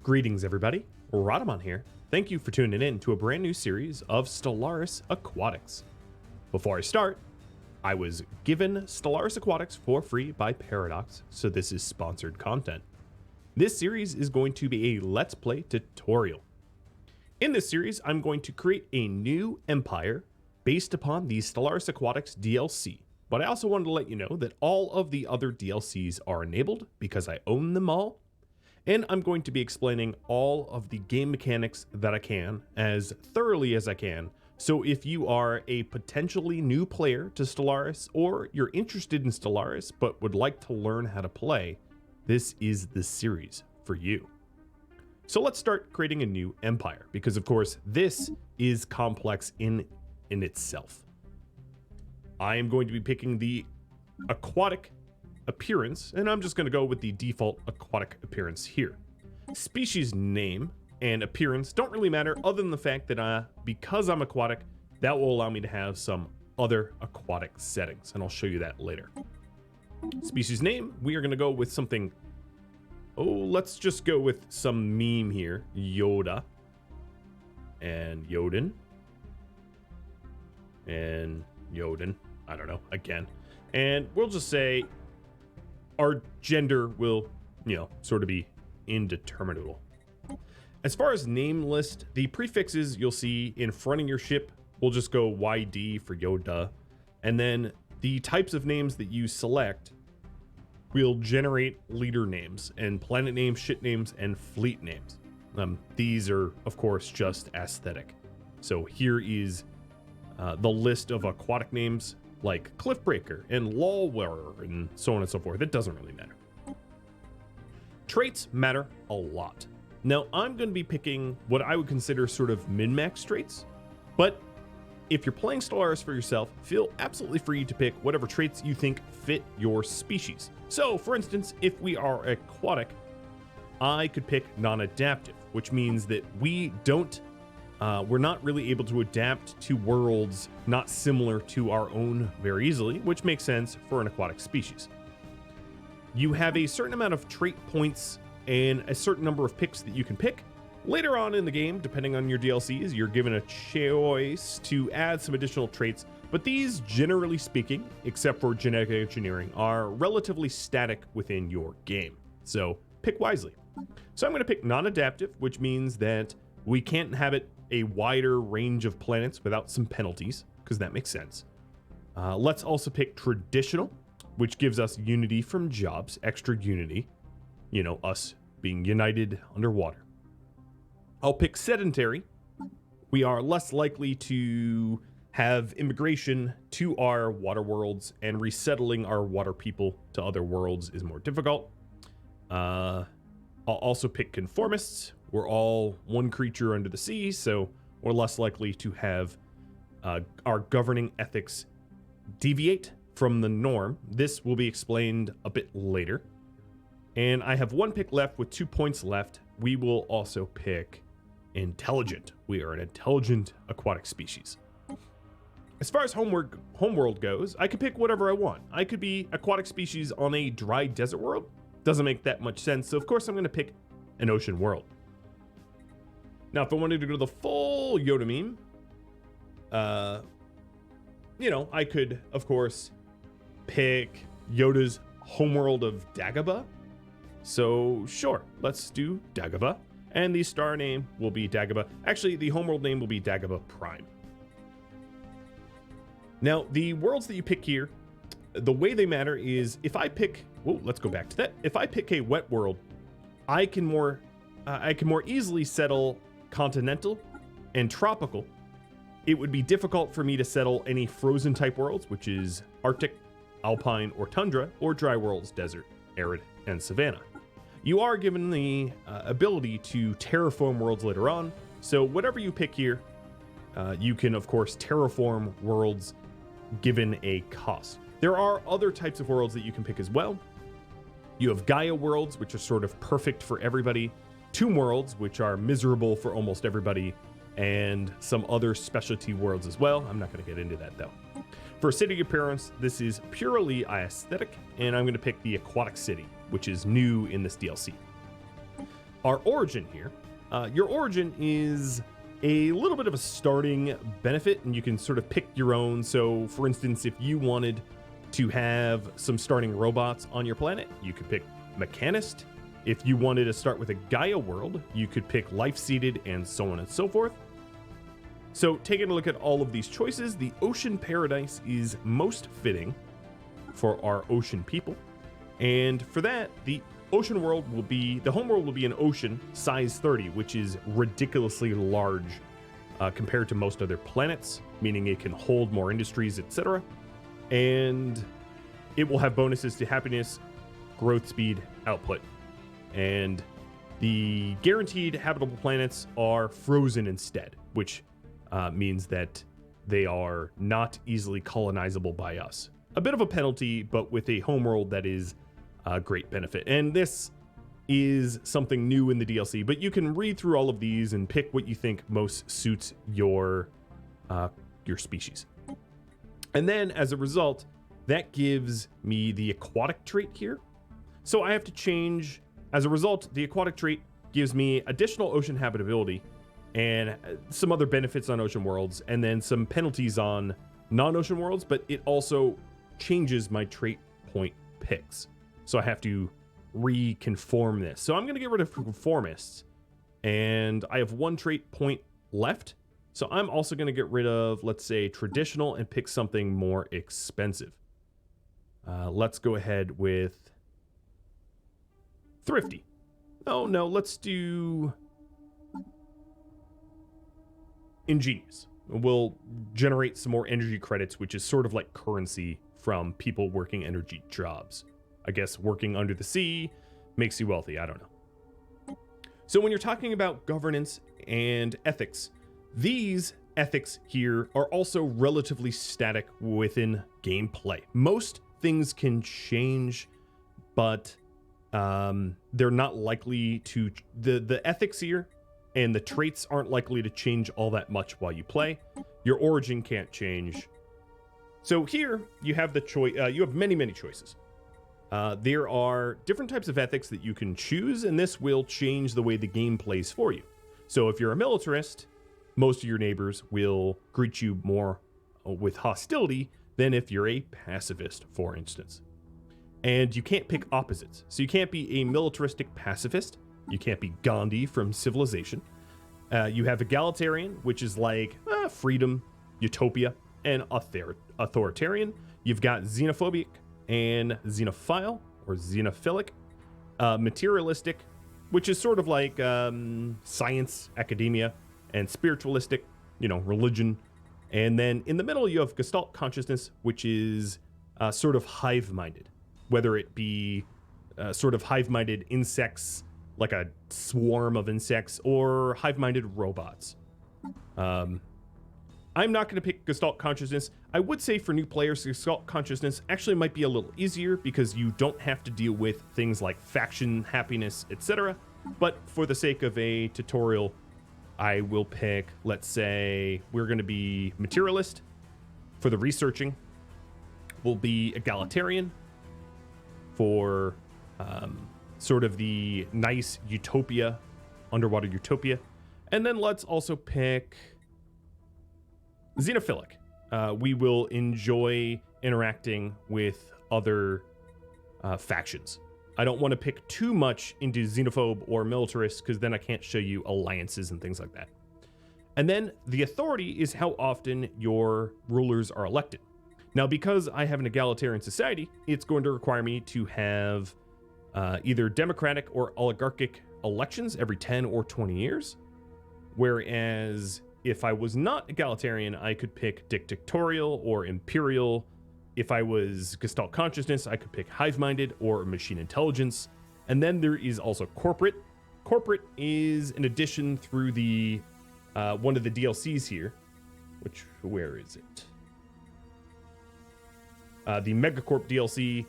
Greetings everybody, Rhadamant here. Thank you for tuning in to a brand new series of Stellaris Aquatics. Before I start, I was given Stellaris Aquatics for free by Paradox, so this is sponsored content. This series is going to be a Let's Play tutorial. In this series, I'm going to create a new empire based upon the Stellaris Aquatics DLC, but I also wanted to let you know that all of the other DLCs are enabled because I own them all. And I'm going to be explaining all of the game mechanics that I can as thoroughly as I can. So if you are a potentially new player to Stellaris, or you're interested in Stellaris but would like to learn how to play, this is the series for you. So let's start creating a new empire, because of course this is complex in itself. I am going to be picking the aquatic appearance, and I'm just going to go with the default aquatic appearance here. Species name and appearance don't really matter, other than the fact that because I'm aquatic, that will allow me to have some other aquatic settings, and I'll show you that later. Species name, we are going to go with something, let's just go with some meme here. Yoda and Yoden and Yoden, I don't know, again. And we'll just say our gender will, sort of be indeterminable. As far as name list, the prefixes you'll see in front of your ship, we'll just go YD for Yoda. And then the types of names that you select will generate leader names and planet names, ship names, and fleet names. These are, of course, just aesthetic. So here is the list of aquatic names, like Cliffbreaker and Lawwearer and so on and so forth. It doesn't really matter. Traits matter a lot. Now, I'm going to be picking what I would consider sort of min-max traits, but if you're playing Stellaris for yourself, feel absolutely free to pick whatever traits you think fit your species. So, for instance, if we are aquatic, I could pick non-adaptive, which means that we're not really able to adapt to worlds not similar to our own very easily, which makes sense for an aquatic species. You have a certain amount of trait points and a certain number of picks that you can pick. Later on in the game, depending on your DLCs, you're given a choice to add some additional traits, but these, generally speaking, except for genetic engineering, are relatively static within your game. So pick wisely. So I'm going to pick non-adaptive, which means that we can't inhabit a wider range of planets without some penalties, because that makes sense. Let's also pick traditional, which gives us unity from jobs, extra unity, us being united underwater. I'll pick sedentary. We are less likely to have immigration to our water worlds, and resettling our water people to other worlds is more difficult. I'll also pick conformists. We're all one creature under the sea, so we're less likely to have our governing ethics deviate from the norm. This will be explained a bit later. And I have one pick left with 2 points left. We will also pick intelligent. We are an intelligent aquatic species. As far as homeworld goes, I could pick whatever I want. I could be aquatic species on a dry desert world. Doesn't make that much sense, so of course I'm going to pick an ocean world. Now, if I wanted to go to the full Yoda meme, I could, of course, pick Yoda's homeworld of Dagobah. So, sure, let's do Dagobah. And the star name will be Dagobah. Actually, the homeworld name will be Dagobah Prime. Now, the worlds that you pick here, the way they matter is if I pick... let's go back to that. If I pick a wet world, I can more easily settle continental and tropical. It would be difficult for me to settle any frozen type worlds, which is Arctic, Alpine, or Tundra, or dry worlds, desert, arid, and savanna. You are given the ability to terraform worlds later on, so whatever you pick here, you can of course terraform worlds given a cost. There are other types of worlds that you can pick as well. You have Gaia worlds, which are sort of perfect for everybody, Tomb worlds, which are miserable for almost everybody, and some other specialty worlds as well. I'm not going to get into that though. For city appearance, this is purely aesthetic, and I'm going to pick the aquatic city, which is new in this DLC. our origin here. Your origin is a little bit of a starting benefit, and you can sort of pick your own. So, for instance, if you wanted to have some starting robots on your planet, you could pick Mechanist. If you wanted to start with a Gaia world, you could pick Life-Seeded, and so on and so forth. So, taking a look at all of these choices, the Ocean Paradise is most fitting for our ocean people. And for that, the ocean world will be, the home world will be an ocean size 30, which is ridiculously large compared to most other planets, meaning it can hold more industries, etc. And it will have bonuses to happiness, growth speed, output. And the guaranteed habitable planets are frozen instead, which means that they are not easily colonizable by us. A bit of a penalty, but with a homeworld that is a great benefit. And this is something new in the DLC, but you can read through all of these and pick what you think most suits your species. And then as a result, that gives me the aquatic trait here. So I have to change, as a result, the aquatic trait gives me additional ocean habitability and some other benefits on ocean worlds, and then some penalties on non-ocean worlds, but it also changes my trait point picks. So I have to reconform this. So I'm going to get rid of conformists, and I have one trait point left. So I'm also going to get rid of, let's say, traditional and pick something more expensive. Let's go ahead with thrifty. Oh, no, let's do ingenious. We'll generate some more energy credits, which is sort of like currency from people working energy jobs. I guess working under the sea makes you wealthy. I don't know. So when you're talking about governance and ethics, these ethics here are also relatively static within gameplay. Most things can change, but they're not likely to. The ethics here and the traits aren't likely to change all that much while you play. Your origin can't change. So here you have the choice. You have many choices. There are different types of ethics that you can choose, and this will change the way the game plays for you. So if you're a militarist, most of your neighbors will greet you more with hostility than if you're a pacifist, for instance. And you can't pick opposites. So you can't be a militaristic pacifist. You can't be Gandhi from Civilization. You have egalitarian, which is like freedom, utopia, and authoritarian. You've got xenophobic and xenophile or xenophilic, materialistic, which is sort of like science, academia, and spiritualistic, religion. And then in the middle, you have Gestalt consciousness, which is sort of hive-minded, whether it be sort of hive-minded insects, like a swarm of insects, or hive-minded robots. I'm not going to pick Gestalt Consciousness. I would say for new players, Gestalt Consciousness actually might be a little easier because you don't have to deal with things like faction, happiness, etc. But for the sake of a tutorial, I will pick, let's say, we're going to be Materialist. For the researching, we'll be Egalitarian. For sort of the nice utopia, underwater utopia. And then let's also pick xenophilic. We will enjoy interacting with other factions. I don't want to pick too much into xenophobe or militarist because then I can't show you alliances and things like that. And then the authority is how often your rulers are elected. Now, because I have an egalitarian society, it's going to require me to have either democratic or oligarchic elections every 10 or 20 years. Whereas if I was not egalitarian, I could pick dictatorial or imperial. If I was Gestalt Consciousness, I could pick hive-minded or machine intelligence. And then there is also corporate. Corporate is an addition through the one of the DLCs here. Where is it? The Megacorp DLC.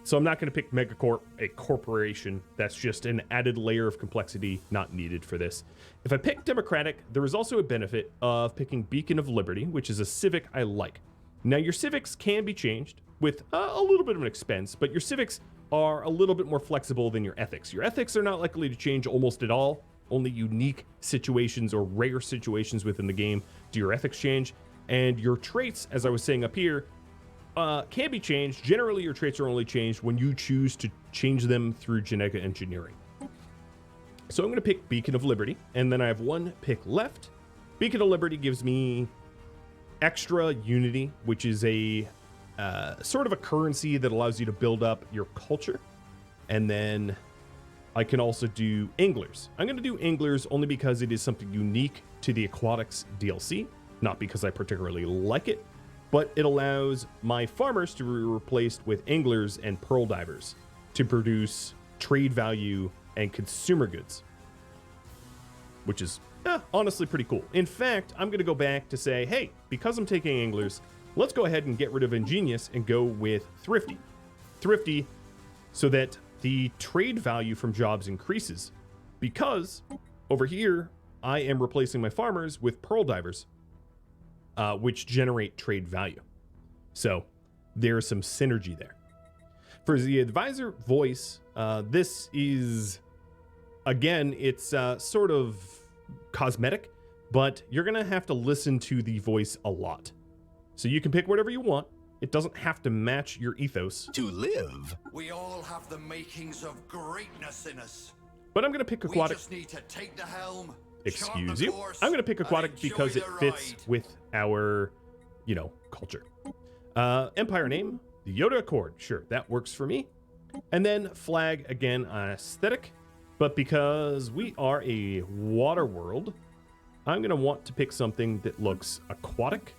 So I'm not going to pick Megacorp, a corporation. That's just an added layer of complexity not needed for this. If I pick Democratic, there is also a benefit of picking Beacon of Liberty, which is a civic I like. Now, your civics can be changed with a little bit of an expense, but your civics are a little bit more flexible than your ethics. Your ethics are not likely to change almost at all. Only unique situations or rare situations within the game do your ethics change. And your traits, as I was saying up here, can be changed. Generally, your traits are only changed when you choose to change them through genetic engineering. So I'm going to pick Beacon of Liberty, and then I have one pick left. Beacon of Liberty gives me extra unity, which is a sort of a currency that allows you to build up your culture. And then I can also do anglers. I'm going to do anglers only because it is something unique to the Aquatics DLC, not because I particularly like it, but it allows my farmers to be replaced with anglers and pearl divers to produce trade value and consumer goods, which is honestly pretty cool. In fact, I'm going to go back to say, hey, because I'm taking anglers, let's go ahead and get rid of ingenious and go with thrifty. Thrifty so that the trade value from jobs increases, because over here I am replacing my farmers with pearl divers, which generate trade value. So there's some synergy there. For the advisor voice, this is, again, it's sort of cosmetic, but you're going to have to listen to the voice a lot. So you can pick whatever you want. It doesn't have to match your ethos. To live, we all have the makings of greatness in us. But I'm going to pick Aquatic. We just need to take the helm. Excuse you. I'm going to pick Aquatic because it fits with our, culture. Empire name, the Yoda Accord. Sure, that works for me. And then flag, again, aesthetic. But because we are a water world, I'm going to want to pick something that looks aquatic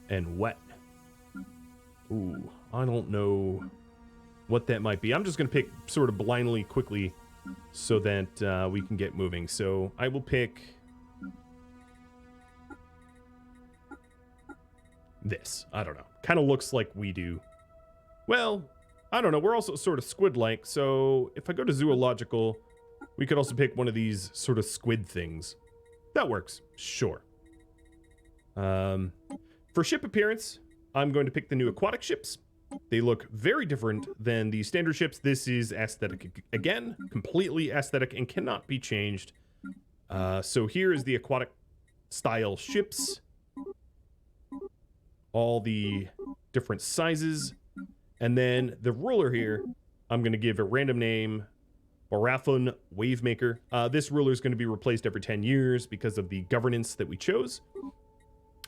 and wet. Ooh, I don't know what that might be. I'm just going to pick sort of blindly, quickly, so that we can get moving. So I will pick this. I don't know. Kind of looks like we do. Well, I don't know. We're also sort of squid-like. So if I go to zoological, we could also pick one of these sort of squid things. That works. Sure. For ship appearance, I'm going to pick the new aquatic ships. They look very different than the standard ships. This is aesthetic again, completely aesthetic and cannot be changed. So here is the aquatic style ships. All the different sizes. And then the ruler here, I'm going to give a random name, Barathon Wavemaker. This ruler is going to be replaced every 10 years because of the governance that we chose.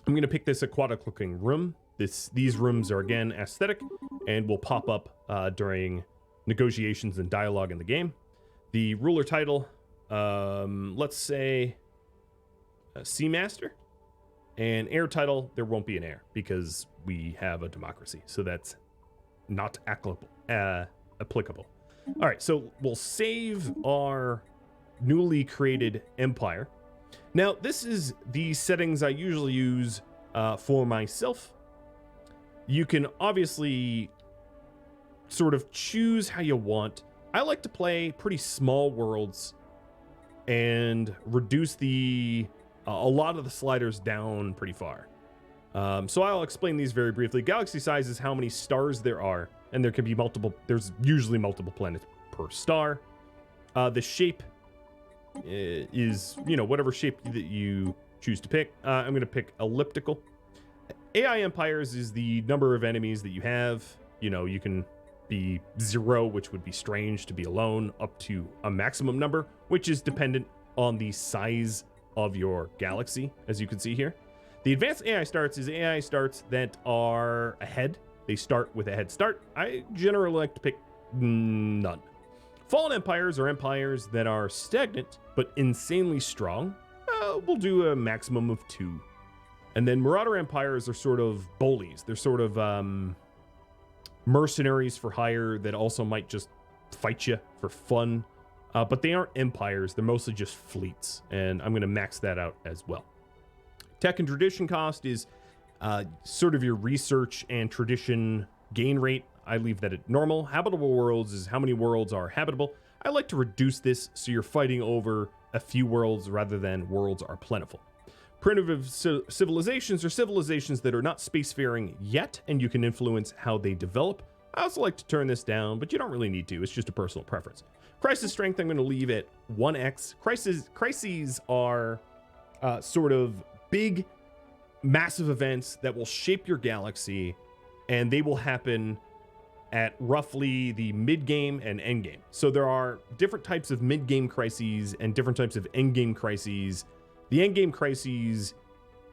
I'm going to pick this aquatic looking room. These rooms are again aesthetic and will pop up during negotiations and dialogue in the game. The ruler title, let's say Seamaster. And air title, there won't be an air because we have a democracy. So that's not applicable. All right, so we'll save our newly created empire. Now, this is the settings I usually use for myself. You can obviously sort of choose how you want. I like to play pretty small worlds and reduce a lot of the sliders down pretty far. So I'll explain these very briefly. Galaxy size is how many stars there are, and there can be there's usually multiple planets per star. The shape is, whatever shape that you choose to pick. I'm going to pick elliptical. AI empires is the number of enemies that you have. You can be 0, which would be strange to be alone, up to a maximum number, which is dependent on the size of your galaxy, as you can see here. The advanced AI starts is AI starts that are ahead. They start with a head start. I generally like to pick none. Fallen empires are empires that are stagnant but insanely strong. We'll do a maximum of 2. And then marauder empires are sort of bullies. They're sort of mercenaries for hire that also might just fight you for fun. But they aren't empires. They're mostly just fleets. And I'm going to max that out as well. Tech and tradition cost is sort of your research and tradition gain rate. I leave that at normal. Habitable worlds is how many worlds are habitable. I like to reduce this so you're fighting over a few worlds rather than worlds are plentiful. Primitive civilizations are civilizations that are not spacefaring yet, and you can influence how they develop. I also like to turn this down, but you don't really need to. It's just a personal preference. Crisis strength, I'm going to leave at 1x. Crises are sort of big, massive events that will shape your galaxy, and they will happen at roughly the mid-game and end-game. So there are different types of mid-game crises and different types of end-game crises. The end-game crises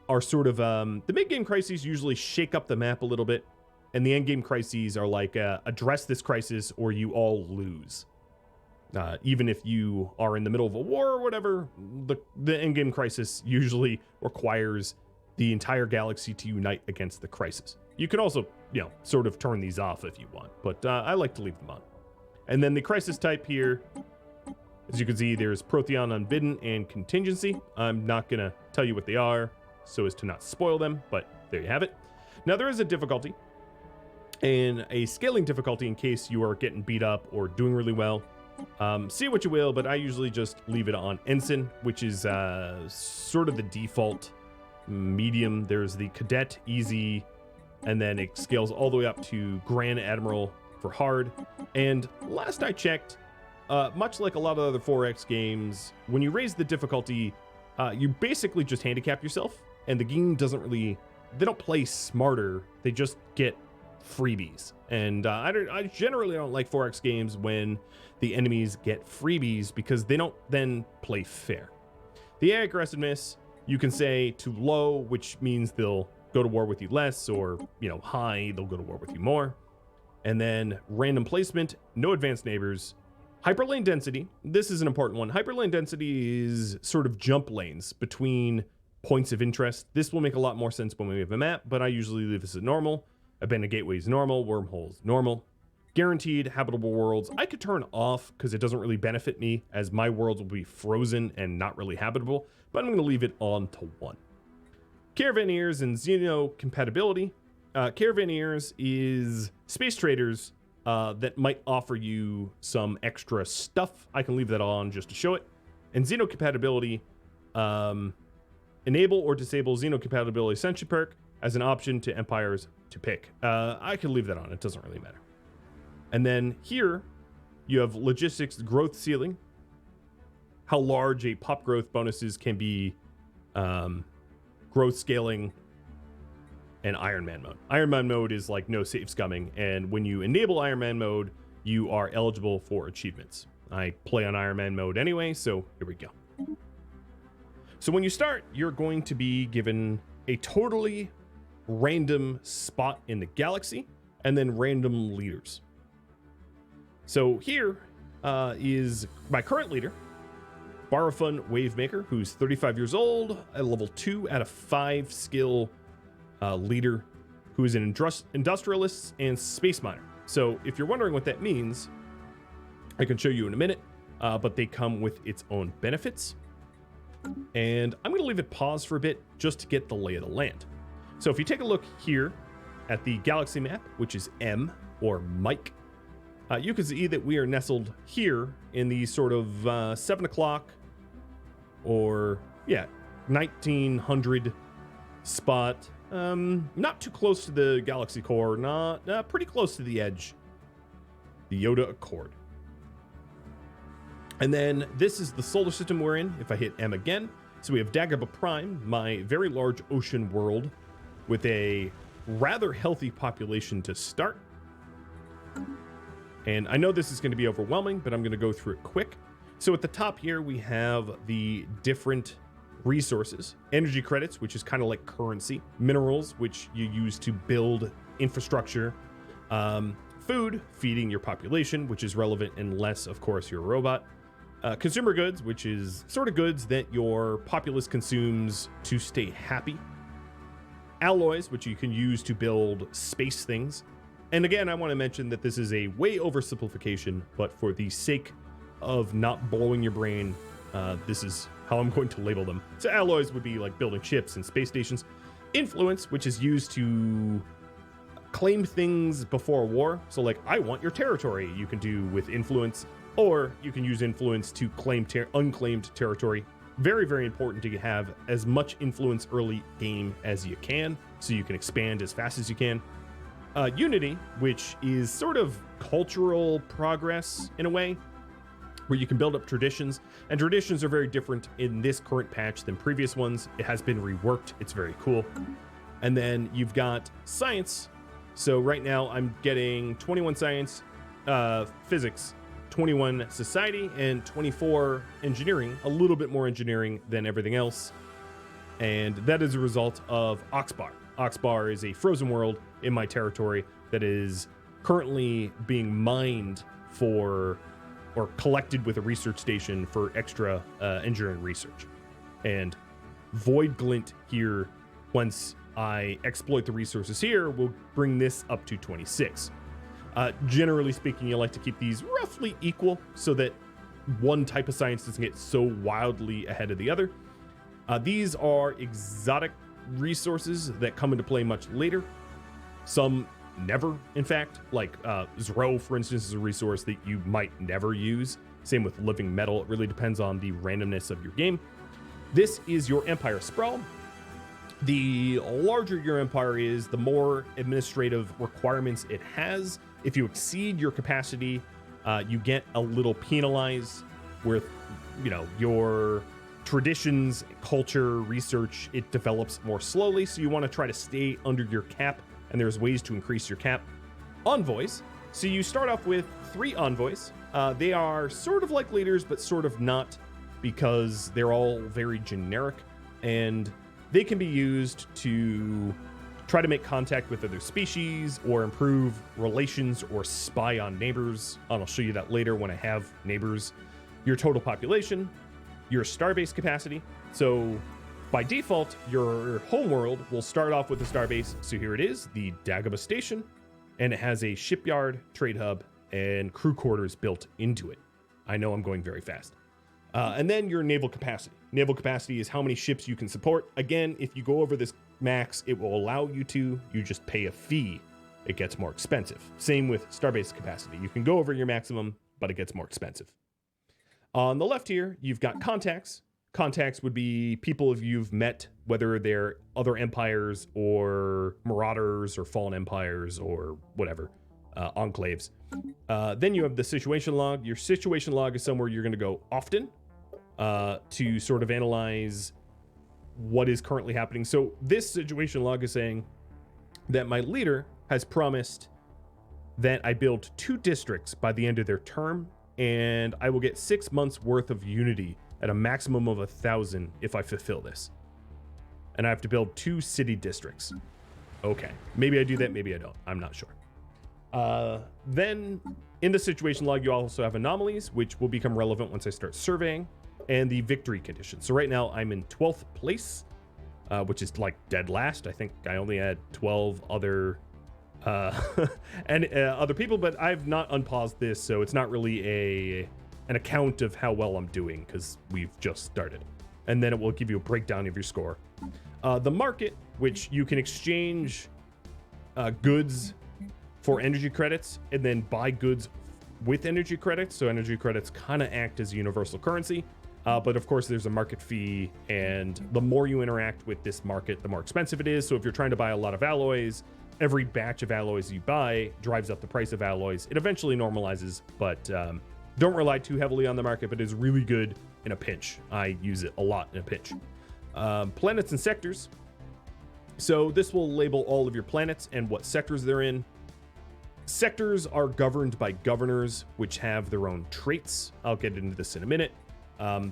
are sort of, the mid-game crises usually shake up the map a little bit, and the end-game crises are like, address this crisis or you all lose. Even if you are in the middle of a war or whatever, the endgame crisis usually requires the entire galaxy to unite against the crisis. You can also, sort of turn these off if you want, but I like to leave them on. And then the crisis type here, as you can see, there's Protheon Unbidden and Contingency. I'm not going to tell you what they are so as to not spoil them, but there you have it. Now, there is a difficulty and a scaling difficulty in case you are getting beat up or doing really well. See what you will, but I usually just leave it on Ensign, which is sort of the default medium. There's the Cadet, Easy, and then it scales all the way up to Grand Admiral for hard. And last I checked, much like a lot of other 4X games, when you raise the difficulty, you basically just handicap yourself, and the game doesn't really, they don't play smarter, they just get freebies. And I generally don't like 4X games when the enemies get freebies because they don't then play fair. The AI aggressiveness, you can say to low, which means they'll go to war with you less, or, high, they'll go to war with you more. And then random placement, no advanced neighbors. Hyperlane density, this is an important one. Hyperlane density is sort of jump lanes between points of interest. This will make a lot more sense when we have a map, but I usually leave this at normal. Abandoned gateways normal, wormholes normal. Guaranteed habitable worlds, I could turn off because it doesn't really benefit me, as my worlds will be frozen and not really habitable, but I'm going to leave it on to 1. Caravaneers and Xeno compatibility. Caravaneers is space traders that might offer you some extra stuff. I can leave that on just to show it. And Xeno compatibility, enable or disable Xeno compatibility essential perk as an option to empires to pick. I can leave that on, it doesn't really matter. And then here you have logistics growth ceiling, how large a pop growth bonuses can be, growth scaling, and Iron Man mode. Iron Man mode is like no save scumming, and when you enable Iron Man mode, you are eligible for achievements. I play on Iron Man mode anyway, so here we go. So when you start, you're going to be given a totally random spot in the galaxy, and then random leaders. So here is my current leader, Barafun Wavemaker, who's 35 years old, a level 2 out of 5 skill leader, who is an industrialist and space miner. So if you're wondering what that means, I can show you in a minute, but they come with its own benefits. And I'm going to leave it paused for a bit just to get the lay of the land. So if you take a look here at the galaxy map, which is M or Mike, you can see that we are nestled here in the sort of 7 o'clock or 1900 spot. Not too close to the galaxy core, not pretty close to the edge, the Yoda Accord. And then this is the solar system we're in. If I hit M again, so we have Dagobah Prime, my very large ocean world with a rather healthy population to start. And I know this is going to be overwhelming, but I'm going to go through it quick. So at the top here, we have the different resources. Energy credits, which is kind of like currency. Minerals, which you use to build infrastructure. Food, feeding your population, which is relevant unless, of course, you're a robot. Consumer goods, which is sort of goods that your populace consumes to stay happy. Alloys, which you can use to build space things. And again, I want to mention that this is a way oversimplification, but for the sake of not blowing your brain, this is how I'm going to label them. So alloys would be like building ships and space stations. Influence, which is used to claim things before a war. So like, I want your territory, you can do with influence, or you can use influence to claim unclaimed territory. Very, very important to have as much influence early game as you can, so you can expand as fast as you can. Unity, which is sort of cultural progress in a way, where you can build up traditions, and traditions are very different in this current patch than previous ones. It has been reworked. It's very cool. And then you've got science. So right now I'm getting 21 science, physics, 21 society, and 24 engineering, a little bit more engineering than everything else. And that is a result of Oxbar. Oxbar is a frozen world in my territory that is currently being mined for, or collected with a research station for extra engineering research. And Void Glint here, once I exploit the resources here, will bring this up to 26. Generally speaking, you like to keep these roughly equal so that one type of science doesn't get so wildly ahead of the other. These are exotic resources that come into play much later. Some never, in fact, like Zro, for instance, is a resource that you might never use. Same with living metal. It really depends on the randomness of your game. This is your Empire Sprawl. The larger your empire is, the more administrative requirements it has. If you exceed your capacity, you get a little penalized with, your traditions, culture, research. It develops more slowly, so you want to try to stay under your cap, and there's ways to increase your cap. Envoys. So you start off with 3 envoys. They are sort of like leaders, but sort of not, because they're all very generic, and they can be used to try to make contact with other species or improve relations or spy on neighbors. And I'll show you that later when I have neighbors. Your total population, your starbase capacity. So by default, your homeworld will start off with a starbase. So here it is, the Dagobah Station, and it has a shipyard, trade hub, and crew quarters built into it. I know I'm going very fast. And then your naval capacity. Naval capacity is how many ships you can support. Again, if you go over this max, it will allow you to. You just pay a fee. It gets more expensive. Same with starbase capacity. You can go over your maximum, but it gets more expensive. On the left here, you've got contacts. Contacts would be people you've met, whether they're other empires or marauders or fallen empires or whatever, enclaves. Then you have the situation log. Your situation log is somewhere you're going to go often to sort of analyze what is currently happening. So this situation log is saying that my leader has promised that I build 2 districts by the end of their term, and I will get 6 months worth of unity at a maximum of 1,000 if I fulfill this. And I have to build 2 city districts. Okay, maybe I do that, maybe I don't. I'm not sure. Then in the situation log, you also have anomalies, which will become relevant once I start surveying, and the victory condition. So right now I'm in 12th place, which is like dead last. I think I only had 12 other other people, but I've not unpaused this, so it's not really an account of how well I'm doing, because we've just started. And then it will give you a breakdown of your score. The market, which you can exchange goods for energy credits and then buy goods with energy credits. So energy credits kind of act as a universal currency. But of course, there's a market fee, and the more you interact with this market, the more expensive it is. So if you're trying to buy a lot of alloys, every batch of alloys you buy drives up the price of alloys. It eventually normalizes, but don't rely too heavily on the market, but it's really good in a pinch. I use it a lot in a pinch. Planets and sectors. So this will label all of your planets and what sectors they're in. Sectors are governed by governors, which have their own traits. I'll get into this in a minute.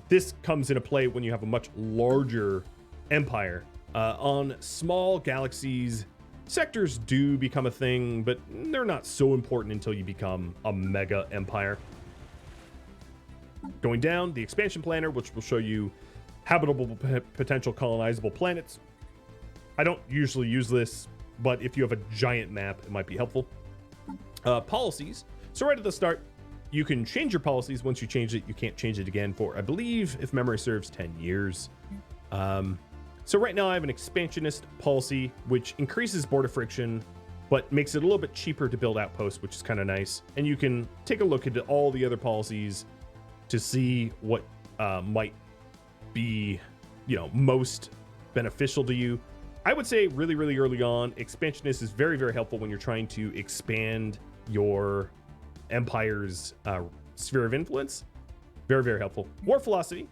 This comes into play when you have a much larger empire. On small galaxies, sectors do become a thing, but they're not so important until you become a mega empire. Going down, the expansion planner, which will show you habitable potential colonizable planets. I don't usually use this, but if you have a giant map, it might be helpful. Policies. So right at the start, you can change your policies. Once you change it, you can't change it again for, I believe, if memory serves, 10 years. So right now I have an expansionist policy, which increases border friction, but makes it a little bit cheaper to build outposts, which is kind of nice. And you can take a look at all the other policies to see what might be, most beneficial to you. I would say really, really early on, expansionist is very, very helpful when you're trying to expand your empire's sphere of influence. Very, very helpful. War philosophy,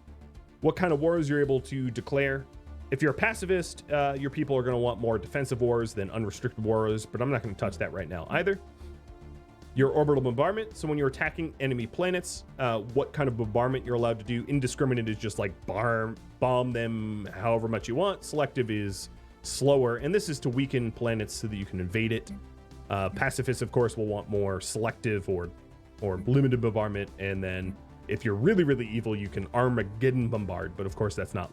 what kind of wars you're able to declare. If you're a pacifist, your people are going to want more defensive wars than unrestricted wars, but I'm not going to touch that right now either. Your orbital bombardment, so when you're attacking enemy planets, what kind of bombardment you're allowed to do. Indiscriminate is just like bomb them however much you want. Selective is slower, and this is to weaken planets so that you can invade it. Pacifists, of course, will want more selective or limited bombardment, and then if you're really, really evil, you can Armageddon bombard, but of course that's not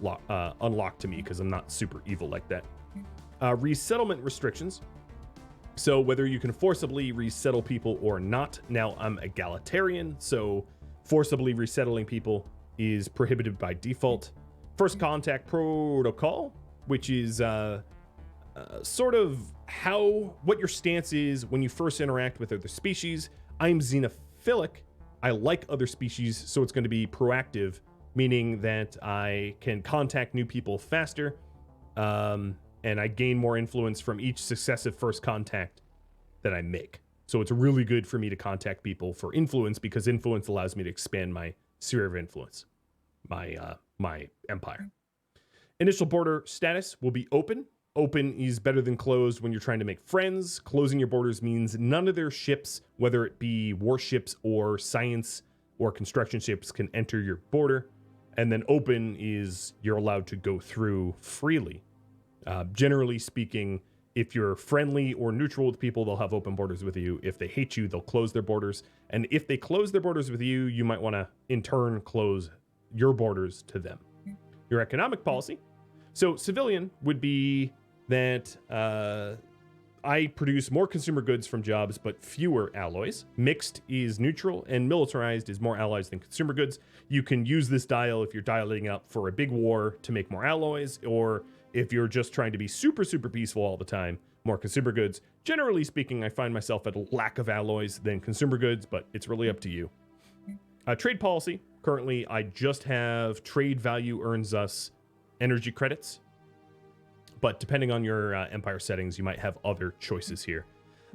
unlocked to me because I'm not super evil like that. Resettlement restrictions. So whether you can forcibly resettle people or not. Now I'm egalitarian, so forcibly resettling people is prohibited by default. First contact protocol, which is sort of what your stance is when you first interact with other species. I'm xenophilic. I like other species, so it's going to be proactive, meaning that I can contact new people faster, and I gain more influence from each successive first contact that I make. So it's really good for me to contact people for influence, because influence allows me to expand my sphere of influence, my empire. Initial border status will be open. Open is better than closed when you're trying to make friends. Closing your borders means none of their ships, whether it be warships or science or construction ships, can enter your border. And then open is you're allowed to go through freely. Generally speaking, if you're friendly or neutral with people, they'll have open borders with you. If they hate you, they'll close their borders. And if they close their borders with you, you might want to, in turn, close your borders to them. Your economic policy. So civilian would be that I produce more consumer goods from jobs, but fewer alloys. Mixed is neutral, and militarized is more alloys than consumer goods. You can use this dial if you're dialing up for a big war to make more alloys, or if you're just trying to be super, super peaceful all the time, more consumer goods. Generally speaking, I find myself at a lack of alloys than consumer goods, but it's really up to you. Trade policy. Currently, I just have trade value earns us energy credits. But depending on your empire settings, you might have other choices here.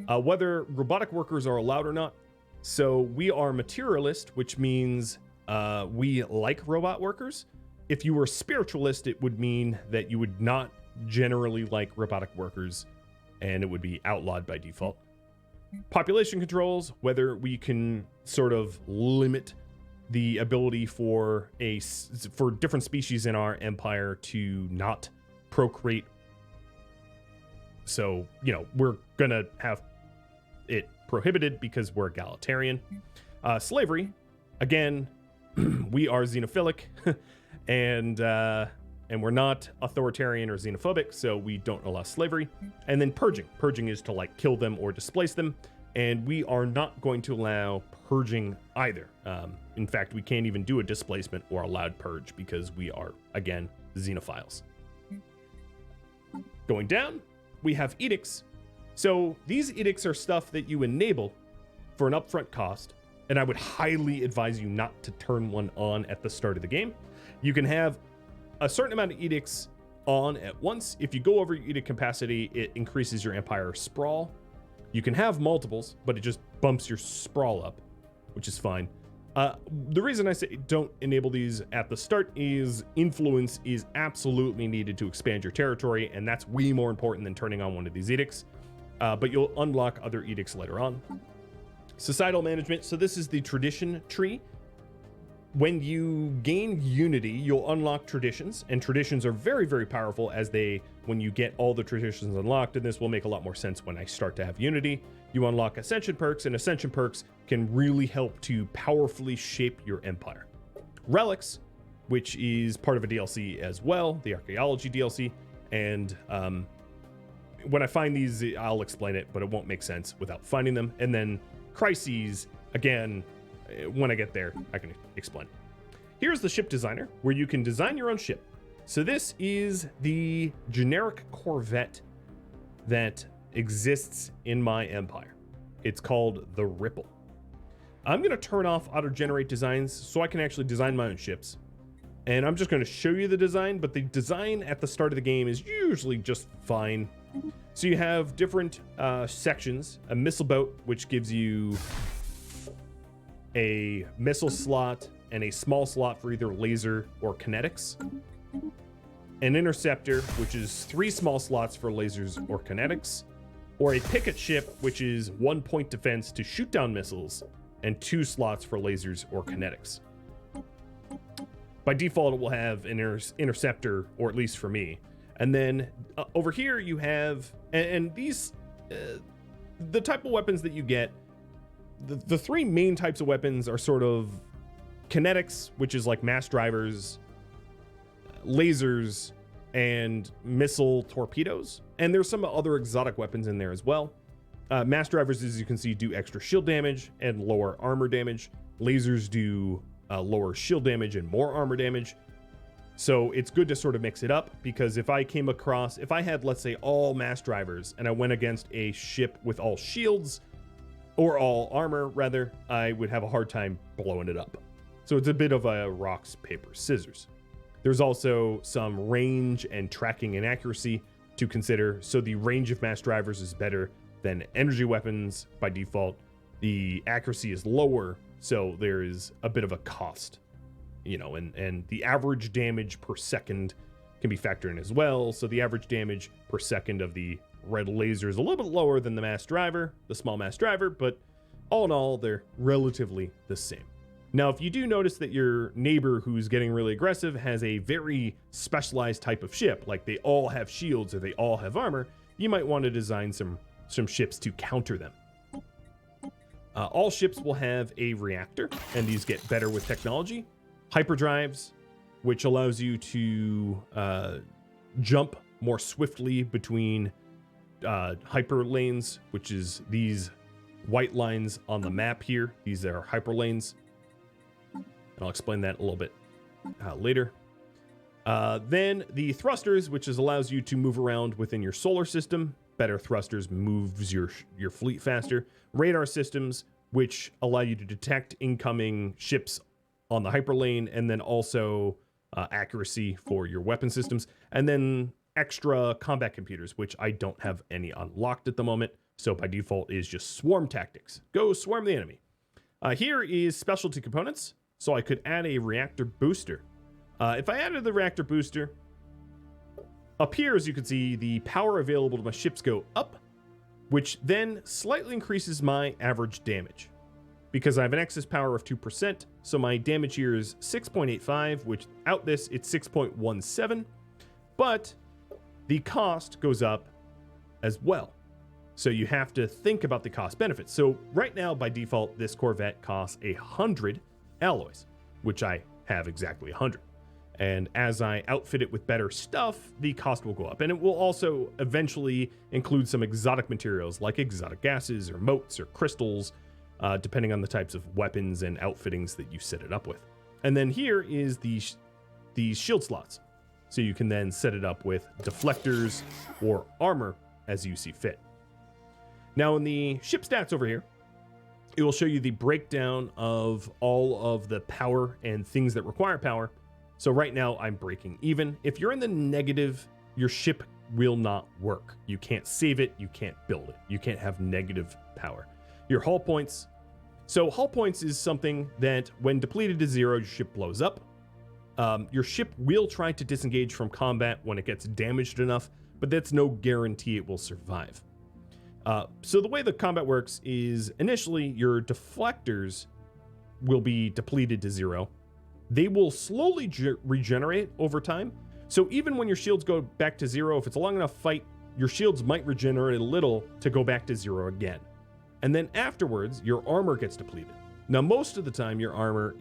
Whether robotic workers are allowed or not. So we are materialist, which means we like robot workers. If you were spiritualist, it would mean that you would not generally like robotic workers, and it would be outlawed by default. Population controls, whether we can sort of limit the ability for different species in our empire to not procreate. So, we're going to have it prohibited because we're egalitarian. Slavery, again, we are xenophilic and we're not authoritarian or xenophobic, so we don't allow slavery. And then purging. Purging is to kill them or displace them. And we are not going to allow purging either. In fact, we can't even do a displacement or allowed purge because we are, again, xenophiles. Going down, we have edicts. So these edicts are stuff that you enable for an upfront cost, and I would highly advise you not to turn one on at the start of the game. You can have a certain amount of edicts on at once. If you go over your edict capacity, it increases your empire sprawl. You can have multiples, but it just bumps your sprawl up, which is fine. The reason I say don't enable these at the start is influence is absolutely needed to expand your territory, and that's way more important than turning on one of these edicts. But you'll unlock other edicts later on. Societal management. So this is the tradition tree. When you gain unity, you'll unlock traditions, and traditions are very, very powerful when you get all the traditions unlocked, and this will make a lot more sense when I start to have unity. You unlock ascension perks, and ascension perks can really help to powerfully shape your empire. Relics, which is part of a DLC as well, the archaeology DLC, and when I find these, I'll explain it, but it won't make sense without finding them. And then crises, again, when I get there, I can explain. Here's the ship designer, where you can design your own ship. So this is the generic Corvette that exists in my empire. It's called the Ripple. I'm going to turn off auto-generate designs so I can actually design my own ships. And I'm just going to show you the design, but the design at the start of the game is usually just fine. So you have different sections, a missile boat, which gives you a missile slot and a small slot for either laser or kinetics. An interceptor, which is 3 small slots for lasers or kinetics. Or a picket ship, which is 1 point defense to shoot down missiles, and 2 slots for lasers or kinetics. By default, it will have an interceptor, or at least for me. And then over here you have, and these, the type of weapons that you get, the 3 main types of weapons are sort of kinetics, which is like mass drivers, lasers, and missile torpedoes. And there's some other exotic weapons in there as well. Mass drivers, as you can see, do extra shield damage and lower armor damage. Lasers do lower shield damage and more armor damage. So it's good to sort of mix it up, because if I had, let's say, all mass drivers and I went against a ship with all shields, or all armor rather, I would have a hard time blowing it up. So it's a bit of a rocks, paper, scissors. There's also some range and tracking and accuracy to consider. So the range of mass drivers is better than energy weapons by default. The accuracy is lower, so there is a bit of a cost, and the average damage per second can be factored in as well. So the average damage per second of the red laser is a little bit lower than the small mass driver, but all in all, they're relatively the same. Now, if you do notice that your neighbor who's getting really aggressive has a very specialized type of ship, like they all have shields or they all have armor, you might want to design some ships to counter them. All ships will have a reactor, and these get better with technology. Hyperdrives, which allows you to jump more swiftly between hyper lanes, which is these white lines on the map here. These are hyper lanes. And I'll explain that a little bit later. Then the thrusters, which allows you to move around within your solar system. Better thrusters moves your fleet faster. Radar systems, which allow you to detect incoming ships on the hyperlane, and then also accuracy for your weapon systems. And then extra combat computers, which I don't have any unlocked at the moment. So by default is just swarm tactics. Go swarm the enemy. Here is specialty components. So I could add a reactor booster. If I added the reactor booster, up here, as you can see, the power available to my ships go up, which then slightly increases my average damage. Because I have an excess power of 2%, so my damage here is 6.85, which out this, it's 6.17. But the cost goes up as well. So you have to think about the cost benefits. So right now, by default, this Corvette costs 100 alloys, which I have exactly 100. And as I outfit it with better stuff, the cost will go up. And it will also eventually include some exotic materials like exotic gases or motes or crystals, depending on the types of weapons and outfittings that you set it up with. And then here is the shield slots. So you can then set it up with deflectors or armor as you see fit. Now in the ship stats over here, it will show you the breakdown of all of the power and things that require power. So right now I'm breaking even. If you're in the negative, your ship will not work. You can't save it. You can't build it. You can't have negative power. Your hull points. So hull points is something that when depleted to 0, your ship blows up. Your ship will try to disengage from combat when it gets damaged enough, but that's no guarantee it will survive. So the way the combat works is initially your deflectors will be depleted to 0. They will slowly regenerate over time. So even when your shields go back to 0, if it's a long enough fight, your shields might regenerate a little to go back to 0 again. And then afterwards, your armor gets depleted. Now, most of the time, your armor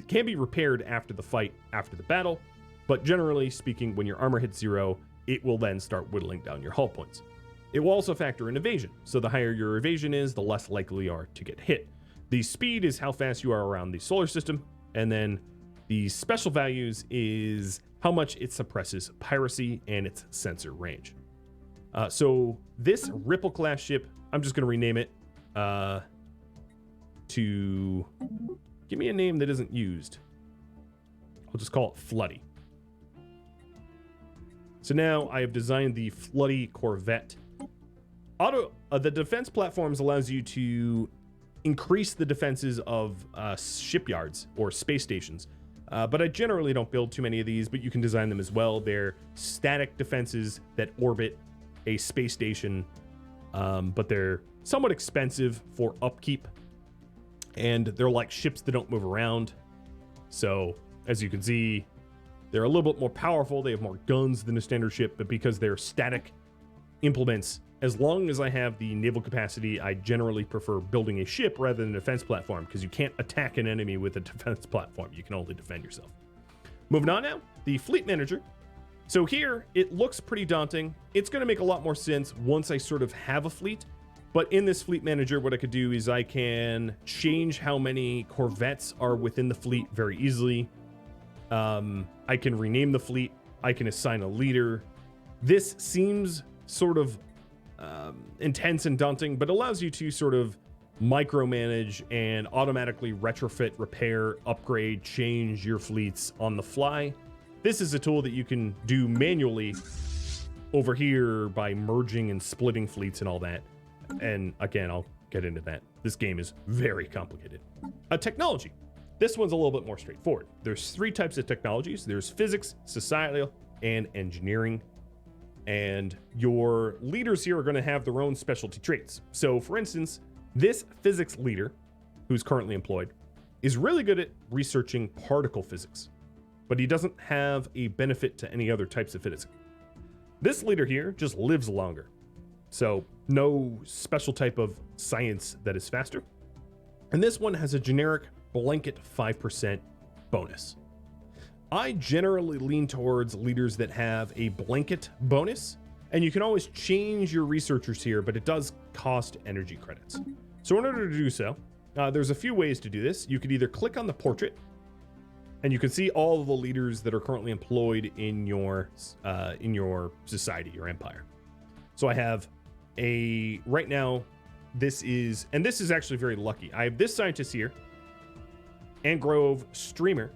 can be repaired after the fight, after the battle. But generally speaking, when your armor hits 0, it will then start whittling down your hull points. It will also factor in evasion. So the higher your evasion is, the less likely you are to get hit. The speed is how fast you are around the solar system. And then the special values is how much it suppresses piracy and its sensor range. So this Ripple class ship, I'm just going to rename it to... Give me a name that isn't used. I'll just call it Floody. So now I have designed the Floody Corvette. The defense platforms allows you to increase the defenses of shipyards or space stations. But I generally don't build too many of these, but you can design them as well. They're static defenses that orbit a space station, but they're somewhat expensive for upkeep. And they're like ships that don't move around. So, as you can see, they're a little bit more powerful. They have more guns than a standard ship, but because they're static implements, as long as I have the naval capacity, I generally prefer building a ship rather than a defense platform, because you can't attack an enemy with a defense platform. You can only defend yourself. Moving on now, the fleet manager. So here, it looks pretty daunting. It's going to make a lot more sense once I sort of have a fleet. But in this fleet manager, what I could do is I can change how many corvettes are within the fleet very easily. I can rename the fleet. I can assign a leader. This seems sort of intense and daunting, but allows you to sort of micromanage and automatically retrofit, repair, upgrade, change your fleets on the fly. This is a tool that you can do manually over here by merging and splitting fleets and all that. And again, I'll get into that. This game is very complicated. Technology. This one's a little bit more straightforward. There's 3 types of technologies. There's physics, societal, and engineering. And your leaders here are going to have their own specialty traits. So for instance, this physics leader, who's currently employed, is really good at researching particle physics, but he doesn't have a benefit to any other types of physics. This leader here just lives longer. So no special type of science that is faster. And this one has a generic blanket 5% bonus. I generally lean towards leaders that have a blanket bonus, and you can always change your researchers here, but it does cost energy credits. So in order to do so, there's a few ways to do this. You could either click on the portrait, and you can see all of the leaders that are currently employed in your society, your empire. So I have right now, this is actually very lucky. I have this scientist here, Angrove Streamer,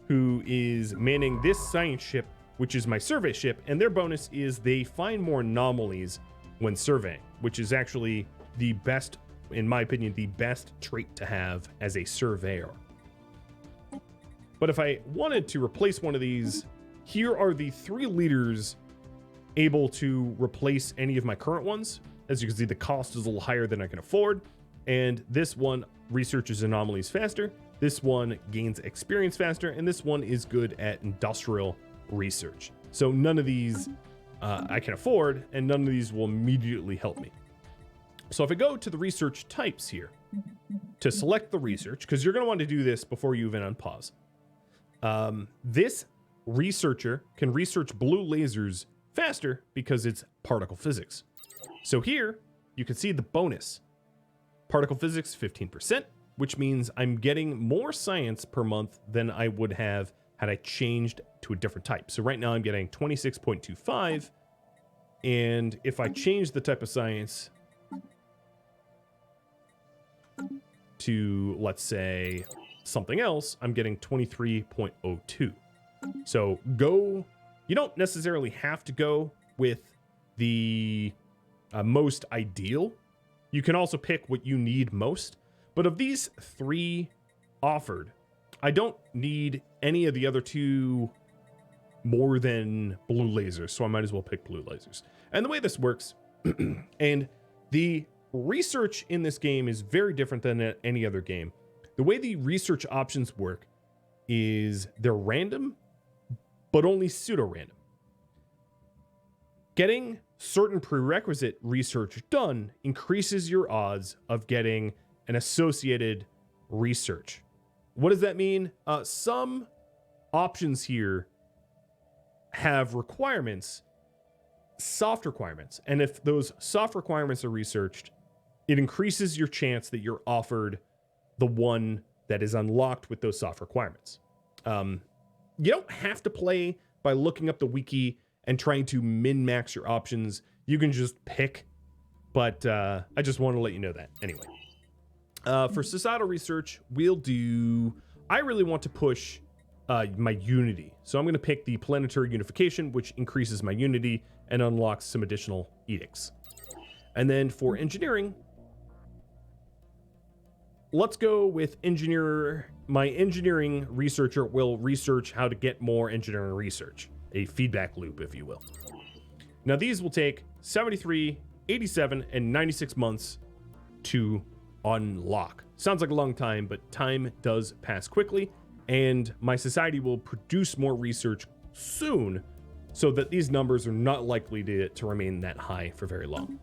who is manning this science ship, which is my survey ship, and their bonus is they find more anomalies when surveying, which is actually the best, in my opinion, the best trait to have as a surveyor. But if I wanted to replace one of these, here are the 3 leaders able to replace any of my current ones. As you can see, the cost is a little higher than I can afford, and this one researches anomalies faster. This one gains experience faster, and this one is good at industrial research. So none of these I can afford, and none of these will immediately help me. So if I go to the research types here, to select the research, because you're going to want to do this before you even unpause. This researcher can research blue lasers faster because it's particle physics. So here, you can see the bonus. Particle physics, 15%. Which means I'm getting more science per month than I would have had I changed to a different type. So right now I'm getting 26.25. And if I change the type of science to, let's say, something else, I'm getting 23.02. So you don't necessarily have to go with the most ideal. You can also pick what you need most. But of these 3 offered, I don't need any of the other 2 more than blue lasers, so I might as well pick blue lasers. And the way this works, and the research in this game is very different than any other game. The way the research options work is they're random, but only pseudo-random. Getting certain prerequisite research done increases your odds of getting an associated research. What does that mean? Some options here have requirements, soft requirements. And if those soft requirements are researched, it increases your chance that you're offered the one that is unlocked with those soft requirements. You don't have to play by looking up the wiki and trying to min-max your options. You can just pick, but I just want to let you know that anyway. For societal research, I really want to push my unity. So I'm going to pick the planetary unification, which increases my unity and unlocks some additional edicts. And then for engineering, let's go with engineer. My engineering researcher will research how to get more engineering research, a feedback loop, if you will. Now these will take 73, 87, and 96 months to unlock. Sounds like a long time, but time does pass quickly, and my society will produce more research soon so that these numbers are not likely to remain that high for very long.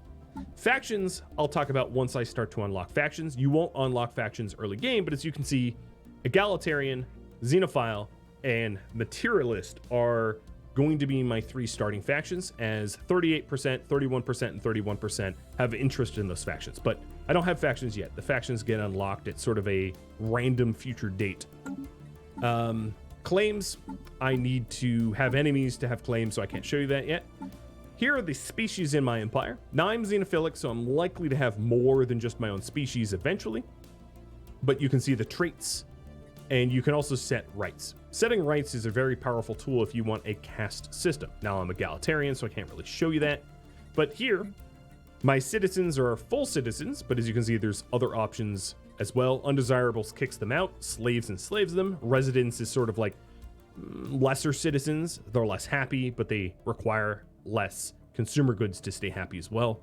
Factions, I'll talk about once I start to unlock factions. You won't unlock factions early game, but as you can see, egalitarian, xenophile, and materialist are going to be my 3 starting factions, as 38%, 31%, and 31% have interest in those factions. But I don't have factions yet. The factions get unlocked at sort of a random future date. Claims, I need to have enemies to have claims, so I can't show you that yet. Here are the species in my empire. Now I'm xenophilic, so I'm likely to have more than just my own species eventually. But you can see the traits, and you can also set rights. Setting rights is a very powerful tool if you want a caste system. Now I'm egalitarian, so I can't really show you that. But here, my citizens are full citizens, but as you can see, there's other options as well. Undesirables kicks them out, slaves enslaves them. Residents is sort of like lesser citizens. They're less happy, but they require less consumer goods to stay happy as well.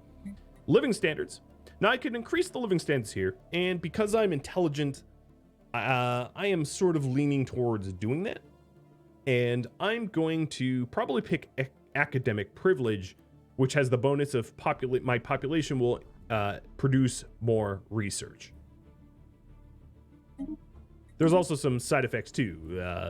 Living standards. Now I could increase the living standards here, and because I'm intelligent, I am sort of leaning towards doing that. And I'm going to probably pick academic privilege, which has the bonus of my population will produce more research. There's also some side effects too.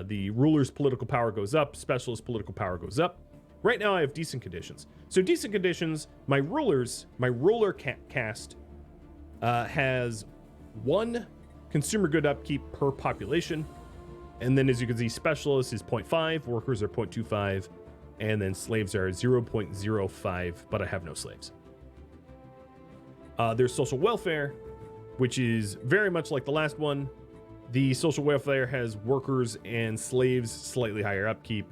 The ruler's political power goes up, specialist political power goes up. Right now I have decent conditions. So decent conditions, my ruler caste has 1 consumer good upkeep per population. And then as you can see, specialists is 0.5, workers are 0.25, and then slaves are 0.05, but I have no slaves. There's social welfare, which is very much like the last one. The social welfare has workers and slaves, slightly higher upkeep.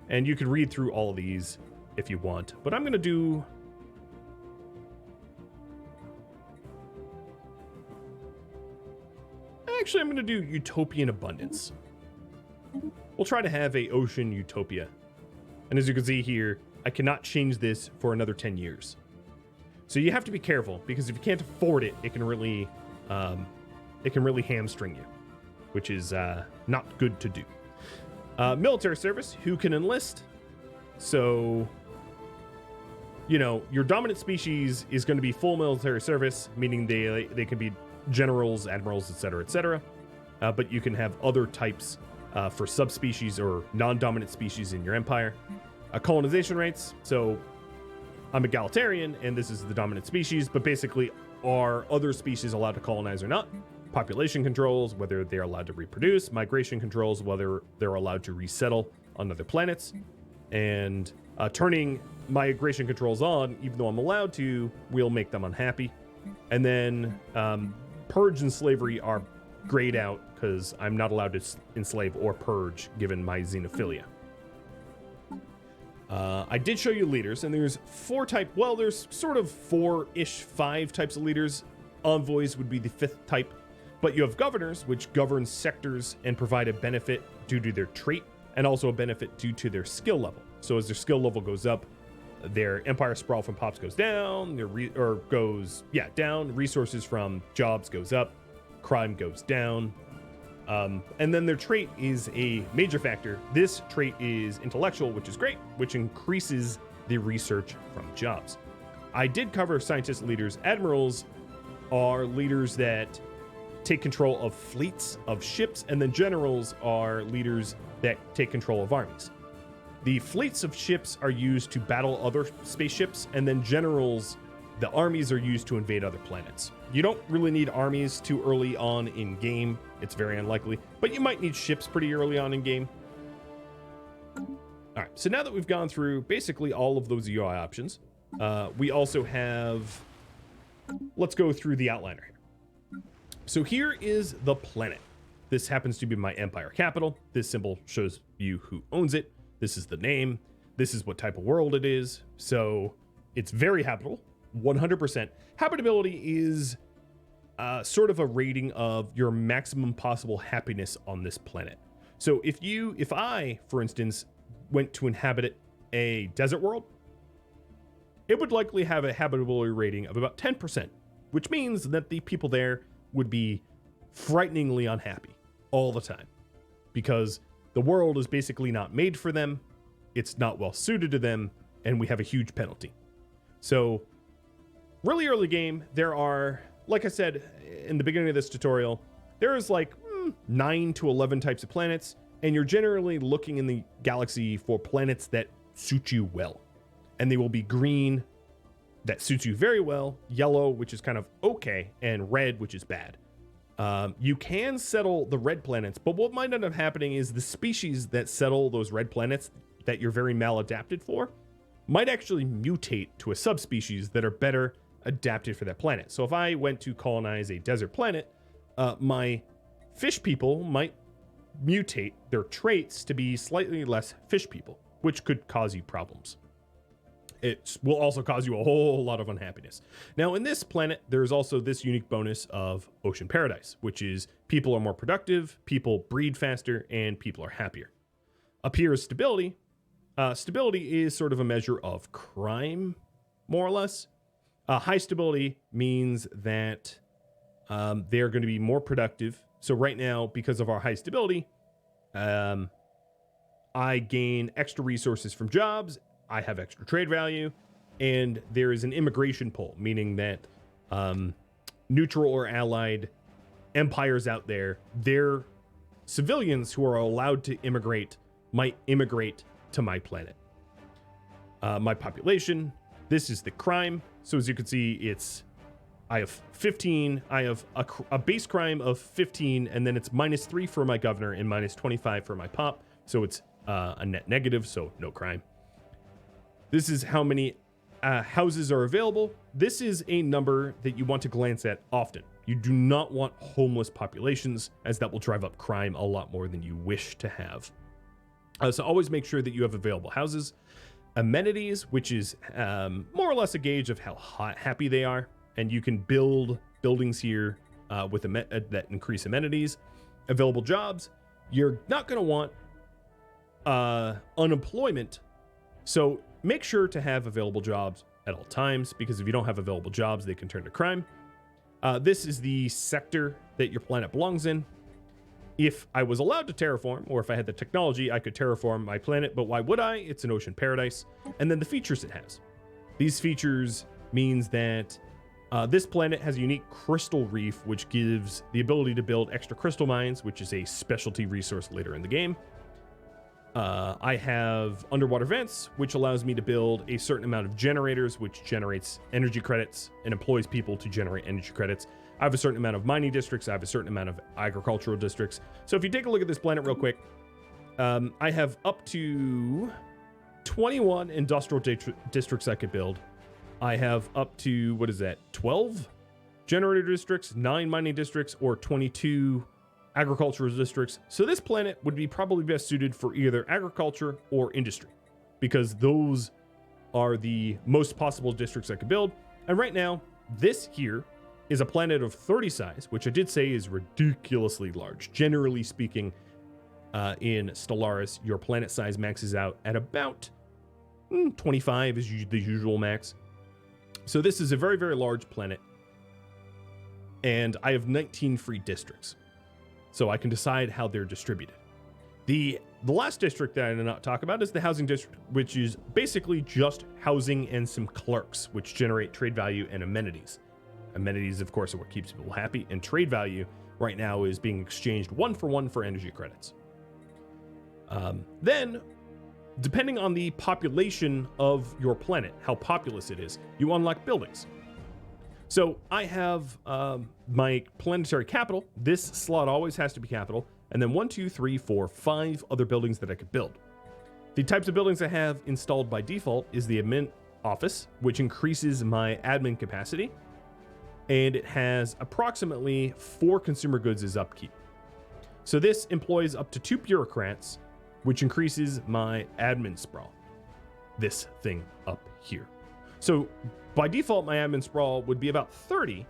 And you can read through all of these if you want, but I'm going to do... Actually, I'm going to do utopian abundance. We'll try to have a ocean utopia. And as you can see here, I cannot change this for another 10 years. So you have to be careful, because if you can't afford it, it can really hamstring you, which is not good to do. Military service, who can enlist? So, you know, your dominant species is going to be full military service, meaning they can be generals, admirals, etc., etc. But you can have other types for subspecies or non-dominant species in your empire. Colonization rates. So I'm egalitarian, and this is the dominant species, but basically, are other species allowed to colonize or not? Population controls, whether they're allowed to reproduce. Migration controls, whether they're allowed to resettle on other planets. And turning migration controls on, even though I'm allowed to, will make them unhappy. And then purge and slavery are grayed out because I'm not allowed to enslave or purge given my xenophilia. I did show you leaders, and there's there's sort of 4-ish, 5 types of leaders. Envoys would be the 5th type. But you have governors, which govern sectors and provide a benefit due to their trait, and also a benefit due to their skill level. So as their skill level goes up, their empire sprawl from pops goes down, down. Resources from jobs goes up, crime goes down. And then their trait is a major factor. This trait is intellectual, which is great, which increases the research from jobs. I did cover scientist leaders. Admirals are leaders that take control of fleets of ships, and then generals are leaders that take control of armies. The fleets of ships are used to battle other spaceships, and then generals, the armies, are used to invade other planets. You don't really need armies too early on in game. It's very unlikely, but you might need ships pretty early on in game. All right, so now that we've gone through basically all of those UI options, we also have, let's go through the outliner here. So here is the planet. This happens to be my empire capital. This symbol shows you who owns it. This is the name. This is what type of world it is. So it's very habitable, 100%. Habitability is sort of a rating of your maximum possible happiness on this planet. So if I, for instance, went to inhabit a desert world, it would likely have a habitability rating of about 10%, which means that the people there would be frighteningly unhappy all the time because the world is basically not made for them. It's not well suited to them, and we have a huge penalty. So really early game, there are, like I said in the beginning of this tutorial, there is like 9 to 11 types of planets, and you're generally looking in the galaxy for planets that suit you well. And they will be green, that suits you very well, yellow, which is kind of okay, and red, which is bad. You can settle the red planets, but what might end up happening is the species that settle those red planets that you're very maladapted for might actually mutate to a subspecies that are better adapted for that planet. So if I went to colonize a desert planet, my fish people might mutate their traits to be slightly less fish people, which could cause you problems. It will also cause you a whole lot of unhappiness. Now, in this planet, there's also this unique bonus of Ocean Paradise, which is people are more productive, people breed faster, and people are happier. Up here is stability. Stability is sort of a measure of crime, more or less. High stability means that they're going to be more productive. So right now, because of our high stability, I gain extra resources from jobs, I have extra trade value, and there is an immigration pull, meaning that neutral or allied empires out there, their civilians who are allowed to immigrate might immigrate to my planet. My population, this is the crime. So as you can see, I have 15, I have a base crime of 15, and then it's -3 for my governor and -25 for my pop. So it's a net negative, so no crime. This is how many houses are available. This is a number that you want to glance at often. You do not want homeless populations, as that will drive up crime a lot more than you wish to have. So always make sure that you have available houses. Amenities, which is more or less a gauge of how happy they are. And you can build buildings here with that increase amenities. Available jobs, you're not going to want unemployment. So make sure to have available jobs at all times, because if you don't have available jobs, they can turn to crime. This is the sector that your planet belongs in. If I was allowed to terraform, or if I had the technology, I could terraform my planet, but why would I? It's an ocean paradise. And then the features it has. These features means that this planet has a unique crystal reef, which gives the ability to build extra crystal mines, which is a specialty resource later in the game. I have underwater vents, which allows me to build a certain amount of generators, which generates energy credits and employs people to generate energy credits. I have a certain amount of mining districts. I have a certain amount of agricultural districts. So if you take a look at this planet real quick, I have up to 21 industrial districts I could build. I have up to, 12 generator districts, 9 mining districts, or 22 agricultural districts. So this planet would be probably best suited for either agriculture or industry, because those are the most possible districts I could build. And right now, this here is a planet of 30 size, which I did say is ridiculously large. Generally speaking, in Stellaris, your planet size maxes out at about 25 is the usual max. So this is a very, very large planet. And I have 19 free districts. So I can decide how they're distributed. The last district that I did not talk about is the housing district, which is basically just housing and some clerks, which generate trade value and amenities. Amenities, of course, are what keeps people happy, and trade value right now is being exchanged 1-for-1 for energy credits. Then, depending on the population of your planet, how populous it is, you unlock buildings. So I have my planetary capital. This slot always has to be capital. And then 1, 2, 3, 4, 5 other buildings that I could build. The types of buildings I have installed by default is the admin office, which increases my admin capacity. And it has approximately 4 consumer goods as upkeep. So this employs up to 2 bureaucrats, which increases my admin sprawl. This thing up here. So by default, my admin sprawl would be about 30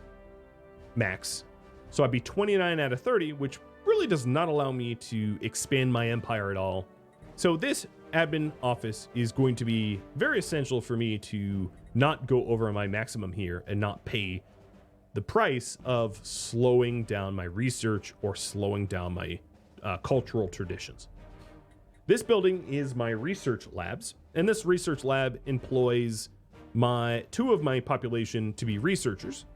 max. So I'd be 29 out of 30, which really does not allow me to expand my empire at all. So this admin office is going to be very essential for me to not go over my maximum here and not pay the price of slowing down my research or slowing down my cultural traditions. This building is my research labs, and this research lab employs 2 of my population to be researchers.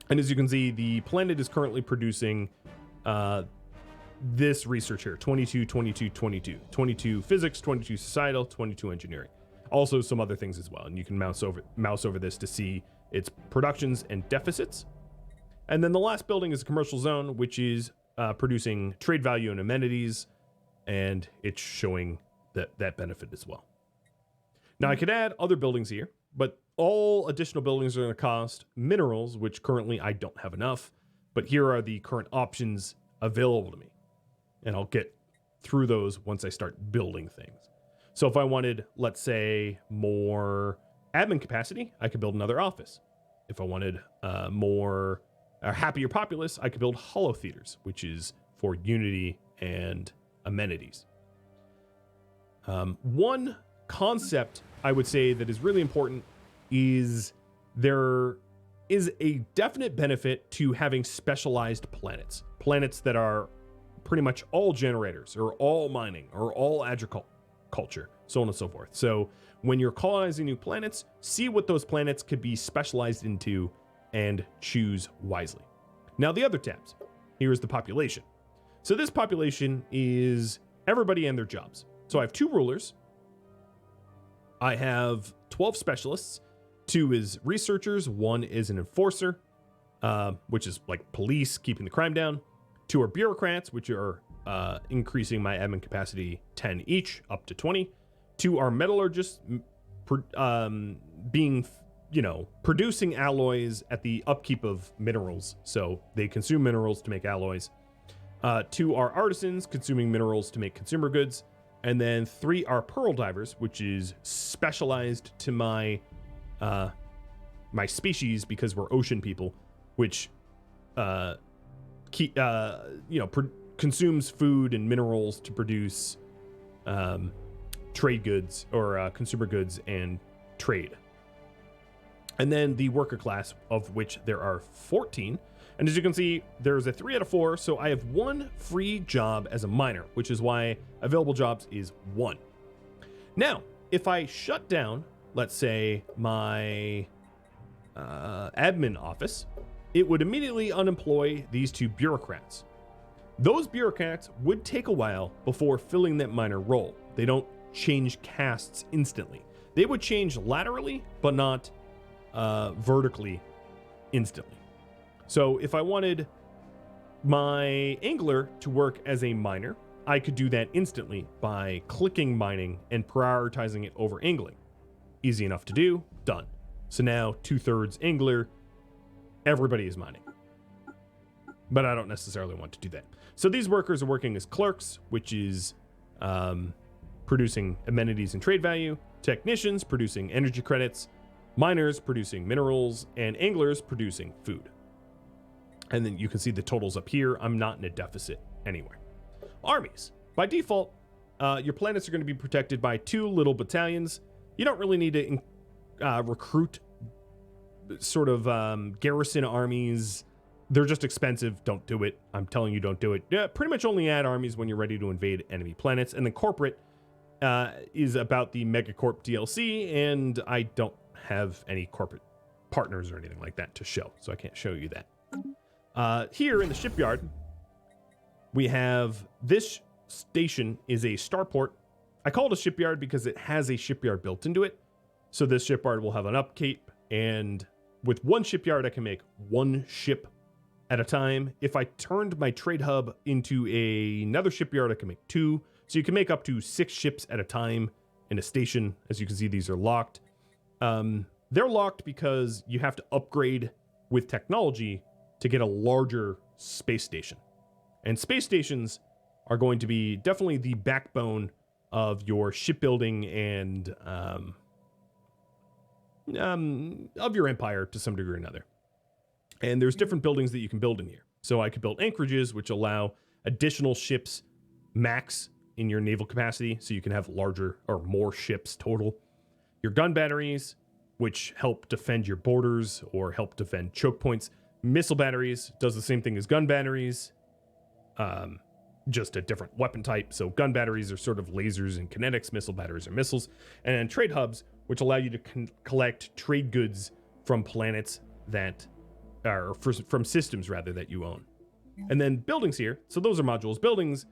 And as you can see, the planet is currently producing this research here, 22, 22, 22. 22 physics, 22 societal, 22 engineering. Also some other things as well. And you can mouse over this to see its productions and deficits. And then the last building is a commercial zone, which is producing trade value and amenities. And it's showing that benefit as well. Now I could add other buildings here, but all additional buildings are going to cost minerals, which currently I don't have enough. But here are the current options available to me. And I'll get through those once I start building things. So if I wanted, let's say, more admin capacity, I could build another office. If I wanted more happier populace, I could build hollow theaters, which is for unity and amenities. One concept I would say that is really important is there is a definite benefit to having specialized planets. Planets that are pretty much all generators or all mining or all agriculture, so on and so forth. So when you're colonizing new planets, see what those planets could be specialized into and choose wisely. Now the other tabs, here's the population. So this population is everybody and their jobs. So I have 2 rulers. I have 12 specialists. 2 is researchers. 1 is an enforcer, which is like police, keeping the crime down. 2 are bureaucrats, which are increasing my admin capacity 10 each, up to 20. 2 are metallurgists, producing alloys at the upkeep of minerals. So they consume minerals to make alloys. 2 are artisans, consuming minerals to make consumer goods. And then 3 are pearl divers, which is specialized to my species because we're ocean people, which consumes food and minerals to produce trade goods or consumer goods and trade. And then the worker class, of which there are 14. And as you can see, there's a 3 out of 4. So I have 1 free job as a miner, which is why available jobs is 1. Now, if I shut down, let's say, my admin office, it would immediately unemploy these 2 bureaucrats. Those bureaucrats would take a while before filling that miner role. They don't change castes instantly. They would change laterally, but not vertically instantly. So if I wanted my angler to work as a miner, I could do that instantly by clicking mining and prioritizing it over angling. Easy enough to do, done. So now 2/3 angler, everybody is mining. But I don't necessarily want to do that. So these workers are working as clerks, which is producing amenities and trade value, technicians producing energy credits, miners producing minerals, and anglers producing food. And then you can see the totals up here. I'm not in a deficit anywhere. Armies. By default, your planets are going to be protected by 2 little battalions. You don't really need to recruit sort of garrison armies. They're just expensive. Don't do it. I'm telling you, don't do it. Yeah, pretty much only add armies when you're ready to invade enemy planets. And then corporate is about the Megacorp DLC, and I don't have any corporate partners or anything like that to show, so I can't show you that. Here in the shipyard, we have this station is a starport. I call it a shipyard because it has a shipyard built into it. So this shipyard will have an upkeep, and with 1 shipyard, I can make 1 ship at a time. If I turned my trade hub into another shipyard, I can make 2. So you can make up to 6 ships at a time in a station. As you can see, these are locked. They're locked because you have to upgrade with technology to get a larger space station. And space stations are going to be definitely the backbone of your shipbuilding and of your empire to some degree or another. And there's different buildings that you can build in here. So I could build anchorages, which allow additional ships max in your naval capacity, so you can have larger or more ships total. Your gun batteries, which help defend your borders or help defend choke points. Missile batteries does the same thing as gun batteries, just a different weapon type. So gun batteries are sort of lasers and kinetics. Missile batteries are missiles. And then trade hubs, which allow you to collect trade goods from planets that are from systems rather that you own. And then buildings here. So those are modules. Buildings,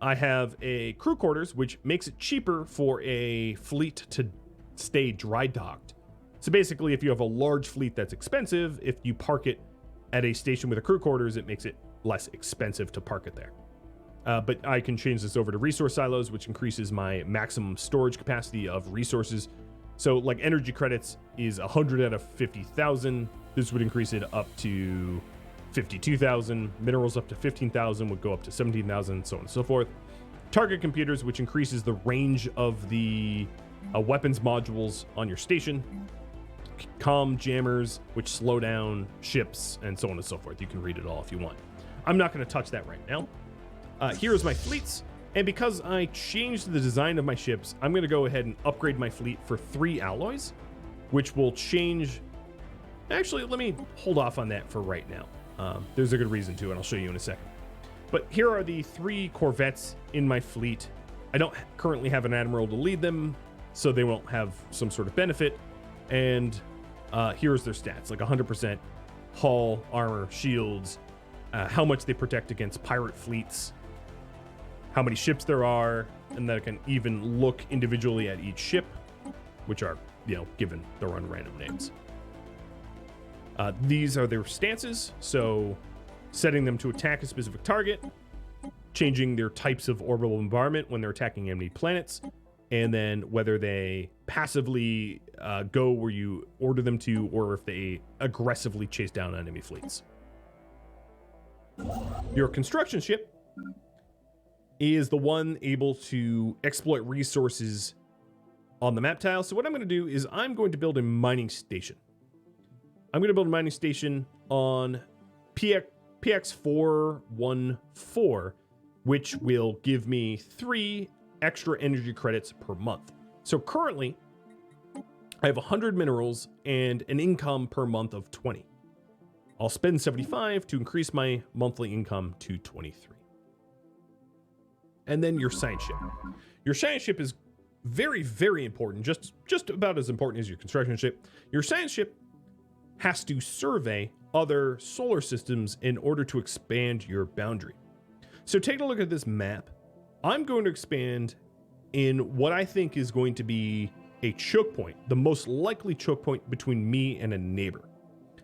I have a crew quarters, which makes it cheaper for a fleet to stay dry docked. So basically, if you have a large fleet that's expensive, if you park it at a station with a crew quarters, it makes it less expensive to park it there. But I can change this over to resource silos, which increases my maximum storage capacity of resources. So like energy credits is 100 out of 50,000. This would increase it up to 52,000. Minerals up to 15,000 would go up to 17,000, so on and so forth. Target computers, which increases the range of the weapons modules on your station. Comm jammers, which slow down ships, and so on and so forth. You can read it all if you want. I'm not going to touch that right now. Here's my fleets. And because I changed the design of my ships, I'm going to go ahead and upgrade my fleet for 3 alloys, which will change. Actually, let me hold off on that for right now. There's a good reason to, and I'll show you in a second. But here are the 3 corvettes in my fleet. I don't currently have an admiral to lead them, so they won't have some sort of benefit. And here's their stats, like 100% hull, armor, shields, how much they protect against pirate fleets, how many ships there are, and that I can even look individually at each ship, which are, given their own random names. These are their stances, so setting them to attack a specific target, changing their types of orbital bombardment when they're attacking enemy planets, and then whether they passively go where you order them to, or if they aggressively chase down enemy fleets. Your construction ship is the one able to exploit resources on the map tile. So what I'm going to do is I'm going to build a mining station. I'm going to build a mining station on PX414, which will give me 3 extra energy credits per month. So currently, I have 100 minerals and an income per month of 20. I'll spend 75 to increase my monthly income to 23. And then your science ship. Your science ship is very, very important, just about as important as your construction ship. Your science ship has to survey other solar systems in order to expand your boundary. So take a look at this map. I'm going to expand in what I think is going to be a choke point, the most likely choke point between me and a neighbor.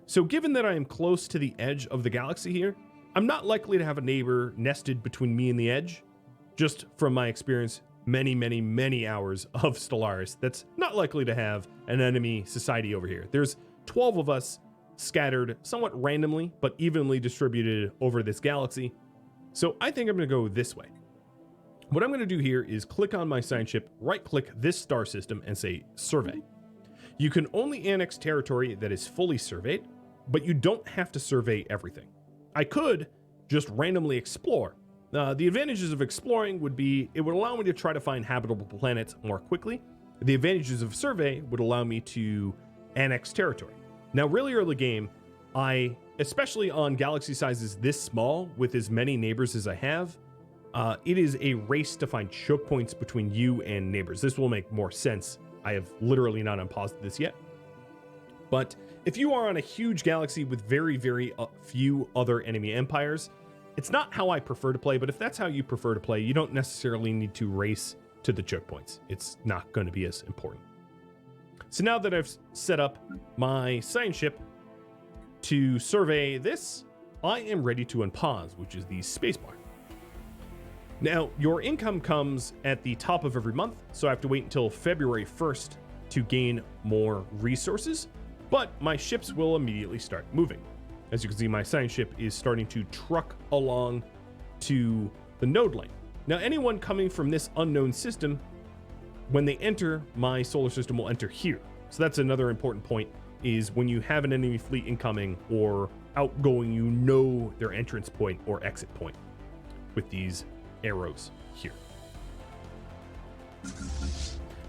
So given that I am close to the edge of the galaxy here, I'm not likely to have a neighbor nested between me and the edge. Just from my experience, many, many, many hours of Stellaris, that's not likely to have an enemy society over here. There's 12 of us scattered somewhat randomly, but evenly distributed over this galaxy. So I think I'm going to go this way. What I'm going to do here is click on my science ship, right-click this star system, and say Survey. You can only annex territory that is fully surveyed, but you don't have to survey everything. I could just randomly explore. The advantages of exploring would be it would allow me to try to find habitable planets more quickly. The advantages of survey would allow me to annex territory. Now, really early game, especially on galaxy sizes this small with as many neighbors as I have, it is a race to find choke points between you and neighbors. This will make more sense. I have literally not unpaused this yet. But if you are on a huge galaxy with very, very few other enemy empires, it's not how I prefer to play, but if that's how you prefer to play, you don't necessarily need to race to the choke points. It's not going to be as important. So now that I've set up my science ship to survey this, I am ready to unpause, which is the spacebar. Now, your income comes at the top of every month, so I have to wait until February 1st to gain more resources, but my ships will immediately start moving. As you can see, my science ship is starting to truck along to the node lane. Now, anyone coming from this unknown system, when they enter my solar system, will enter here. So that's another important point, is when you have an enemy fleet incoming or outgoing, you know their entrance point or exit point with these arrows here.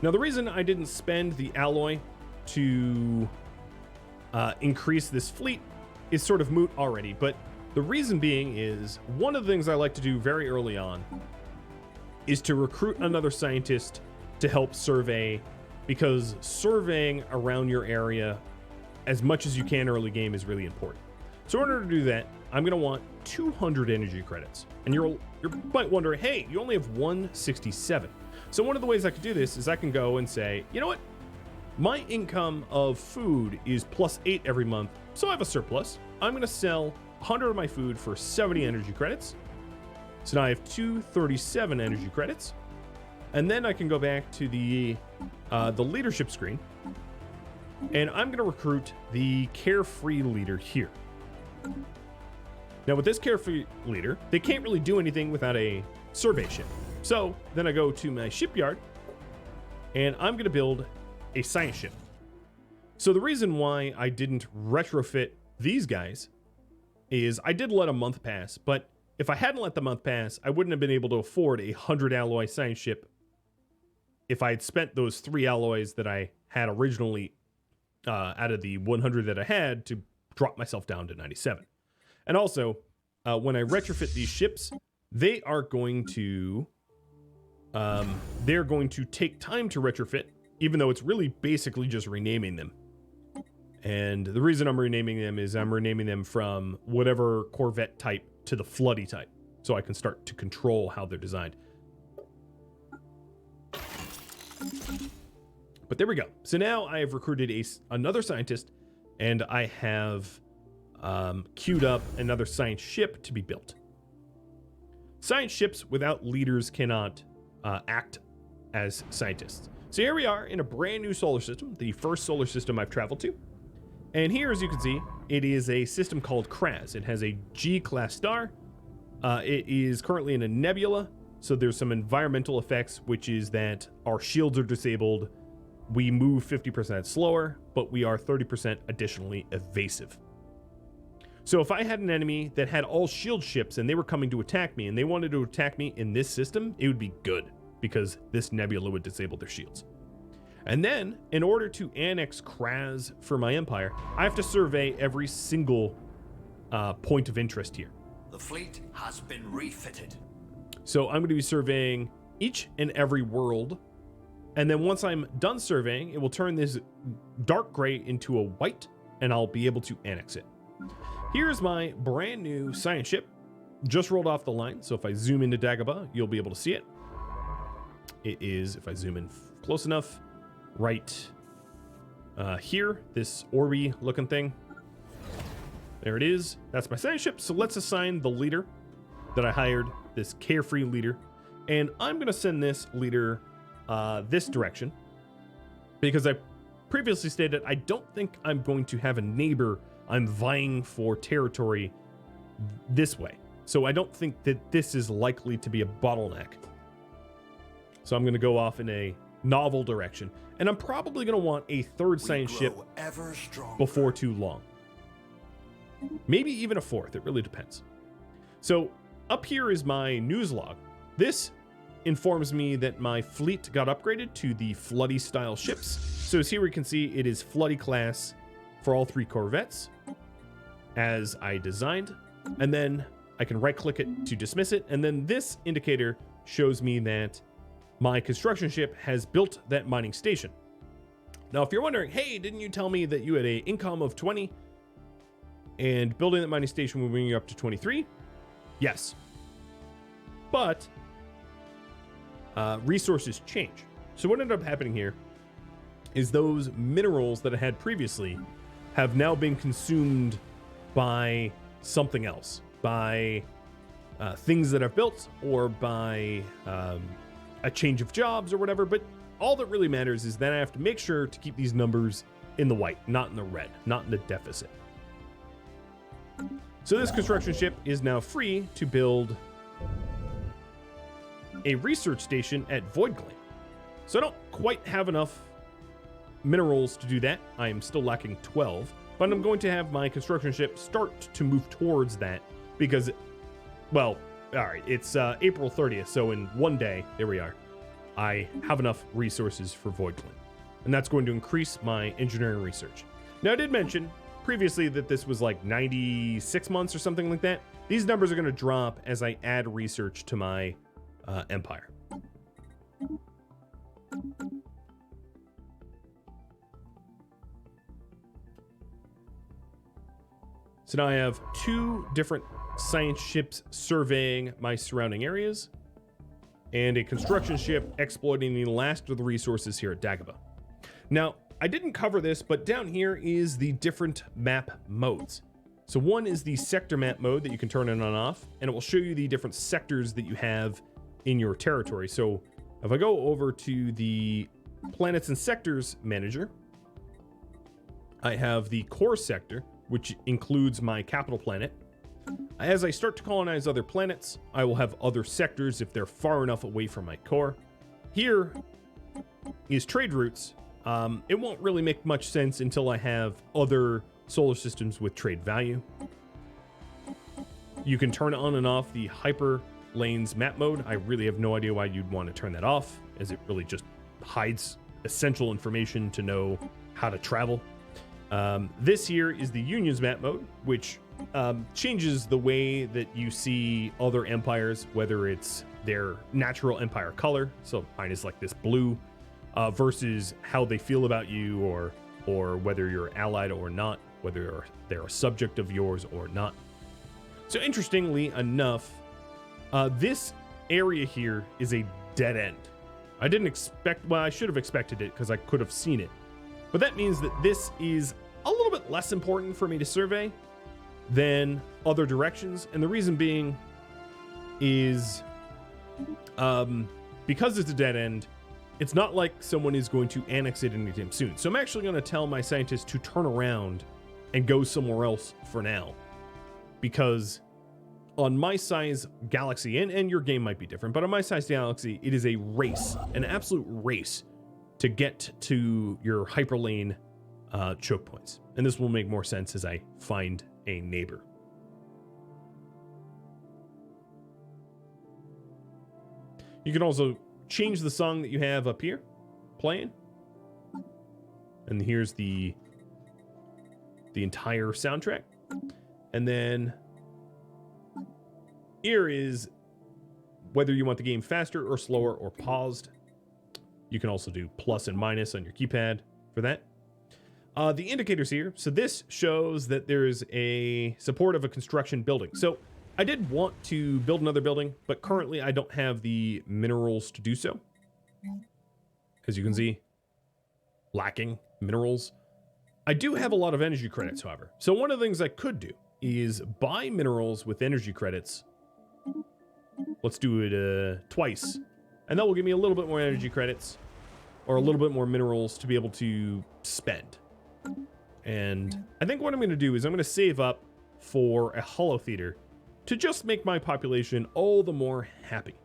Now, the reason I didn't spend the alloy to increase this fleet is sort of moot already, but the reason being is one of the things I like to do very early on is to recruit another scientist to help survey, because surveying around your area as much as you can early game is really important. So in order to do that, I'm going to want 200 energy credits. And you might wonder, hey, you only have 167. So one of the ways I could do this is I can go and say, you know what? My income of food is +8 every month, so I have a surplus. I'm going to sell 100 of my food for 70 energy credits. So now I have 237 energy credits. And then I can go back to the leadership screen, and I'm going to recruit the carefree leader here. Now with this carefree leader, they can't really do anything without a survey ship. So then I go to my shipyard, and I'm going to build a science ship. So the reason why I didn't retrofit these guys is I did let a month pass, but if I hadn't let the month pass, I wouldn't have been able to afford a 100 alloy science ship if I had spent those 3 alloys that I had originally out of the 100 that I had to drop myself down to 97. And also, when I retrofit these ships, they are going to take time to retrofit, even though it's really basically just renaming them. And the reason I'm renaming them is I'm renaming them from whatever Corvette type to the Floody type, so I can start to control how they're designed. But there we go. So now I have recruited another scientist, and I have queued up another science ship to be built. Science ships without leaders cannot act as scientists. So here we are in a brand new solar system, the first solar system I've traveled to. And here, as you can see, it is a system called Kraz. It has a G-class star. It is currently in a nebula, so there's some environmental effects, which is that our shields are disabled. We move 50% slower, but we are 30% additionally evasive. So if I had an enemy that had all shield ships and they were coming to attack me and they wanted to attack me in this system, it would be good because this nebula would disable their shields. And then, in order to annex Kraz for my empire, I have to survey every single point of interest here. The fleet has been refitted. So I'm going to be surveying each and every world. And then once I'm done surveying, it will turn this dark gray into a white, and I'll be able to annex it. Here's my brand new science ship. Just rolled off the line. So if I zoom into Dagobah, you'll be able to see it. It is, if I zoom in close enough, right here, this orby looking thing. There it is. That's my science ship. So let's assign the leader that I hired, this carefree leader. And I'm going to send this leader this direction because I previously stated I don't think I'm going to have a neighbor I'm vying for territory this way. So I don't think that this is likely to be a bottleneck. So I'm going to go off in a novel direction. And I'm probably going to want a third science ship before too long. Maybe even a fourth. It really depends. So up here is my news log. This informs me that my fleet got upgraded to the Floody style ships. So as here we can see, it is Floody class for all 3 corvettes as I designed. And then I can right click it to dismiss it. And then this indicator shows me that my construction ship has built that mining station. Now, if you're wondering, hey, didn't you tell me that you had an income of 20 and building that mining station will bring you up to 23? Yes. But resources change. So what ended up happening here is those minerals that I had previously have now been consumed by something else, by things that I've built or by a change of jobs or whatever. But all that really matters is that I have to make sure to keep these numbers in the white, not in the red, not in the deficit. So this construction ship is now free to build a research station at Void Glen. So I don't quite have enough minerals to do that. I am still lacking 12, but I'm going to have my construction ship start to move towards that because, well, all right, it's April 30th, so in one day, there we are, I have enough resources for Void Glen, and that's going to increase my engineering research. Now, I did mention previously that this was like 96 months or something like that. These numbers are going to drop as I add research to my empire. So now I have 2 different science ships surveying my surrounding areas, and a construction ship exploiting the last of the resources here at Dagobah. Now, I didn't cover this, but down here is the different map modes. So one is the sector map mode that you can turn on and off, and it will show you the different sectors that you have in your territory. So if I go over to the planets and sectors manager, I have the core sector, which includes my capital planet. As I start to colonize other planets, I will have other sectors if they're far enough away from my core. Here is trade routes. It won't really make much sense until I have other solar systems with trade value. You can turn on and off the hyper lanes map mode. I really have no idea why you'd want to turn that off, as it really just hides essential information to know how to travel. This here is the Union's map mode, which changes the way that you see other empires, whether it's their natural empire color, so mine is like this blue, versus how they feel about you, or whether you're allied or not, whether they're a subject of yours or not. So interestingly enough, this area here is a dead end. I didn't expect, well, I should have expected it because I could have seen it. But that means that this is a little bit less important for me to survey than other directions. And the reason being is because it's a dead end, it's not like someone is going to annex it anytime soon. So I'm actually going to tell my scientists to turn around and go somewhere else for now. Because on my size galaxy, and your game might be different, but on my size galaxy, it is a race, an absolute race to get to your hyperlane choke points. And this will make more sense as I find a neighbor. You can also change the song that you have up here playing. And here's the entire soundtrack. And then here is whether you want the game faster or slower or paused. You can also do plus and minus on your keypad for that. The indicators here. So this shows that there's a support of a construction building. So I did want to build another building, but currently I don't have the minerals to do so. As you can see, lacking minerals. I do have a lot of energy credits, however. So one of the things I could do is buy minerals with energy credits. Let's do it twice. And that will give me a little bit more energy credits or a little bit more minerals to be able to spend. And I think what I'm going to do is I'm going to save up for a holo theater to just make my population all the more happy.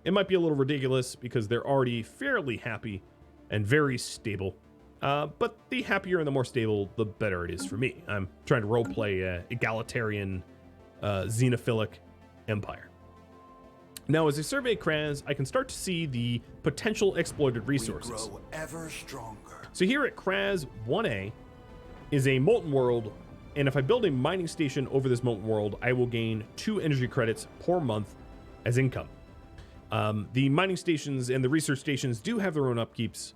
It might be a little ridiculous because they're already fairly happy and very stable. But the happier and the more stable, the better it is for me. I'm trying to roleplay a egalitarian, xenophilic empire. Now, as I survey Kraz, I can start to see the potential exploited resources. We grow ever stronger. So here at Kraz 1A is a molten world, and if I build a mining station over this molten world, I will gain 2 energy credits per month as income. The mining stations and the research stations do have their own upkeeps.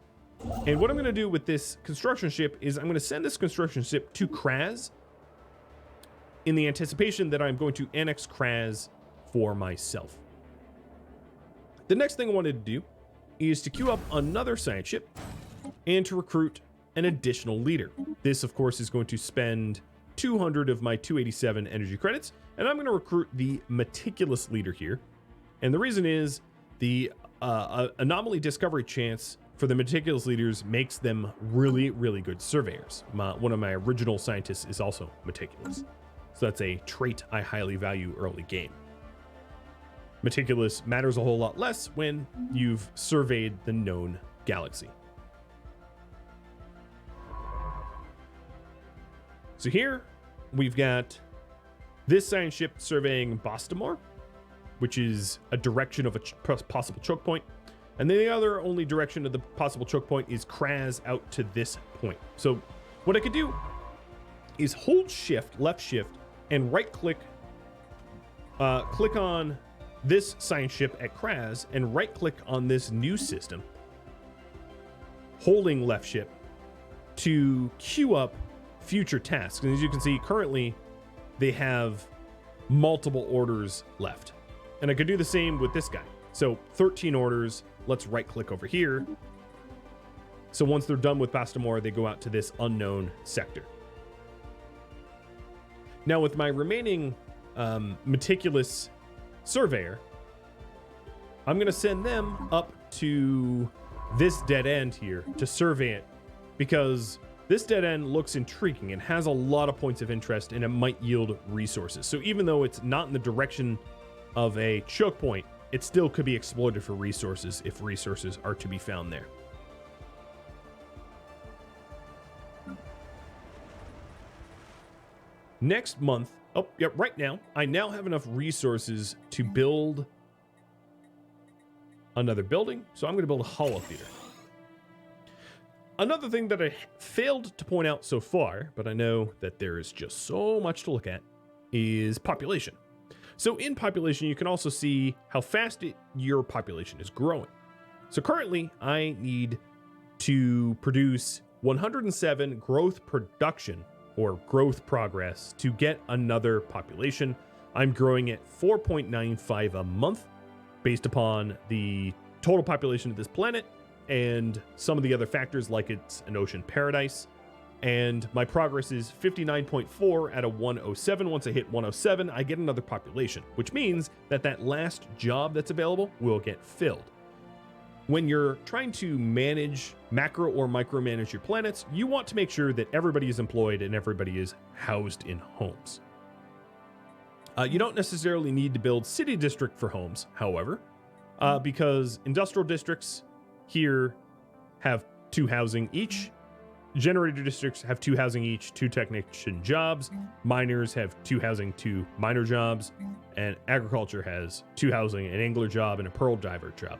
And what I'm going to do with this construction ship is I'm going to send this construction ship to Kraz in the anticipation that I'm going to annex Kraz for myself. The next thing I wanted to do is to queue up another science ship and to recruit an additional leader. This, of course, is going to spend 200 of my 287 energy credits, and I'm going to recruit the meticulous leader here. And the reason is the anomaly discovery chance for the meticulous leaders makes them really, really good surveyors. One of my original scientists is also meticulous. So that's a trait I highly value early game. Meticulous matters a whole lot less when you've surveyed the known galaxy. So here we've got this science ship surveying Bostamore, which is a direction of a possible choke point. And then the other only direction of the possible choke point is Kraz out to this point. So what I could do is hold shift, left shift, and right click, click on this science ship at Kraz and right click on this new system, holding left shift to queue up future tasks. And as you can see, currently they have multiple orders left. And I could do the same with this guy. So 13 orders. Let's right click over here. So once they're done with Bastamore, they go out to this unknown sector. Now with my remaining meticulous surveyor, I'm going to send them up to this dead end here to survey it, because this dead end looks intriguing and has a lot of points of interest, and it might yield resources. So even though it's not in the direction of a choke point, it still could be exploited for resources if resources are to be found there. Next month, right now, I now have enough resources to build another building. So I'm going to build a holo theater. Another thing that I failed to point out so far, but I know that there is just so much to look at, is population. So in population, you can also see how fast your population is growing. So currently, I need to produce 107 growth production or growth progress to get another population. I'm growing at 4.95 a month based upon the total population of this planet and some of the other factors like it's an ocean paradise. And my progress is 59.4 out of 107. Once I hit 107, I get another population, which means that that last job that's available will get filled. When you're trying to manage macro or micromanage your planets, you want to make sure that everybody is employed and everybody is housed in homes. You don't necessarily need to build city district for homes, however, because industrial districts here have 2 housing each. Generator districts have 2 housing each, 2 technician jobs. Miners have 2 housing, 2 miner jobs. And agriculture has 2 housing, an angler job, and a pearl diver job.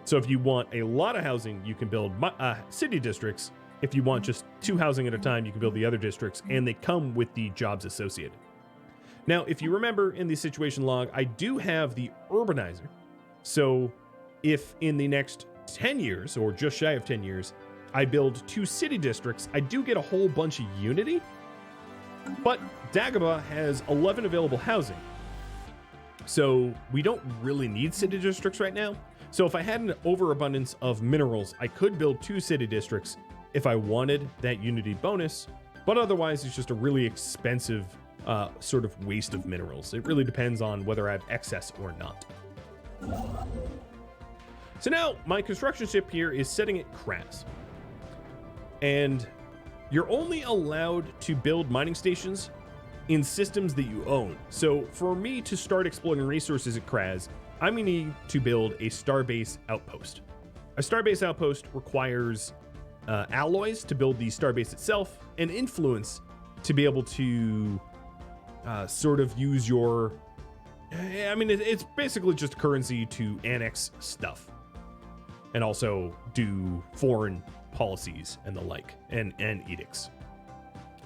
So if you want a lot of housing, you can build city districts. If you want just 2 housing at a time, you can build the other districts, and they come with the jobs associated. Now, if you remember in the situation log, I do have the urbanizer. So if in the next 10 years, or just shy of 10 years, I build 2 city districts, I do get a whole bunch of unity, but Dagobah has 11 available housing. So we don't really need city districts right now. So if I had an overabundance of minerals, I could build 2 city districts if I wanted that unity bonus, but otherwise it's just a really expensive sort of waste of minerals. It really depends on whether I have excess or not. So now my construction ship here is setting at Kraz. And you're only allowed to build mining stations in systems that you own. So for me to start exploiting resources at Kraz, I'm going to need to build a starbase outpost. A starbase outpost requires alloys to build the starbase itself and influence to be able to sort of use your... I mean, it's basically just currency to annex stuff and also do foreign policies and the like, and edicts.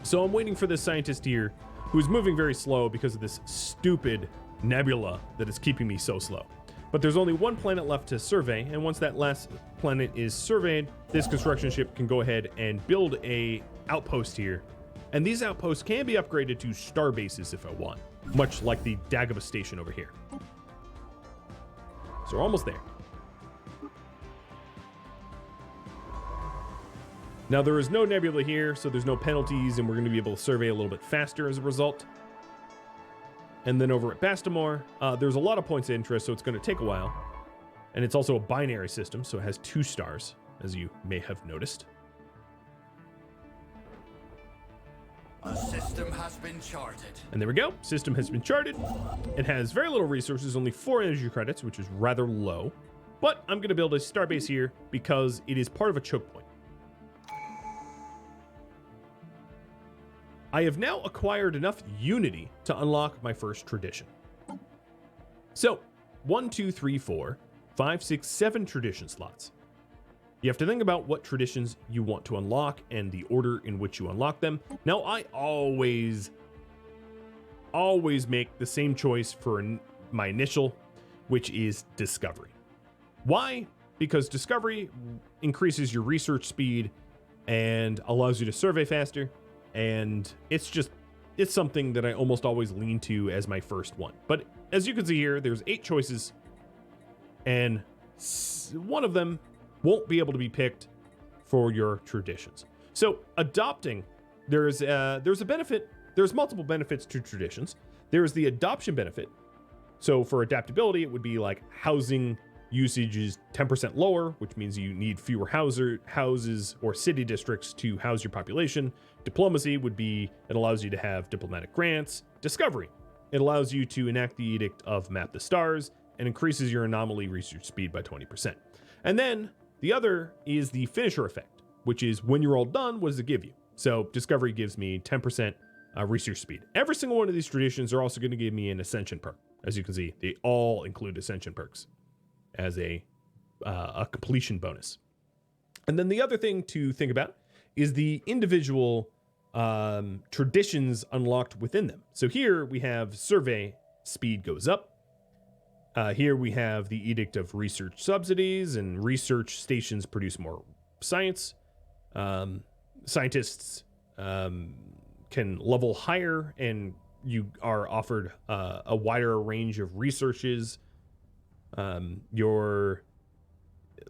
So I'm waiting for this scientist here who's moving very slow because of this stupid nebula that is keeping me so slow. But there's only 1 planet left to survey, and once that last planet is surveyed, this construction ship can go ahead and build a outpost here. And these outposts can be upgraded to star bases if I want, much like the Dagobah station over here. So we're almost there. Now there is no nebula here, so there's no penalties, and we're going to be able to survey a little bit faster as a result. And then over at Bastamore, there's a lot of points of interest, so it's going to take a while. And it's also a binary system, so it has 2 stars, as you may have noticed. A system has been charted. And there we go. System has been charted. It has very little resources, only 4 energy credits, which is rather low. But I'm going to build a starbase here because it is part of a choke point. I have now acquired enough unity to unlock my first tradition. So, 1, 2, 3, 4, 5, 6, 7 tradition slots. You have to think about what traditions you want to unlock and the order in which you unlock them. Now, I always make the same choice for my initial, which is discovery. Why? Because discovery increases your research speed and allows you to survey faster. And it's something that I almost always lean to as my first one. But as you can see here, there's 8 choices, and one of them won't be able to be picked for your traditions. So adopting, there's a benefit. There's multiple benefits to traditions. There's the adoption benefit. So for adaptability, it would be like housing usage is 10% lower, which means you need fewer houses or city districts to house your population. Diplomacy would be, it allows you to have diplomatic grants. Discovery, it allows you to enact the edict of map the stars and increases your anomaly research speed by 20%. And then the other is the finisher effect, which is when you're all done, what does it give you? So discovery gives me 10% research speed. Every single one of these traditions are also going to give me an ascension perk. As you can see, they all include ascension perks as a completion bonus. And then the other thing to think about is the individual traditions unlocked within them. So here we have survey speed goes up. Here we have the edict of research subsidies, and research stations produce more science. Scientists can level higher, and you are offered a wider range of researches. Your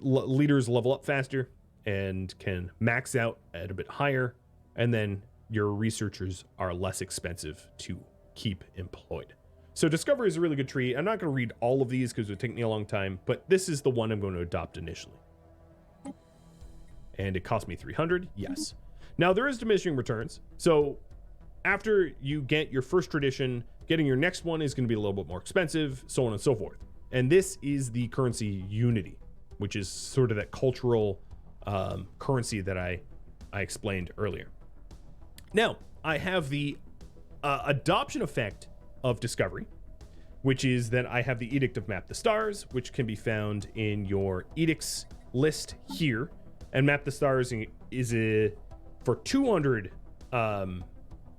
leaders level up faster and can max out at a bit higher, and then your researchers are less expensive to keep employed. So discovery is a really good tree. I'm not going to read all of these because it would take me a long time, but this is the one I'm going to adopt initially. And it cost me 300, yes. Now there is diminishing returns. So after you get your first tradition, getting your next one is going to be a little bit more expensive, so on and so forth. And this is the currency unity, which is sort of that cultural currency that I explained earlier. Now, I have the adoption effect of discovery, which is that I have the Edict of Map the Stars, which can be found in your edicts list here. And Map the Stars is for 200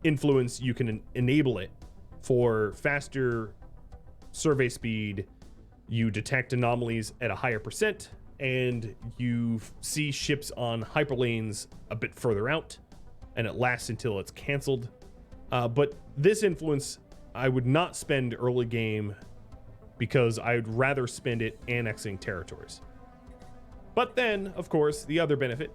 influence, you can enable it for faster survey speed. You detect anomalies at a higher percent, and you see ships on hyperlanes a bit further out, and it lasts until it's canceled. But this influence, I would not spend early game because I would rather spend it annexing territories. But then, of course, the other benefit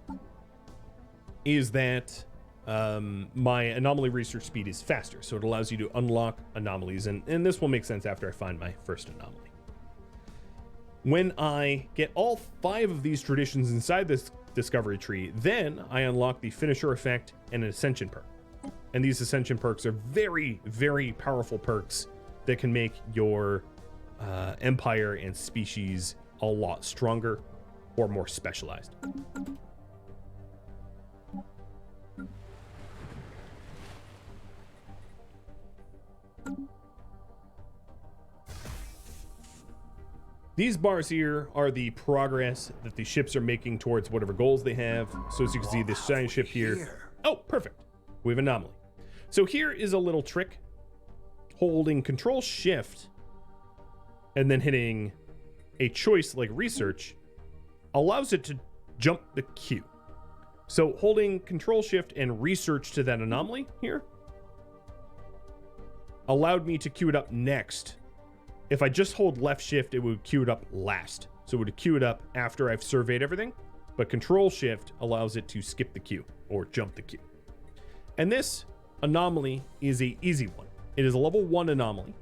is that my anomaly research speed is faster, so it allows you to unlock anomalies, and this will make sense after I find my first anomaly. When I get all 5 of these traditions inside this discovery tree, then I unlock the finisher effect and an ascension perk. And these ascension perks are very, very powerful perks that can make your empire and species a lot stronger or more specialized. These bars here are the progress that the ships are making towards whatever goals they have. So as you can see, this giant ship here. Oh, perfect. We have anomaly. So here is a little trick. Holding Control Shift and then hitting a choice like research allows it to jump the queue. So holding Control Shift and research to that anomaly here allowed me to queue it up next. If I just hold left shift, it would queue it up last. So it would queue it up after I've surveyed everything, but Control Shift allows it to skip the queue or jump the queue. And this anomaly is an easy one. It is a level 1 anomaly.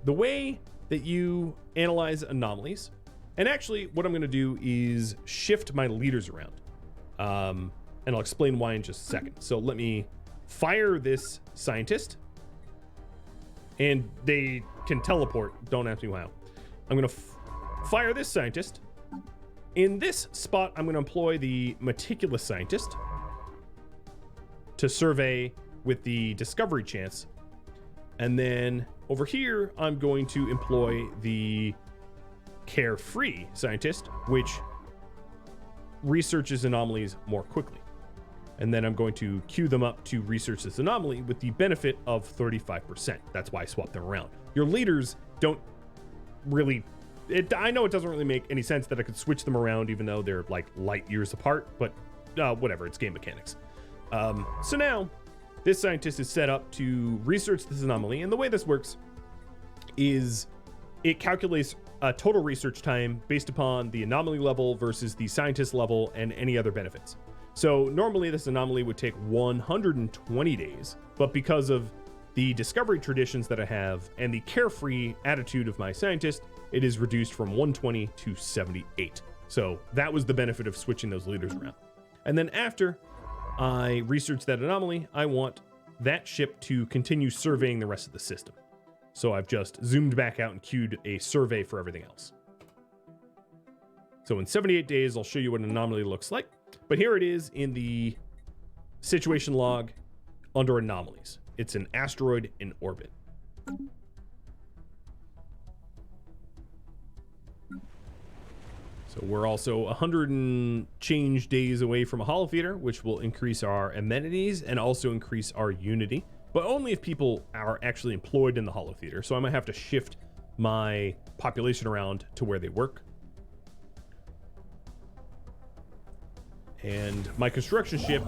The way that you analyze anomalies, and actually what I'm going to do is shift my leaders around. And I'll explain why in just a second. So let me fire this scientist, and they can teleport. Don't ask me how. I'm going to fire this scientist. In this spot, I'm going to employ the meticulous scientist to survey with the discovery chance. And then over here, I'm going to employ the carefree scientist, which researches anomalies more quickly. And then I'm going to queue them up to research this anomaly with the benefit of 35%. That's why I swapped them around. Your leaders don't really... I know it doesn't really make any sense that I could switch them around even though they're like light years apart, but whatever, it's game mechanics. So now, this scientist is set up to research this anomaly, and the way this works is it calculates a total research time based upon the anomaly level versus the scientist level and any other benefits. So normally this anomaly would take 120 days, but because of the discovery traditions that I have and the carefree attitude of my scientist, it is reduced from 120 to 78. So that was the benefit of switching those leaders around. And then after I research that anomaly, I want that ship to continue surveying the rest of the system. So I've just zoomed back out and queued a survey for everything else. So in 78 days, I'll show you what an anomaly looks like. But here it is in the situation log under anomalies. It's an asteroid in orbit. So we're also 100 and change days away from a holotheater, which will increase our amenities and also increase our unity, but only if people are actually employed in the holotheater. So I might have to shift my population around to where they work. And my construction ship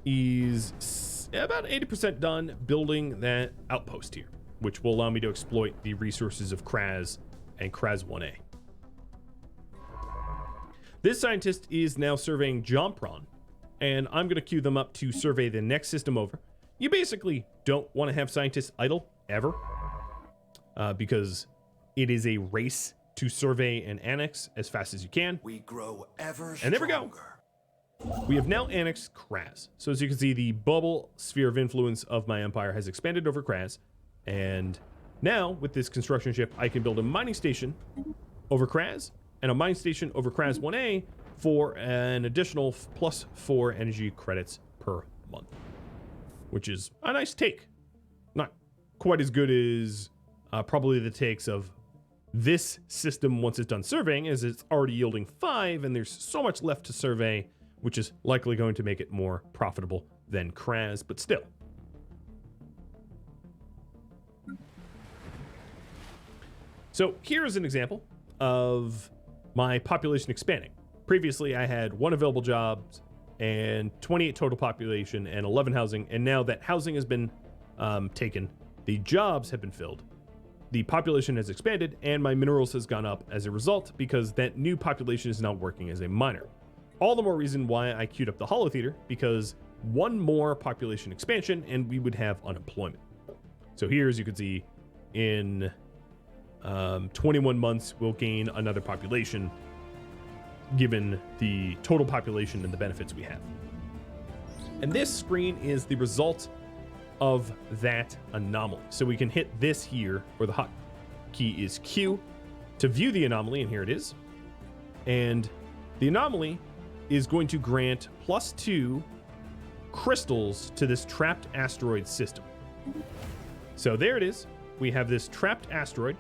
is about 80% done building that outpost here, which will allow me to exploit the resources of Kraz and Kraz 1A. This scientist is now surveying Jompron, and I'm going to queue them up to survey the next system over. You basically don't want to have scientists idle, ever, because it is a race to survey and annex as fast as you can. We grow ever stronger. And there we go. We have now annexed Kraz. So as you can see, the bubble sphere of influence of my empire has expanded over Kraz. And now, with this construction ship, I can build a mining station over Kraz and a mining station over Kraz 1A for an additional +4 energy credits per month, which is a nice take. Not quite as good as probably the takes of this system once it's done surveying, as it's already yielding 5 and there's so much left to survey, which is likely going to make it more profitable than Kraz, but still. So here's an example of my population expanding. Previously, I had 1 available jobs and 28 total population and 11 housing, and now that housing has been taken, the jobs have been filled, the population has expanded, and my minerals has gone up as a result because that new population is now working as a miner. All the more reason why I queued up the holotheater, because 1 more population expansion and we would have unemployment. So here, as you can see, in 21 months, we'll gain another population given the total population and the benefits we have. And this screen is the result of that anomaly. So we can hit this here, where the hotkey is Q, to view the anomaly, and here it is. And the anomaly is going to grant +2 crystals to this trapped asteroid system. So there it is. We have this trapped asteroid.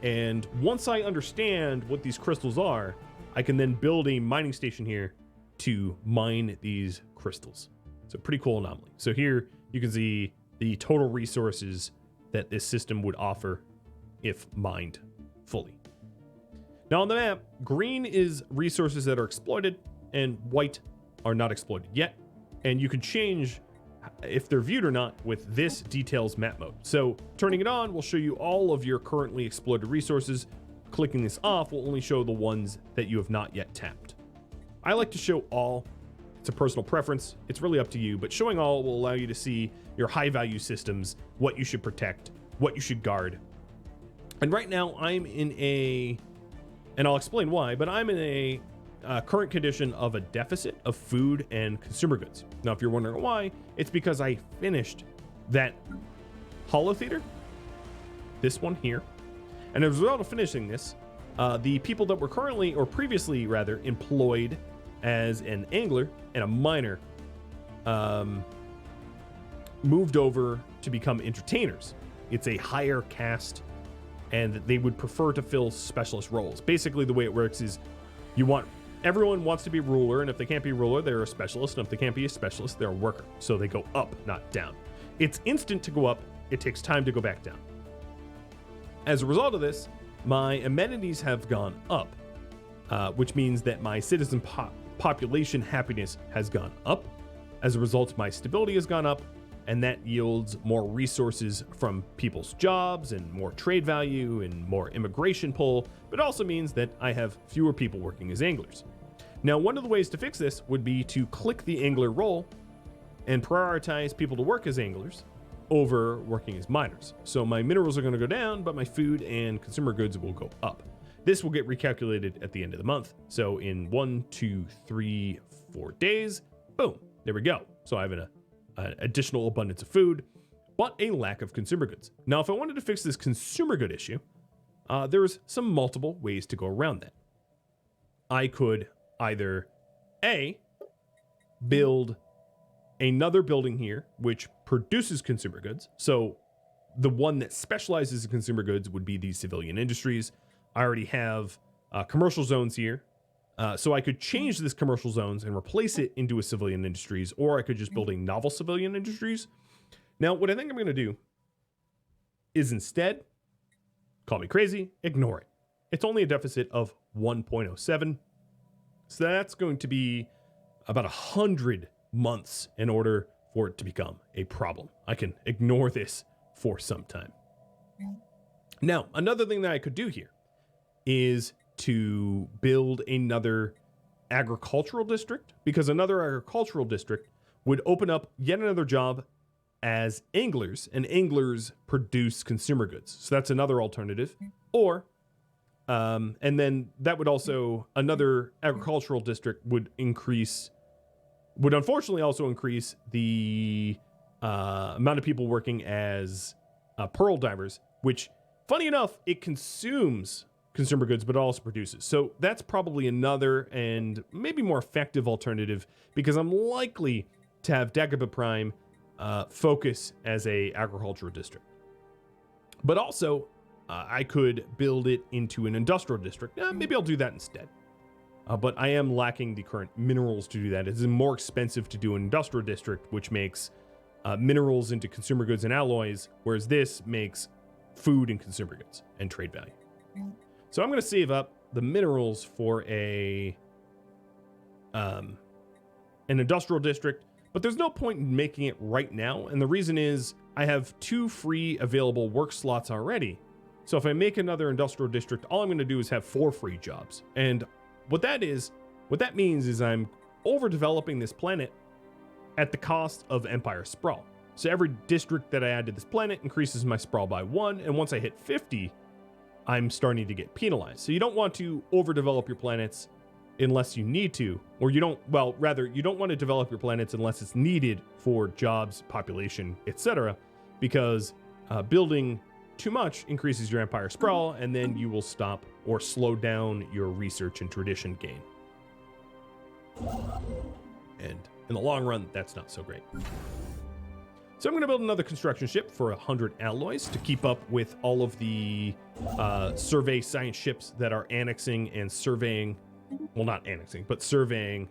And once I understand what these crystals are, I can then build a mining station here to mine these crystals. So pretty cool anomaly. So here you can see the total resources that this system would offer if mined fully. Now on the map, green is resources that are exploited and white are not exploited yet. And you can change if they're viewed or not with this details map mode. So turning it on will show you all of your currently exploited resources. Clicking this off will only show the ones that you have not yet tapped. I like to show all. It's a personal preference. It's really up to you, but showing all will allow you to see your high value systems, what you should protect, what you should guard. And right now I'm in a, and I'll explain why, but I'm in a current condition of a deficit of food and consumer goods. Now, if you're wondering why, it's because I finished that Holo Theater, this one here, and as a result of finishing this, the people that were currently, or previously rather, employed as an angler and a miner moved over to become entertainers. It's a higher caste, and they would prefer to fill specialist roles. Basically, the way it works is everyone wants to be ruler, and if they can't be ruler, they're a specialist, and if they can't be a specialist, they're a worker. So they go up, not down. It's instant to go up. It takes time to go back down. As a result of this, my amenities have gone up, which means that my citizen population happiness has gone up. As a result, my stability has gone up, and that yields more resources from people's jobs and more trade value and more immigration pull, but also means that I have fewer people working as anglers. Now, one of the ways to fix this would be to click the angler role and prioritize people to work as anglers over working as miners. So my minerals are going to go down, but my food and consumer goods will go up. This will get recalculated at the end of the month. So in 1, 2, 3, 4 days, boom, there we go. So I have an additional abundance of food, but a lack of consumer goods. Now, if I wanted to fix this consumer good issue, there's some multiple ways to go around that. I could either A, build another building here, which produces consumer goods. So the one that specializes in consumer goods would be the civilian industries. I already have commercial zones here. So I could change this commercial zones and replace it into a civilian industries, or I could just build a novel civilian industries. Now, what I think I'm going to do is instead, call me crazy, ignore it. It's only a deficit of 1.07. So that's going to be about 100 months in order for it to become a problem. I can ignore this for some time. Now, another thing that I could do here is to build another agricultural district, because another agricultural district would open up yet another job as anglers, and anglers produce consumer goods. So that's another alternative. Or, and then that would also, another agricultural district would unfortunately also increase the amount of people working as pearl divers, which, funny enough, it consumes consumer goods, but it also produces. So that's probably another and maybe more effective alternative, because I'm likely to have Dagobah Prime focus as a agricultural district. But also, I could build it into an industrial district. Maybe I'll do that instead. But I am lacking the current minerals to do that. It's more expensive to do an industrial district, which makes minerals into consumer goods and alloys, whereas this makes food and consumer goods and trade value. So I'm going to save up the minerals for an industrial district, but there's no point in making it right now. And the reason is I have 2 free available work slots already. So if I make another industrial district, all I'm going to do is have 4 free jobs. And what that means is I'm overdeveloping this planet at the cost of empire sprawl. So every district that I add to this planet increases my sprawl by 1. And once I hit 50, I'm starting to get penalized. So you don't want to overdevelop your planets unless you need to, or you don't want to develop your planets unless it's needed for jobs, population, etc. Because building too much increases your empire sprawl, and then you will stop or slow down your research and tradition gain. And in the long run, that's not so great. So I'm going to build another construction ship for 100 alloys to keep up with all of the survey science ships that are annexing and surveying. Well, not annexing, but surveying.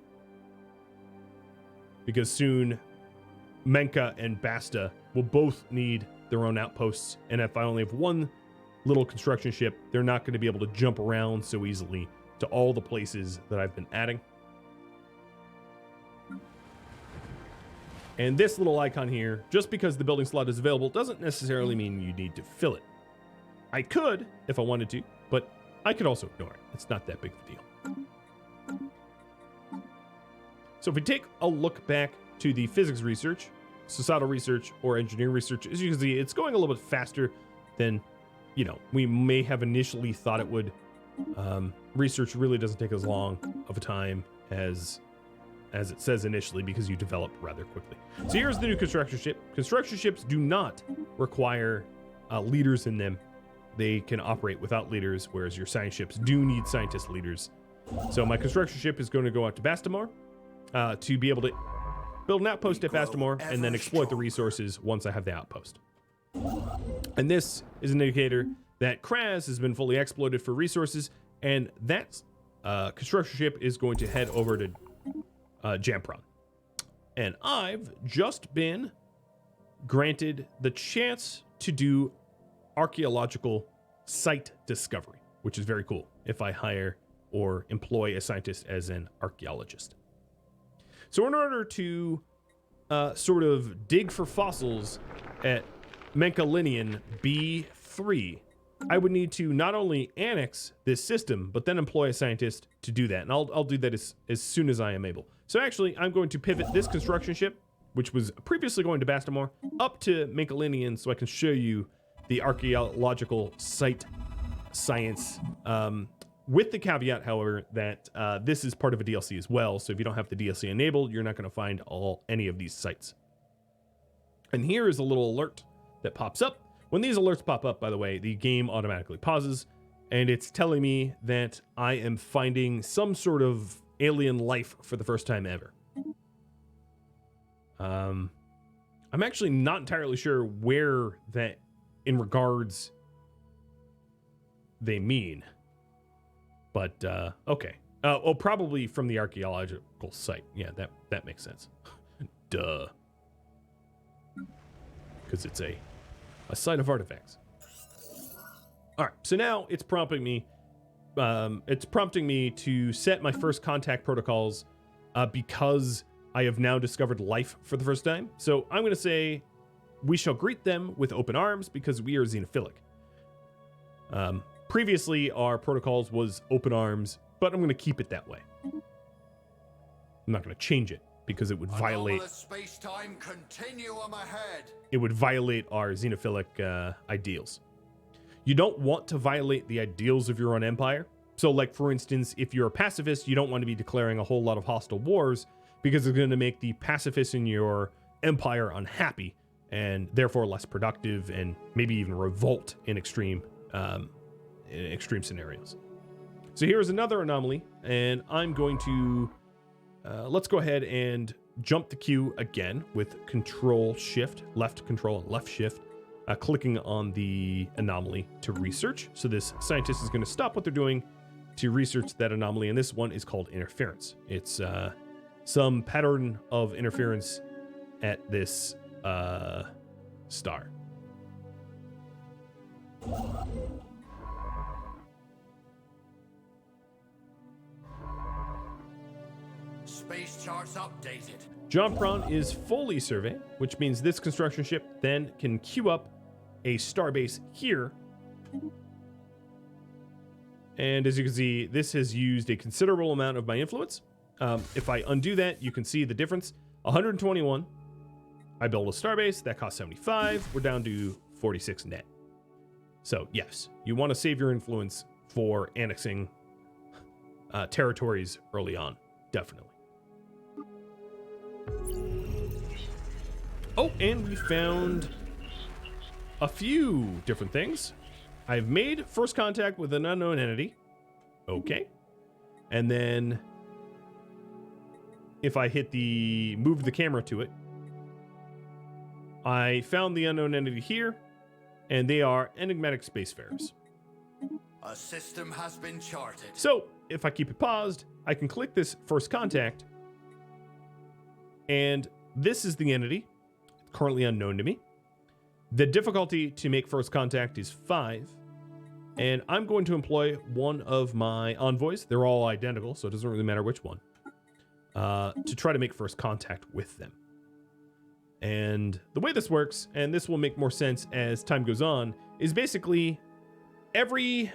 Because soon Menka and Basta will both need their own outposts. And if I only have one little construction ship, they're not going to be able to jump around so easily to all the places that I've been adding. And this little icon here, just because the building slot is available, doesn't necessarily mean you need to fill it. I could, if I wanted to, but I could also ignore it. It's not that big of a deal. So if we take a look back to the physics research, societal research, or engineering research, as you can see, it's going a little bit faster than, we may have initially thought it would. Research really doesn't take as long of a time as it says initially, because you develop rather quickly. So here's the new construction ship. Construction ships do not require leaders in them. They can operate without leaders, whereas your science ships do need scientist leaders. So my construction ship is going to go out to Bastamar to be able to build an outpost at Bastamar and then exploit the resources once I have the outpost. And this is an indicator that Kraz has been fully exploited for resources, and that construction ship is going to head over to Jampron. And I've just been granted the chance to do archaeological site discovery, which is very cool if I hire or employ a scientist as an archaeologist. So in order to sort of dig for fossils at Menkalinian B3, I would need to not only annex this system, but then employ a scientist to do that. And I'll do that as soon as I am able. So actually, I'm going to pivot this construction ship, which was previously going to Bastamar, up to Menkalinian so I can show you the archaeological site science, with the caveat, however, that this is part of a DLC as well. So if you don't have the DLC enabled, you're not going to find any of these sites. And here is a little alert that pops up. When these alerts pop up, by the way, the game automatically pauses, and it's telling me that I am finding some sort of alien life for the first time ever. I'm actually not entirely sure where that in regards they mean, but okay. Oh, probably from the archaeological site. Yeah, that makes sense. Duh. Because it's a site of artifacts. All right, so now it's prompting me. It's prompting me to set my first contact protocols because I have now discovered life for the first time. So I'm going to say we shall greet them with open arms because we are xenophilic. Previously, our protocols was open arms, but I'm going to keep it that way. I'm not going to change it because it would violate space-time continuum ahead. It would violate our xenophilic ideals. You don't want to violate the ideals of your own empire. So, like, for instance, if you're a pacifist, you don't want to be declaring a whole lot of hostile wars because it's going to make the pacifists in your empire unhappy and therefore less productive and maybe even revolt in extreme scenarios. So here's another anomaly, and I'm going to let's go ahead and jump the queue again with Control Shift, left Control and left Shift, clicking on the anomaly to research. So this scientist is going to stop what they're doing to research that anomaly, and this one is called interference. It's some pattern of interference at this star. Space charts updated. Jompron is fully surveyed, which means this construction ship then can queue up a starbase here. And as you can see, this has used a considerable amount of my influence. If I undo that, you can see the difference. 121. I build a starbase, that costs 75. We're down to 46 net. So yes, you want to save your influence for annexing territories early on, definitely. Oh, and we found a few different things. I've made first contact with an unknown entity. Okay. And then if I hit move the camera to it, I found the unknown entity here, and they are enigmatic spacefarers. A system has been charted. So if I keep it paused, I can click this first contact, and this is the entity, currently unknown to me. The difficulty to make first contact is 5, and I'm going to employ one of my envoys. They're all identical, so it doesn't really matter which one, to try to make first contact with them. And the way this works, and this will make more sense as time goes on, is basically every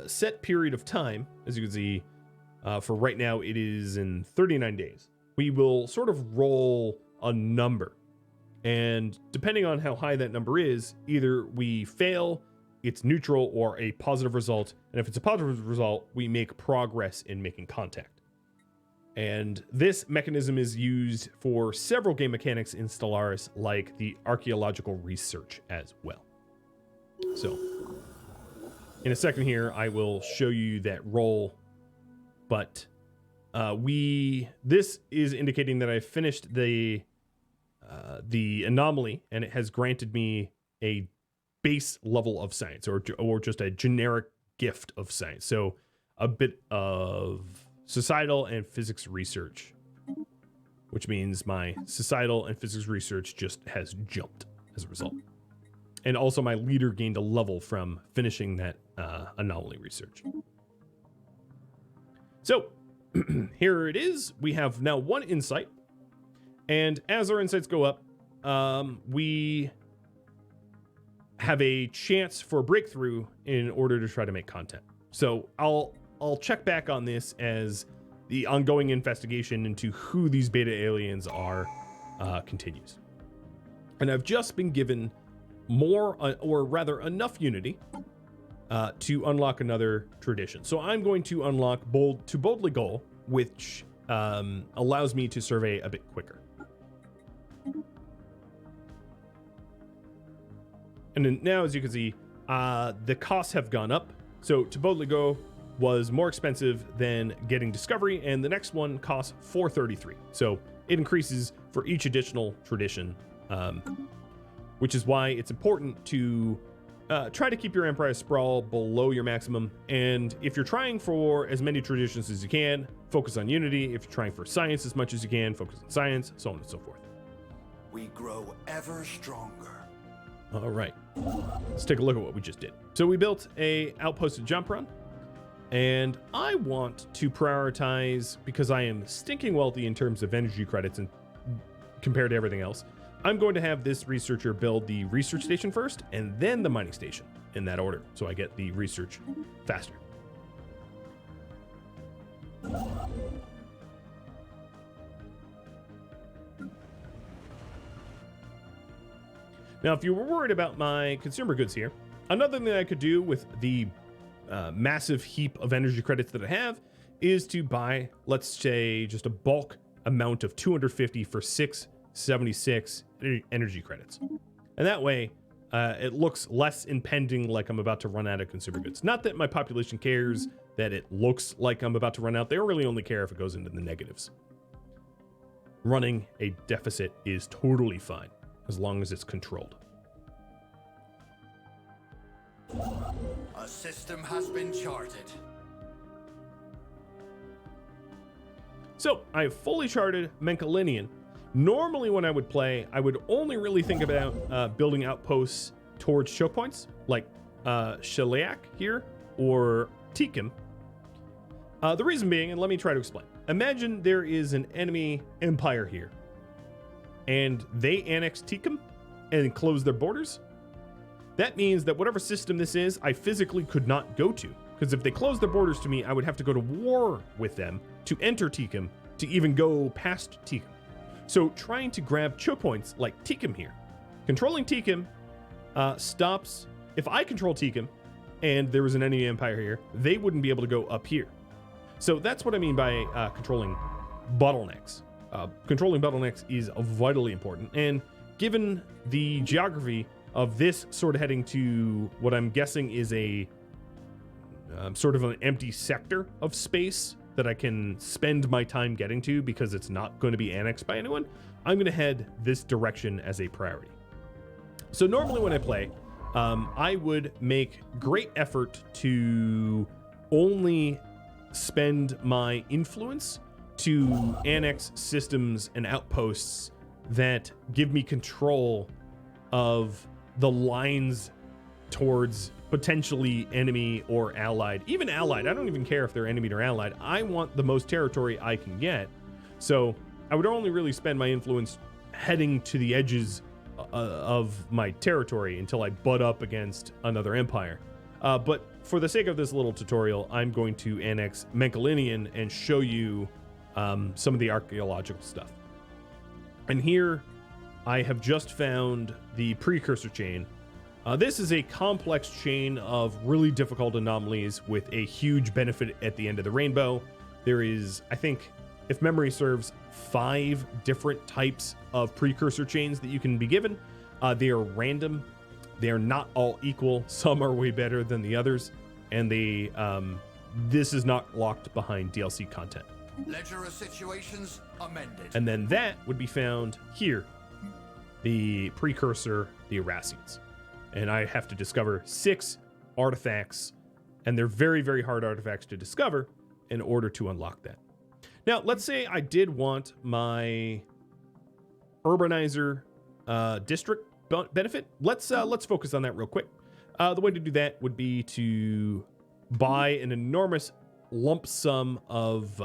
set period of time, as you can see, for right now it is in 39 days, we will sort of roll a number. And depending on how high that number is, either we fail it's neutral or a positive result. And if it's a positive result, we make progress in making contact. And this mechanism is used for several game mechanics in Stellaris, like the archaeological research as well. So in a second here, I will show you that roll, but this is indicating that I finished the anomaly, and it has granted me a base level of science, or just a generic gift of science. So a bit of societal and physics research, which means my societal and physics research just has jumped as a result. And also my leader gained a level from finishing that anomaly research. So here it is. We have now 1 insight. And as our insights go up, we have a chance for a breakthrough in order to try to make content. So I'll check back on this as the ongoing investigation into who these beta aliens are continues. And I've just been given more, or rather enough unity to unlock another tradition. So I'm going to unlock boldly go, which allows me to survey a bit quicker. And then now, as you can see, the costs have gone up. So to boldly go was more expensive than getting discovery, and the next one costs 433. So it increases for each additional tradition, which is why it's important to try to keep your empire sprawl below your maximum. And if you're trying for as many traditions as you can, focus on unity. If you're trying for science as much as you can, focus on science, so on and so forth. We grow ever stronger. All right, let's take a look at what we just did. So we built a outposted jump run, and I want to prioritize, because I am stinking wealthy in terms of energy credits and compared to everything else, I'm going to have this researcher build the research station first and then the mining station in that order, so I get the research faster. Now, if you were worried about my consumer goods here, another thing I could do with the massive heap of energy credits that I have is to buy, let's say, just a bulk amount of 250 for 676 energy credits. And that way, it looks less impending, like I'm about to run out of consumer goods. Not that my population cares that it looks like I'm about to run out. They really only care if it goes into the negatives. Running a deficit is totally fine, as long as it's controlled. A system has been charted. So I have fully charted Menkalinian. Normally when I would play, I would only really think about building outposts towards choke points, like Sheliak here, or Tikhim. The reason being, and let me try to explain. Imagine there is an enemy empire here, and they annex Tikhim and close their borders. That means that whatever system this is, I physically could not go to, because if they close their borders to me, I would have to go to war with them to enter Tikhim, to even go past Tikhim. So trying to grab choke points like Tikhim here, controlling Tikhim stops. If I control Tikhim and there was an enemy empire here, they wouldn't be able to go up here. So that's what I mean by controlling bottlenecks. Controlling bottlenecks is vitally important. And given the geography of this sort of heading to what I'm guessing is a sort of an empty sector of space that I can spend my time getting to because it's not going to be annexed by anyone, I'm going to head this direction as a priority. So normally when I play, I would make great effort to only spend my influence to annex systems and outposts that give me control of the lines towards potentially enemy or allied. Even allied, I don't even care if they're enemy or allied. I want the most territory I can get. So I would only really spend my influence heading to the edges of my territory until I butt up against another empire. But for the sake of this little tutorial, I'm going to annex Menkalinian and show you some of the archaeological stuff. And here I have just found the precursor chain This is a complex chain of really difficult anomalies with a huge benefit at the end of the rainbow. There is, I think, if memory serves, 5 different types of precursor chains that you can be given. They are random. They are not all equal. Some are way better than the others. And this is not locked behind DLC content. Ledger of situations amended. And then that would be found here, the precursor, the Erassians. And I have to discover 6 artifacts, and they're very, very hard artifacts to discover in order to unlock that. Now, let's say I did want my urbanizer district benefit. Let's focus on that real quick. The way to do that would be to buy an enormous lump sum of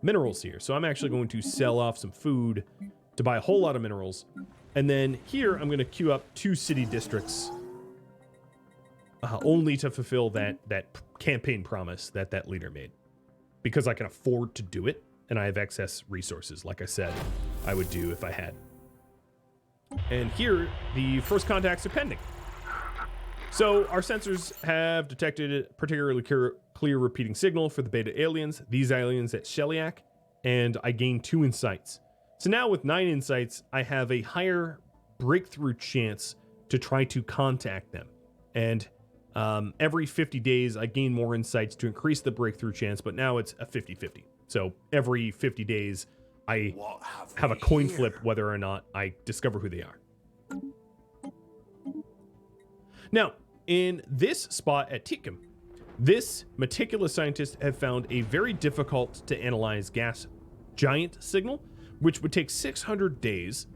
minerals here. So I'm actually going to sell off some food to buy a whole lot of minerals. And then here, I'm going to queue up 2 city districts only to fulfill that campaign promise that leader made. Because I can afford to do it, and I have excess resources, like I said I would do if I had. And here, the first contacts are pending. So our sensors have detected a particularly clear repeating signal for the beta aliens, these aliens at Sheliak, and I gained 2 insights. So now with 9 insights, I have a higher breakthrough chance to try to contact them. And every 50 days, I gain more insights to increase the breakthrough chance, but now it's a 50-50. So every 50 days, I have a coin flip whether or not I discover who they are. Now, in this spot at Tikum, this meticulous scientist have found a very difficult to analyze gas giant signal, which would take 600 days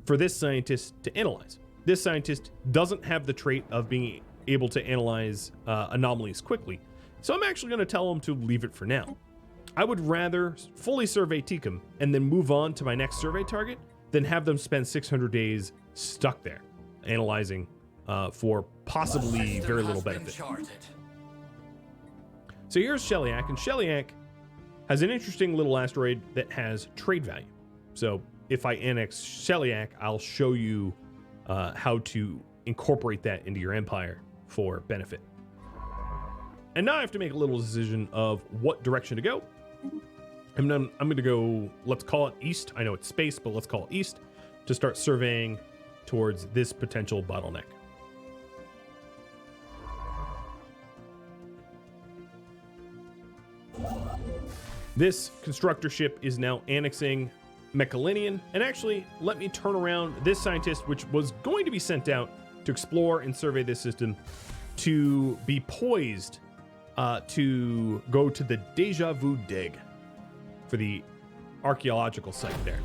for this scientist to analyze. This scientist doesn't have the trait of being able to analyze anomalies quickly, so I'm actually going to tell him to leave it for now. I would rather fully survey Tikum and then move on to my next survey target than have them spend 600 days stuck there, analyzing for possibly very little benefit. So here's Sheliak, and Sheliak has an interesting little asteroid that has trade value. So if I annex Sheliak, I'll show you how to incorporate that into your empire for benefit. And now I have to make a little decision of what direction to go. I'm going to go, let's call it east. I know it's space, but let's call it east to start surveying towards this potential bottleneck. This constructor ship is now annexing Mechalinian, and actually let me turn around this scientist, which was going to be sent out to explore and survey this system, to be poised to go to the Deja Vu Dig for the archaeological site there.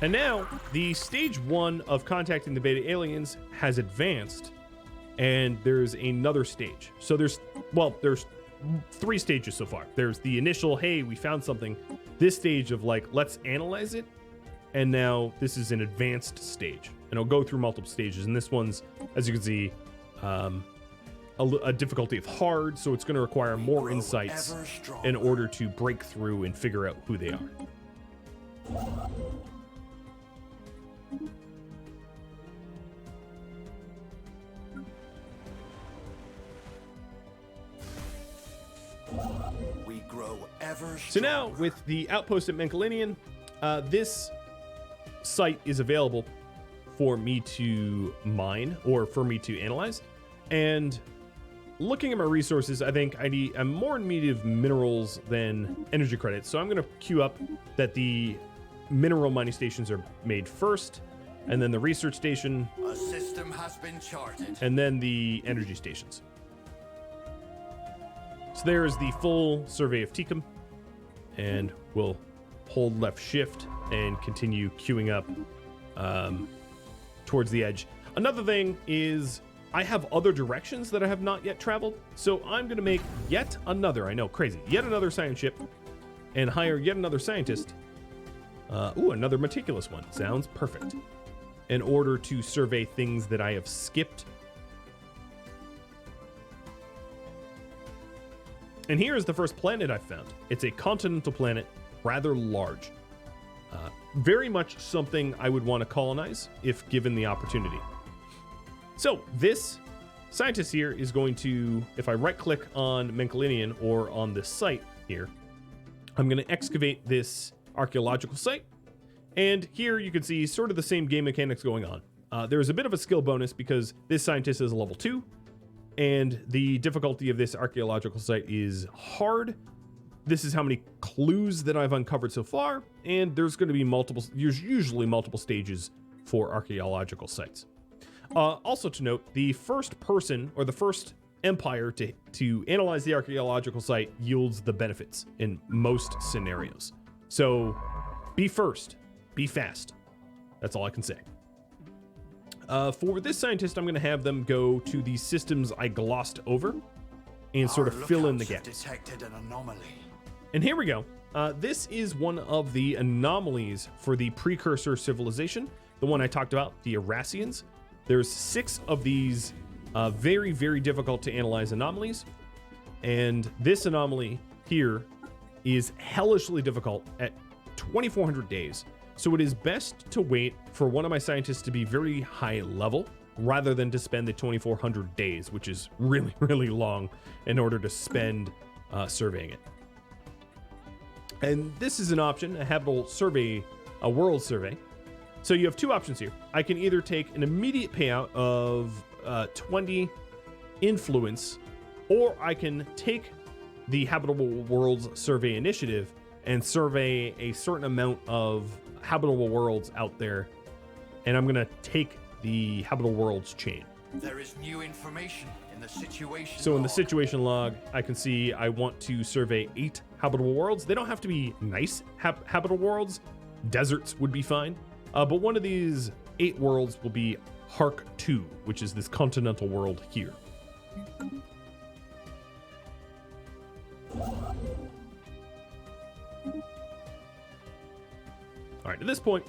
And now the stage 1 of contacting the beta aliens has advanced, and there's another stage. So there's 3 stages so far. There's the initial, hey, we found something. This stage of like, let's analyze it. And now this is an advanced stage, and it'll go through multiple stages. And this one's, as you can see, a difficulty of hard, so it's going to require more insights in order to break through and figure out who they are. We grow ever So now, with the outpost at Menkalinian, this site is available for me to mine or for me to analyze. And looking at my resources, I think I'm more in need of minerals than energy credits. So I'm going to queue up that the mineral mining stations are made first, and then the research station, a system has been charted, and then the energy stations. So there's the full survey of Tikum, and we'll hold left shift and continue queuing up towards the edge. Another thing is I have other directions that I have not yet traveled, so I'm going to make yet another, I know, crazy, yet another science ship and hire yet another scientist. Another meticulous one. Sounds perfect. In order to survey things that I have skipped. And here is the first planet I've found. It's a continental planet, rather large. Very much something I would want to colonize if given the opportunity. So this scientist here is going to, if I right click on Menkalinian or on this site here, I'm going to excavate this archaeological site. And here you can see sort of the same game mechanics going on. There's a bit of a skill bonus because this scientist is a level 2, and the difficulty of this archaeological site is hard. This is how many clues that I've uncovered so far, and there's going to be usually multiple stages for archaeological sites. Also to note, the first person or the first empire to analyze the archaeological site yields the benefits in most scenarios. So be first, be fast. That's all I can say. For this scientist, I'm going to have them go to the systems I glossed over and sort of fill in the gaps. Detected an anomaly. And here we go. This is one of the anomalies for the precursor civilization, the one I talked about, the Erassians. There's 6 of these very, very difficult to analyze anomalies. And this anomaly here is hellishly difficult at 2,400 days. So it is best to wait for one of my scientists to be very high level rather than to spend the 2,400 days, which is really, really long in order to spend surveying it. And this is an option, a habitable survey, a world survey. So you have 2 options here. I can either take an immediate payout of 20 influence, or I can take the Habitable Worlds Survey Initiative and survey a certain amount of habitable worlds out there. And I'm going to take the Habitable Worlds chain. There is new information in the situation So in the log. situation log, I can see I want to survey 8 habitable worlds. They don't have to be nice habitable worlds. Deserts would be fine. But one of these 8 worlds will be Hark 2, which is this continental world here. All right, at this point,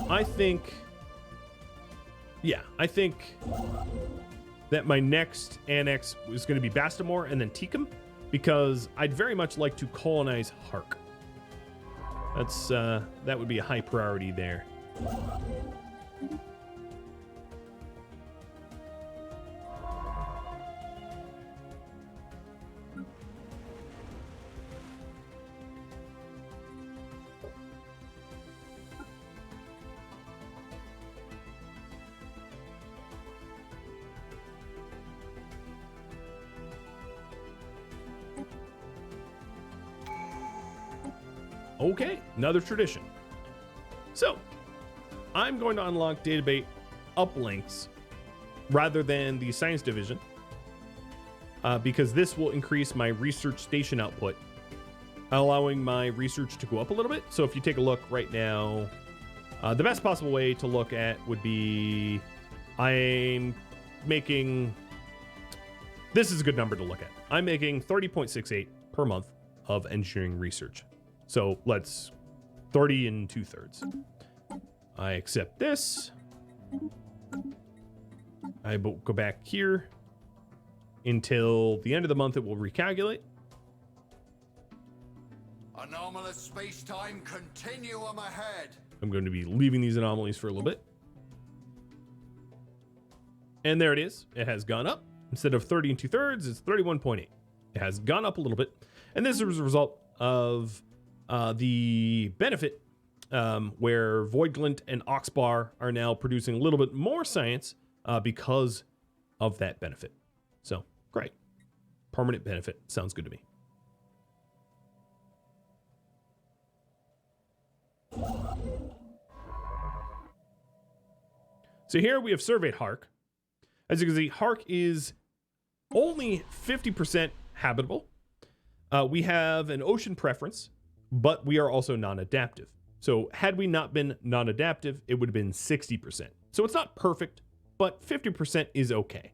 I think that my next annex is going to be Bastamore and then Tekum, because I'd very much like to colonize Hark. That would be a high priority there. Okay, another tradition. So, I'm going to unlock database uplinks rather than the science division because this will increase my research station output, allowing my research to go up a little bit. So if you take a look right now, the best possible way to look at would be I'm making, this is a good number to look at. I'm making 30.68 per month of engineering research. So let's 30 and 2/3. I accept this. I will go back here until the end of the month. It will recalculate. Anomalous space-time continuum ahead. I'm going to be leaving these anomalies for a little bit. And there it is. It has gone up. Instead of 30 and 2/3, it's 31.8. It has gone up a little bit. And this is a result of the benefit where Voidglint and Oxbar are now producing a little bit more science because of that benefit. So, great. Permanent benefit. Sounds good to me. So here we have surveyed Hark. As you can see, Hark is only 50% habitable. We have an ocean preference, but we are also non-adaptive. So had we not been non-adaptive, it would have been 60%. So it's not perfect, but 50% is okay.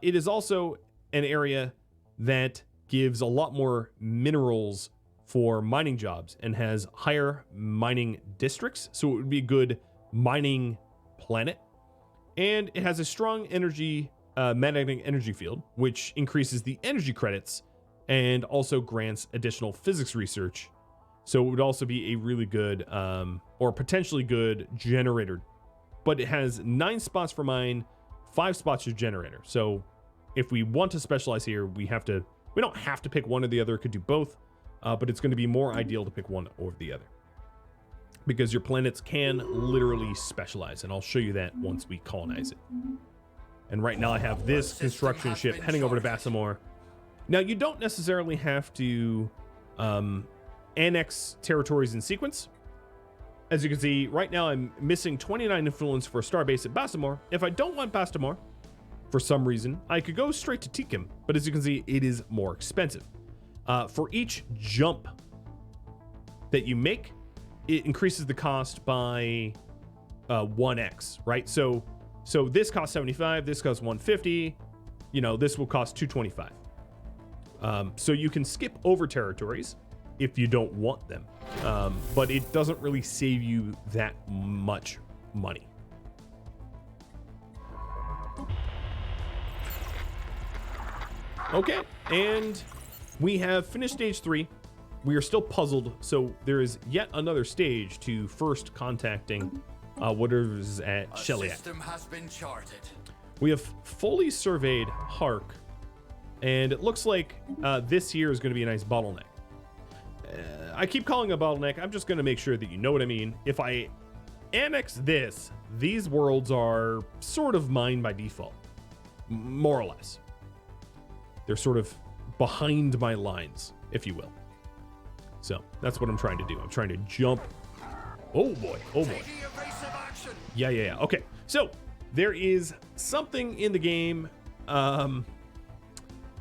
It is also an area that gives a lot more minerals for mining jobs and has higher mining districts. So it would be a good mining planet. And it has a strong energy, magnetic energy field, which increases the energy credits and also grants additional physics research So it would also be a really good or potentially good generator. But it has 9 spots for mine, 5 spots for generator. So if we want to specialize here, we don't have to pick one or the other. Could do both, but it's going to be more ideal to pick one over the other, because your planets can literally specialize, and I'll show you that once we colonize it. And right now I have this construction ship heading over to Bassamore. Now, you don't necessarily have to annex territories in sequence. As you can see, right now I'm missing 29 influence for a starbase at Bassamore. If I don't want Bassamore, for some reason, I could go straight to Tikhim, but as you can see, it is more expensive. For each jump that you make, it increases the cost by 1x, right? So this costs 75, this costs 150, this will cost 225. So you can skip over territories if you don't want them, but it doesn't really save you that much money. Okay, and we have finished stage 3. We are still puzzled, so there is yet another stage to first contacting whatever's at Sheliak. System has been charted. We have fully surveyed Hark, and it looks like this here is going to be a nice bottleneck. I keep calling it a bottleneck. I'm just going to make sure that you know what I mean. If I annex this, these worlds are sort of mine by default, more or less. They're sort of behind my lines, if you will. So that's what I'm trying to do. I'm trying to jump. Oh boy. Oh boy. Yeah. Okay. So there is something in the game. How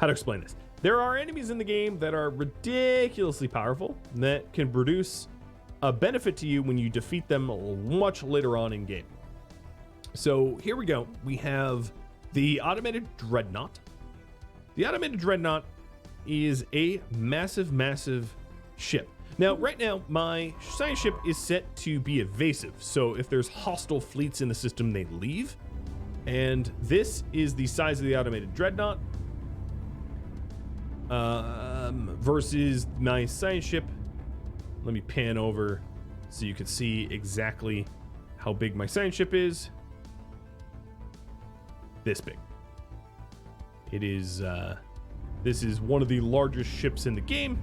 to explain this? There are enemies in the game that are ridiculously powerful that can produce a benefit to you when you defeat them much later on in game. So here we go. We have the automated dreadnought. The automated dreadnought is a massive ship. Now, right now, my science ship is set to be evasive. So if there's hostile fleets in the system, they leave. And this is the size of the automated dreadnought versus my science ship. Let me pan over so you can see exactly how big my science ship is. This big. It is, this is one of the largest ships in the game.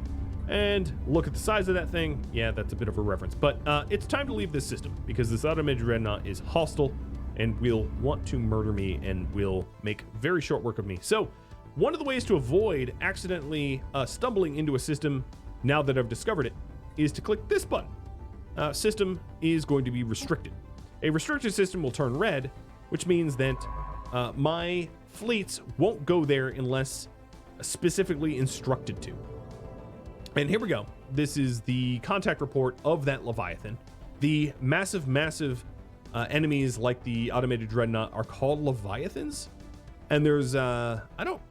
And look at the size of that thing. Yeah, that's a bit of a reference. But it's time to leave this system because this automated dreadnought is hostile and will want to murder me and will make very short work of me. So one of the ways to avoid accidentally stumbling into a system, now that I've discovered it, is to click this button. System is going to be restricted. A restricted system will turn red, which means that my fleets won't go there unless specifically instructed to. And here we go. This is the contact report of that Leviathan. The massive enemies like the automated dreadnought are called Leviathans. And there's, I don't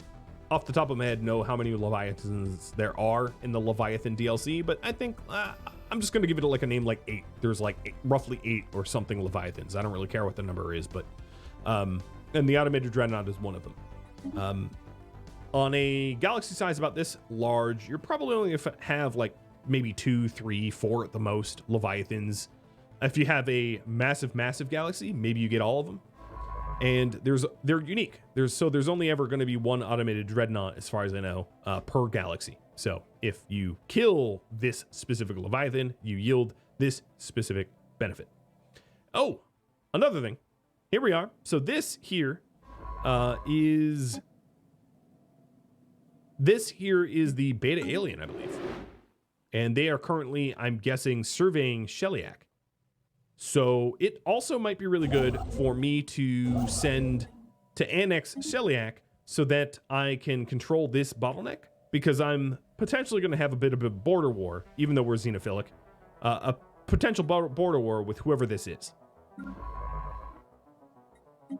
off the top of my head know how many Leviathans there are in the Leviathan DLC, but I think I'm just going to give it like a name like 8. There's like roughly 8 or something Leviathans. I don't really care what the number is, but and the automated dreadnought is one of them. On a galaxy size about this large, you're probably only going to have like maybe 2, 3, 4 at the most Leviathans. If you have a massive galaxy, maybe you get all of them. And they're unique. There's only ever going to be one automated dreadnought, as far as I know, per galaxy. So if you kill this specific Leviathan, you yield this specific benefit. Oh, another thing. Here we are. So this here is the beta alien, I believe. And they are currently, I'm guessing, surveying Sheliak. So it also might be really good for me to send to annex Sheliak so that I can control this bottleneck, because I'm potentially going to have a bit of a border war, even though we're xenophilic, a potential border war with whoever this is.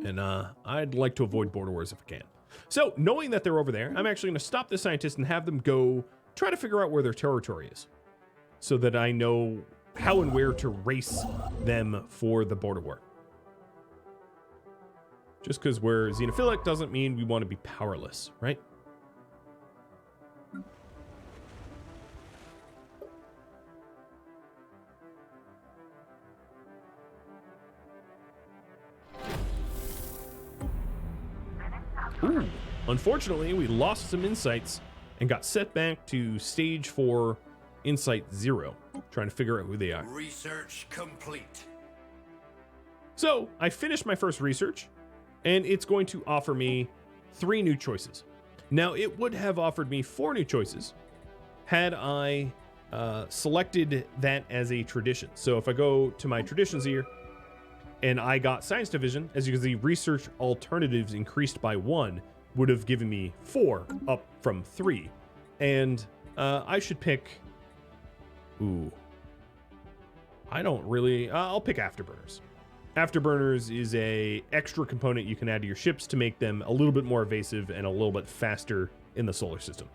And I'd like to avoid border wars if I can. So knowing that they're over there, I'm actually going to stop the scientist and have them go try to figure out where their territory is so that I know how and where to race them for the border war. Just because we're xenophilic doesn't mean we want to be powerless, right? Ooh, unfortunately, we lost some insights and got set back to stage 4, insight 0, trying to figure out who they are. Research complete. So I finished my first research, and it's going to offer me 3 new choices. Now, it would have offered me 4 new choices had I selected that as a tradition. So if I go to my traditions here, and I got science division, as you can see, research alternatives increased by 1 would have given me 4 up from 3. And I should pick, I don't really, I'll pick afterburners. Afterburners is a extra component you can add to your ships to make them a little bit more evasive and a little bit faster in the solar system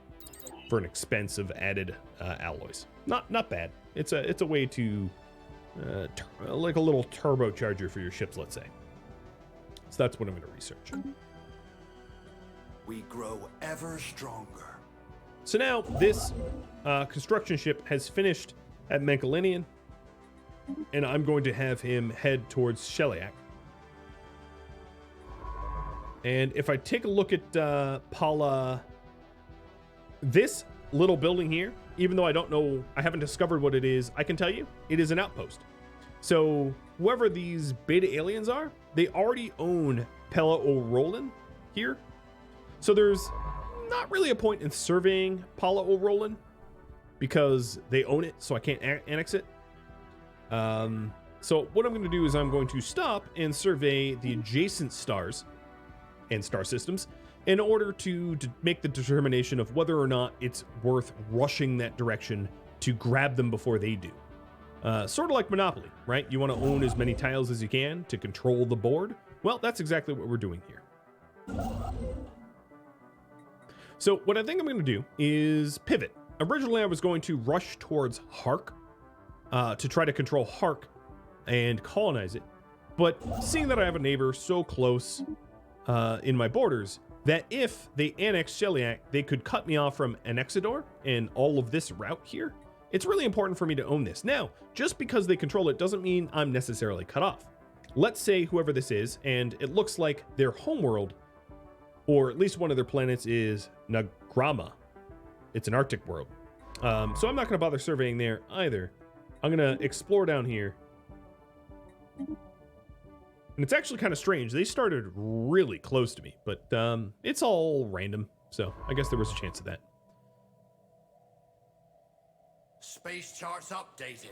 for an expense of added alloys. Not bad. It's a way to like a little turbocharger for your ships, let's say. So that's what I'm going to research. We grow ever stronger. So now this construction ship has finished at Menkalinian, and I'm going to have him head towards Sheliak. And if I take a look at Paula, this little building here, even though I don't know, I haven't discovered what it is, I can tell you it is an outpost. So whoever these beta aliens are, they already own Pella O'Rolan here. So there's not really a point in surveying Paula O'Rolan because they own it, so I can't annex it. So what I'm going to do is I'm going to stop and survey the adjacent stars and star systems in order to make the determination of whether or not it's worth rushing that direction to grab them before they do. Sort of like Monopoly, right? You want to own as many tiles as you can to control the board. Well, that's exactly what we're doing here. So what I think I'm going to do is pivot. Originally, I was going to rush towards Hark to try to control Hark and colonize it. But seeing that I have a neighbor so close in my borders, that if they annex Sheliak, they could cut me off from Annexador and all of this route here. It's really important for me to own this. Now, just because they control it doesn't mean I'm necessarily cut off. Let's say whoever this is, and it looks like their homeworld, or at least one of their planets, is Nagrama. It's an Arctic world. So I'm not going to bother surveying there either. I'm going to explore down here. And it's actually kind of strange. They started really close to me, but it's all random. So I guess there was a chance of that. Space charts updated.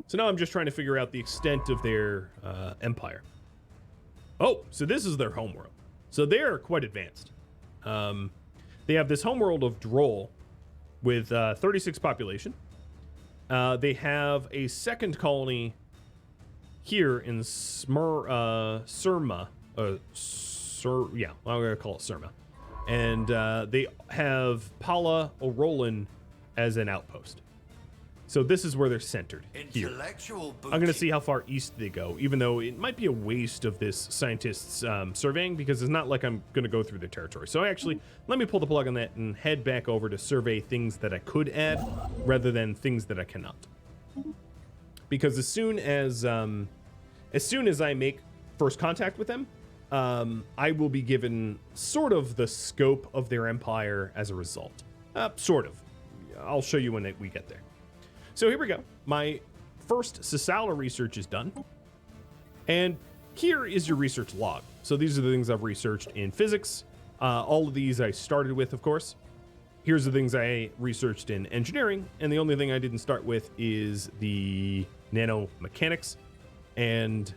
So now I'm just trying to figure out the extent of their empire. Oh, so this is their homeworld. So they're quite advanced. They have this homeworld of Droll with 36 population. They have a second colony here in Surma. Yeah, I'm going to call it Surma. And they have Paula O'Rolan as an outpost. So this is where they're centered here. I'm going to see how far east they go, even though it might be a waste of this scientist's surveying, because it's not like I'm going to go through their territory. So actually, let me pull the plug on that and head back over to survey things that I could add rather than things that I cannot. Because as soon as I make first contact with them, I will be given sort of the scope of their empire as a result. Sort of. I'll show you when we get there. So here we go. My first Sasala research is done. And here is your research log. So these are the things I've researched in physics. All of these I started with, of course. Here's the things I researched in engineering. And the only thing I didn't start with is the nanomechanics. And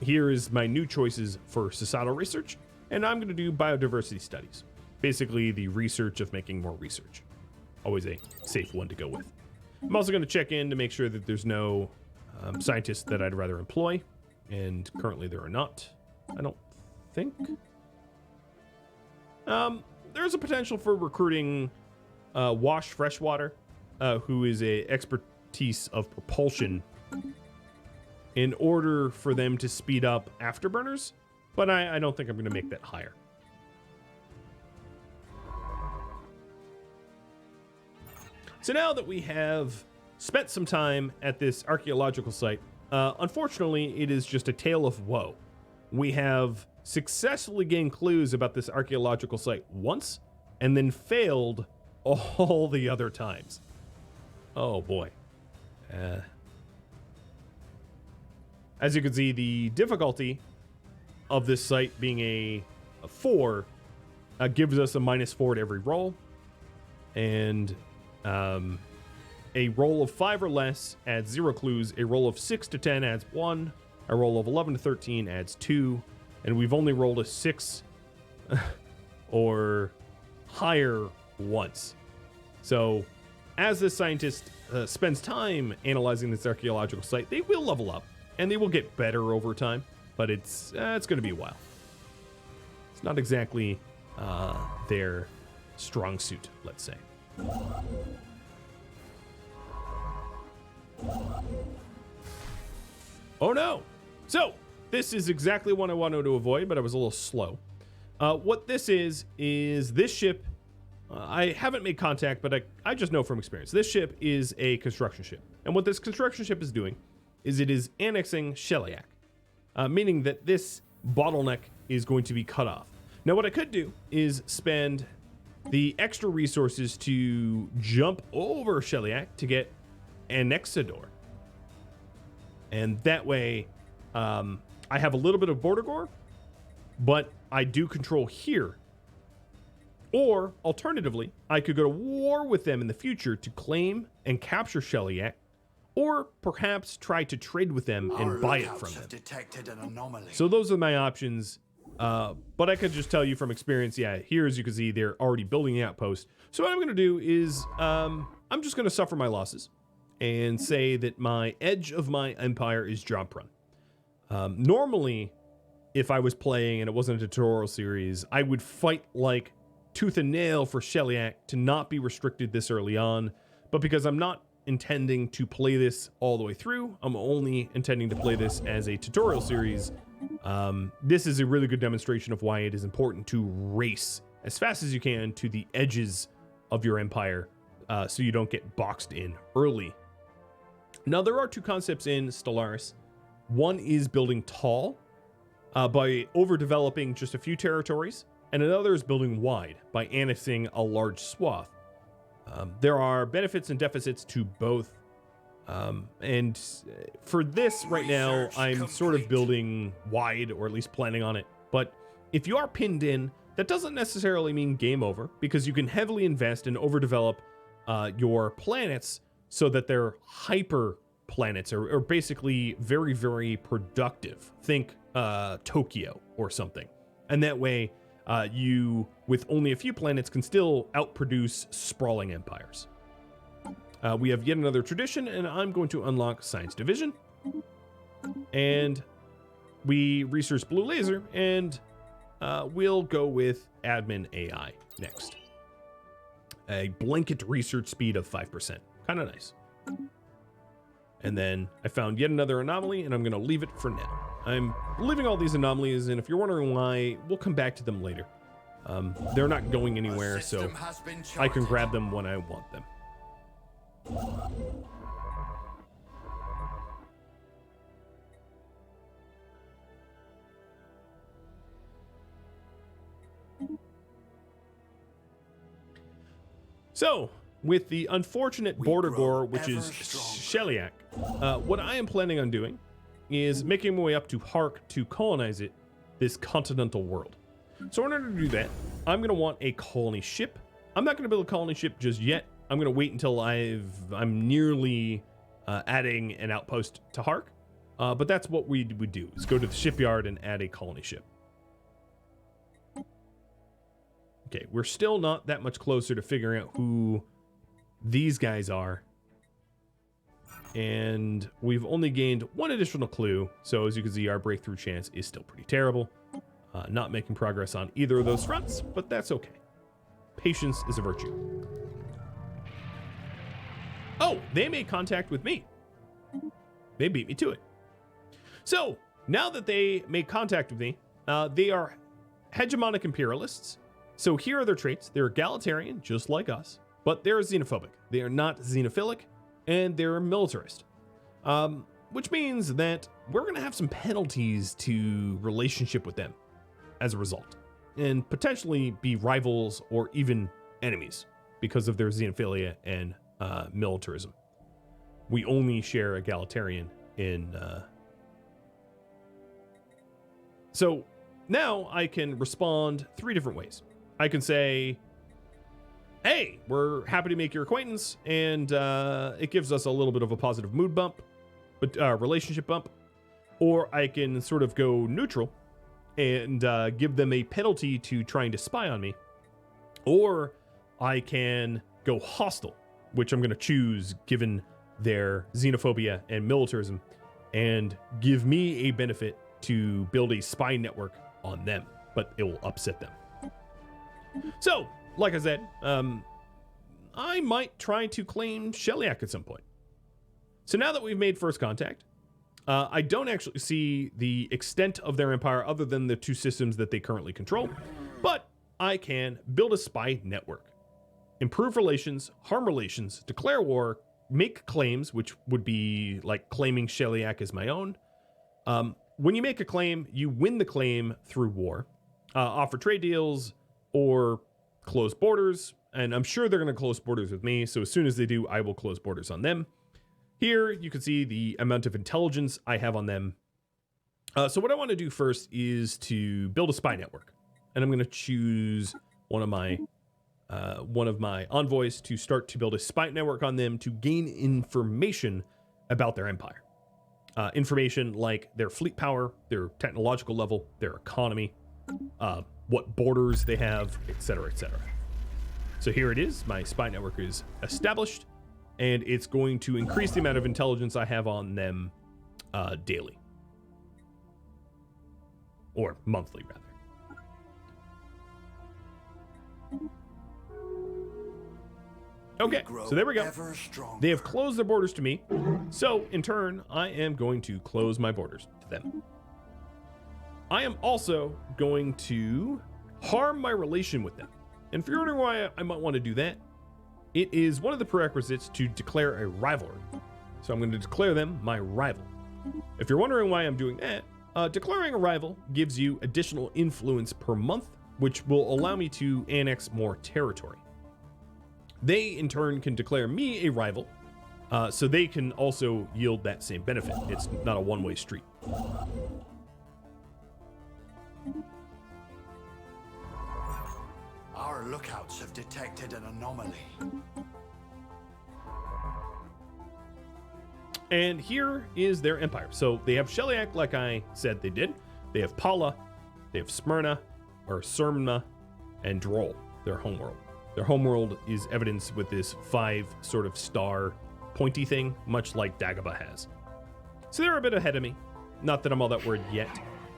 here is my new choices for Sasala research. And I'm going to do biodiversity studies. Basically, the research of making more research. Always a safe one to go with. I'm also going to check in to make sure that there's no scientists that I'd rather employ. And currently there are not, I don't think. There's a potential for recruiting Wash Freshwater, who is a expertise of propulsion, in order for them to speed up afterburners. But I don't think I'm going to make that higher. So now that we have spent some time at this archaeological site. Unfortunately, it is just a tale of woe. We have successfully gained clues about this archaeological site once and then failed all the other times. Oh boy. As you can see, the difficulty of this site being a 4 gives us a -4 to every roll. And a roll of 5 or less adds 0 clues. A roll of 6 to 10 adds 1. A roll of 11 to 13 adds 2. And we've only rolled a 6 or higher once. So as this scientist spends time analyzing this archaeological site, they will level up and they will get better over time, but it's going to be a while. It's not exactly their strong suit, let's say. Oh no! So, this is exactly what I wanted to avoid, but I was a little slow. What this is this ship, I haven't made contact, but I just know from experience. This ship is a construction ship. And what this construction ship is doing is it is annexing Sheliak, meaning that this bottleneck is going to be cut off. Now, what I could do is spend the extra resources to jump over Sheliak to get Annexador. And that way, I have a little bit of border gore, but I do control here. Or, alternatively, I could go to war with them in the future to claim and capture Sheliak, or perhaps try to trade with them and buy it from them. Detected an anomaly. So those are my options. But I could just tell you from experience, yeah, here as you can see, they're already building the outpost. So what I'm going to do is I'm just going to suffer my losses and say that my edge of my empire is job prone. Normally, if I was playing and it wasn't a tutorial series, I would fight like tooth and nail for Sheliak to not be restricted this early on. But because I'm not intending to play this all the way through, I'm only intending to play this as a tutorial series. This is a really good demonstration of why it is important to race as fast as you can to the edges of your empire, so you don't get boxed in early. Now, there are two concepts in Stellaris. One is building tall by overdeveloping just a few territories, and another is building wide by annexing a large swath. There are benefits and deficits to both. And for this right now, I'm sort of building wide, or at least planning on it. But if you are pinned in, that doesn't necessarily mean game over, because you can heavily invest and overdevelop your planets so that they're hyper planets, or basically very, very productive. Think Tokyo or something. And that way, you, with only a few planets, can still outproduce sprawling empires. We have yet another tradition, and I'm going to unlock Science Division. And we research Blue Laser, and we'll go with Admin AI next. A blanket research speed of 5%. Kind of nice. And then I found yet another anomaly, and I'm going to leave it for now. I'm leaving all these anomalies, and if you're wondering why, we'll come back to them later. They're not going anywhere, so I can grab them when I want them. So, with the unfortunate border gore, which is Sheliak, what I am planning on doing is making my way up to Hark to colonize it, this continental world. So in order to do that, I'm going to want a colony ship. I'm not going to build a colony ship just yet. I'm going to wait until I'm nearly adding an outpost to Hark. But that's what we would do, is go to the shipyard and add a colony ship. Okay, we're still not that much closer to figuring out who these guys are. And we've only gained one additional clue. So as you can see, our breakthrough chance is still pretty terrible. Not making progress on either of those fronts, but that's okay. Patience is a virtue. Oh, they made contact with me. They beat me to it. So now that they made contact with me, they are hegemonic imperialists. So here are their traits. They're egalitarian, just like us, but they're xenophobic. They are not xenophilic. and they're a militarist. Which means that we're going to have some penalties to relationship with them as a result, and potentially be rivals or even enemies because of their xenophilia and militarism. We only share egalitarian in... So now I can respond 3 different ways. I can say, hey, we're happy to make your acquaintance, and it gives us a little bit of a positive mood bump, but relationship bump. Or I can sort of go neutral and give them a penalty to trying to spy on me. Or I can go hostile, which I'm going to choose given their xenophobia and militarism, and give me a benefit to build a spy network on them, but it will upset them. So, like I said, I might try to claim Sheliak at some point. So now that we've made first contact, I don't actually see the extent of their empire other than the 2 systems that they currently control, but I can build a spy network, improve relations, harm relations, declare war, make claims, which would be like claiming Sheliak as my own. When you make a claim, you win the claim through war, offer trade deals, or close borders, and I'm sure they're going to close borders with me, so as soon as they do, I will close borders on them. Here, you can see the amount of intelligence I have on them. So what I want to do first is to build a spy network, and I'm going to choose one of my envoys to start to build a spy network on them to gain information about their empire. Information like their fleet power, their technological level, their economy, what borders they have, etc., etc. So here it is. My spy network is established, and it's going to increase the amount of intelligence I have on them daily. Or monthly, rather. Okay, so there we go. They have closed their borders to me, so in turn, I am going to close my borders to them. I am also going to harm my relation with them. And if you're wondering why I might want to do that, it is one of the prerequisites to declare a rivalry. So I'm going to declare them my rival. If you're wondering why I'm doing that, declaring a rival gives you additional influence per month, which will allow me to annex more territory. They, in turn, can declare me a rival, so they can also yield that same benefit. It's not a one-way street. Our lookouts have detected an anomaly. And here is their empire. So they have Sheliak, like I said they did. They have Pala, they have Smyrna, or Sermna, and Droll, their homeworld. Their homeworld is evidenced with this 5 sort of star pointy thing, much like Dagobah has. So they're a bit ahead of me. Not that I'm all that worried yet.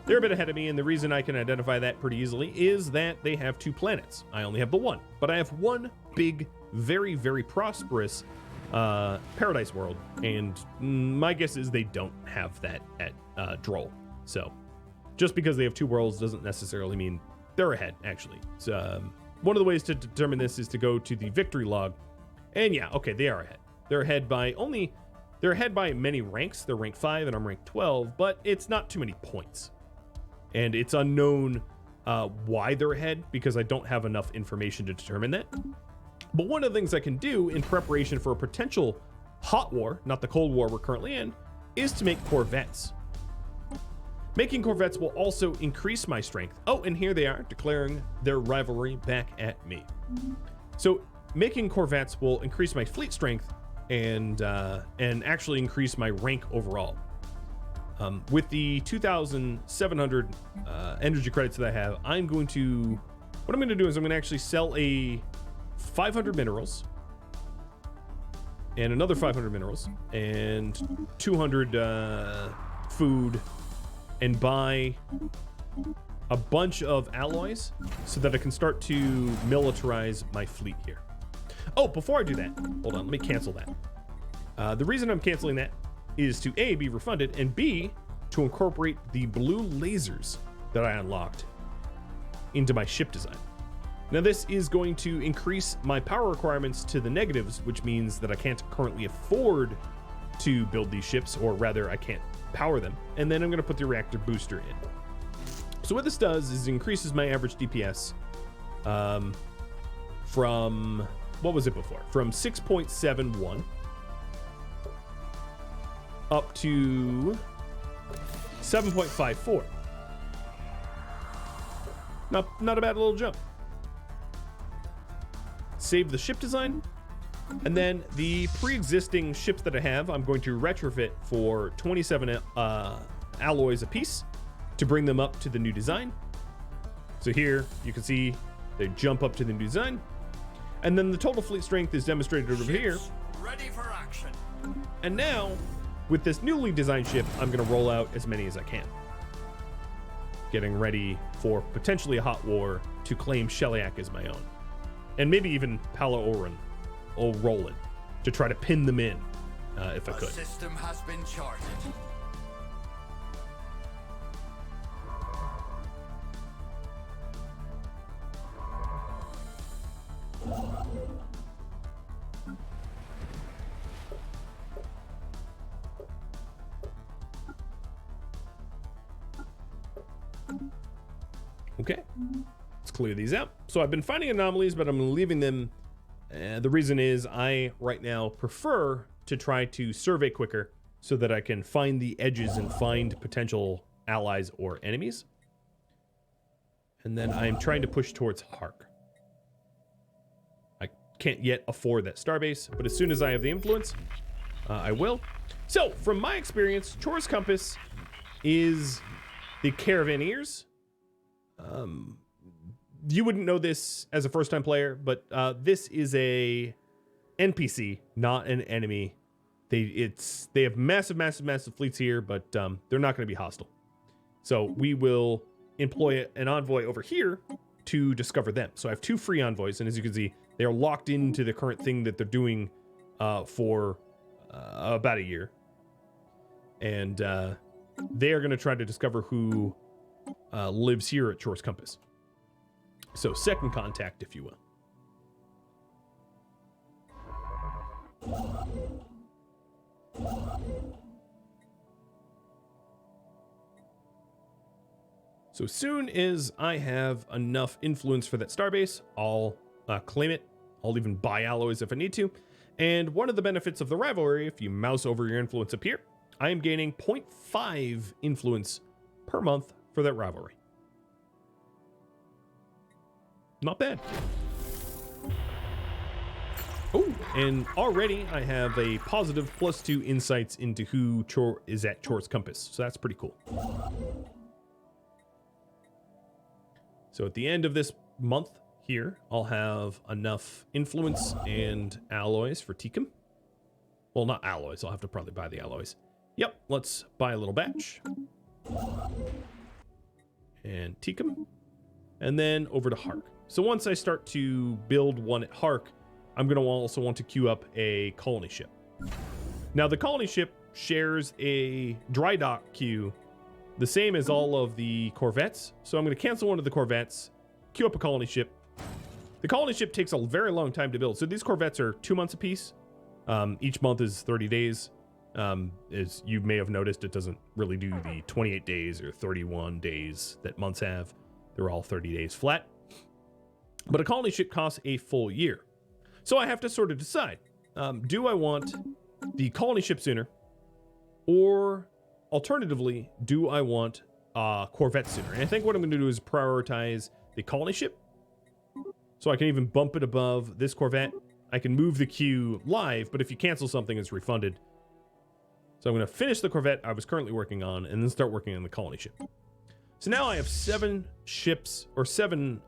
They're a bit ahead of me, and the reason I can identify that pretty easily is that they have 2 planets. I only have the 1, but I have 1 big, very, very prosperous paradise world, and my guess is they don't have that at Droll. So just because they have 2 worlds doesn't necessarily mean they're ahead, actually. So, one of the ways to determine this is to go to the victory log, and yeah, okay, they are ahead. They're ahead by many ranks. They're rank 5 and I'm rank 12, but it's not too many points. And it's unknown why they're ahead because I don't have enough information to determine that. But one of the things I can do in preparation for a potential hot war, not the Cold War we're currently in, is to make corvettes. Making corvettes will also increase my strength. Oh, and here they are, declaring their rivalry back at me. So making corvettes will increase my fleet strength and actually increase my rank overall. With the 2,700 energy credits that I have, what I'm going to do is I'm going to actually sell a 500 minerals and another 500 minerals and 200 food, and buy a bunch of alloys so that I can start to militarize my fleet here. Oh, before I do that, hold on, let me cancel that. The reason I'm canceling that is to A, be refunded, and B, to incorporate the blue lasers that I unlocked into my ship design. Now this is going to increase my power requirements to the negatives, which means that I can't currently afford to build these ships, or rather I can't power them. And then I'm going to put the reactor booster in. So what this does is it increases my average DPS from, what was it before? From 6.71 up to 7.54. Not a bad little jump. Save the ship design, and then the pre-existing ships that I have, I'm going to retrofit for 27 alloys apiece to bring them up to the new design. So here you can see they jump up to the new design, and then the total fleet strength is demonstrated over here. Ready for action. And now, with this newly designed ship, I'm going to roll out as many as I can, getting ready for potentially a hot war to claim Sheliak as my own. And maybe even Pala Oren or Roland to try to pin them in if I could. The system has been charted. Okay, let's clear these out. So I've been finding anomalies, but I'm leaving them. The reason is I right now prefer to try to survey quicker so that I can find the edges and find potential allies or enemies. And then I'm trying to push towards Hark. I can't yet afford that starbase, but as soon as I have the influence, I will. So from my experience, Chor's Compass is the Caravaneers. You wouldn't know this as a first-time player, but this is a NPC, not an enemy. They have massive fleets here, but they're not going to be hostile. So we will employ an envoy over here to discover them. So I have 2 free envoys, and as you can see, they are locked into the current thing that they're doing for about a year. And they are going to try to discover who lives here at Chor's Compass. So second contact, if you will. So as soon as I have enough influence for that starbase, I'll claim it. I'll even buy alloys if I need to. And one of the benefits of the rivalry, if you mouse over your influence up here, I am gaining 0.5 influence per month for that rivalry. Not bad. Oh, and already I have a positive +2 insights into who Chor is at Chor's Compass. So that's pretty cool. So at the end of this month here, I'll have enough influence and alloys for Tikum. Well, not alloys. I'll have to probably buy the alloys. Yep, let's buy a little batch. And Tikum. And then over to Hark. So once I start to build one at Hark, I'm going to also want to queue up a colony ship. Now, the colony ship shares a dry dock queue, the same as all of the corvettes. So I'm going to cancel one of the corvettes, queue up a colony ship. The colony ship takes a very long time to build. So these corvettes are 2 months apiece. Each month is 30 days. As you may have noticed, it doesn't really do the 28 days or 31 days that months have. They're all 30 days flat. But a colony ship costs a full year. So I have to sort of decide, do I want the colony ship sooner? Or alternatively, do I want a corvette sooner? And I think what I'm going to do is prioritize the colony ship. So I can even bump it above this corvette. I can move the queue live, but if you cancel something, it's refunded. So I'm going to finish the corvette I was currently working on and then start working on the colony ship. So now I have 7 ships, or 7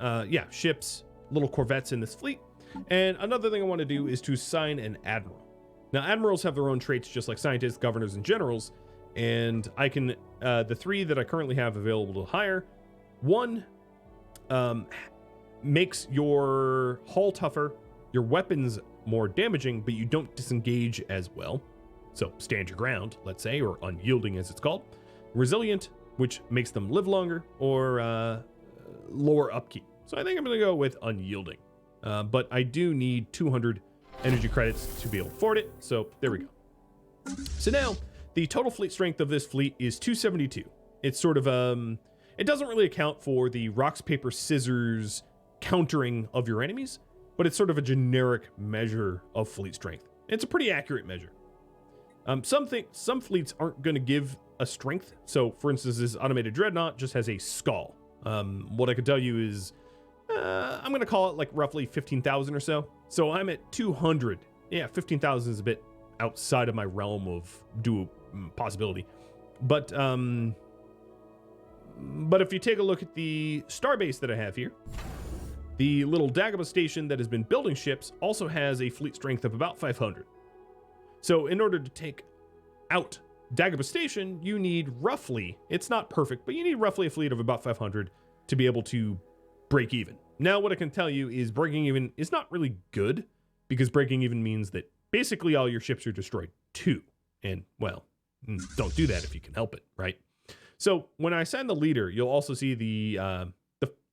ships, little corvettes in this fleet. And another thing I want to do is to assign an admiral. Now, admirals have their own traits, just like scientists, governors, and generals. And I can, the 3 that I currently have available to hire, 1 makes your hull tougher, your weapons more damaging, but you don't disengage as well. So stand your ground, let's say, or unyielding as it's called. Resilient, which makes them live longer, or lower upkeep. So I think I'm going to go with unyielding. But I do need 200 energy credits to be able to afford it. So there we go. So now the total fleet strength of this fleet is 272. It's sort of, it doesn't really account for the rocks, paper, scissors countering of your enemies, but it's sort of a generic measure of fleet strength. It's a pretty accurate measure. Some fleets aren't going to give a strength. So for instance, this automated dreadnought just has a skull. What I can tell you is, I'm going to call it like roughly 15,000 or so. So I'm at 200. Yeah, 15,000 is a bit outside of my realm of possibility. But if you take a look at the starbase that I have here, the little Dagobah station that has been building ships also has a fleet strength of about 500. So in order to take out Dagobah station, you need roughly, it's not perfect, but you need roughly a fleet of about 500 to be able to break even. Now, what I can tell you is breaking even is not really good, because breaking even means that basically all your ships are destroyed too. And, well, don't do that if you can help it, right? So when I assign the leader, you'll also see the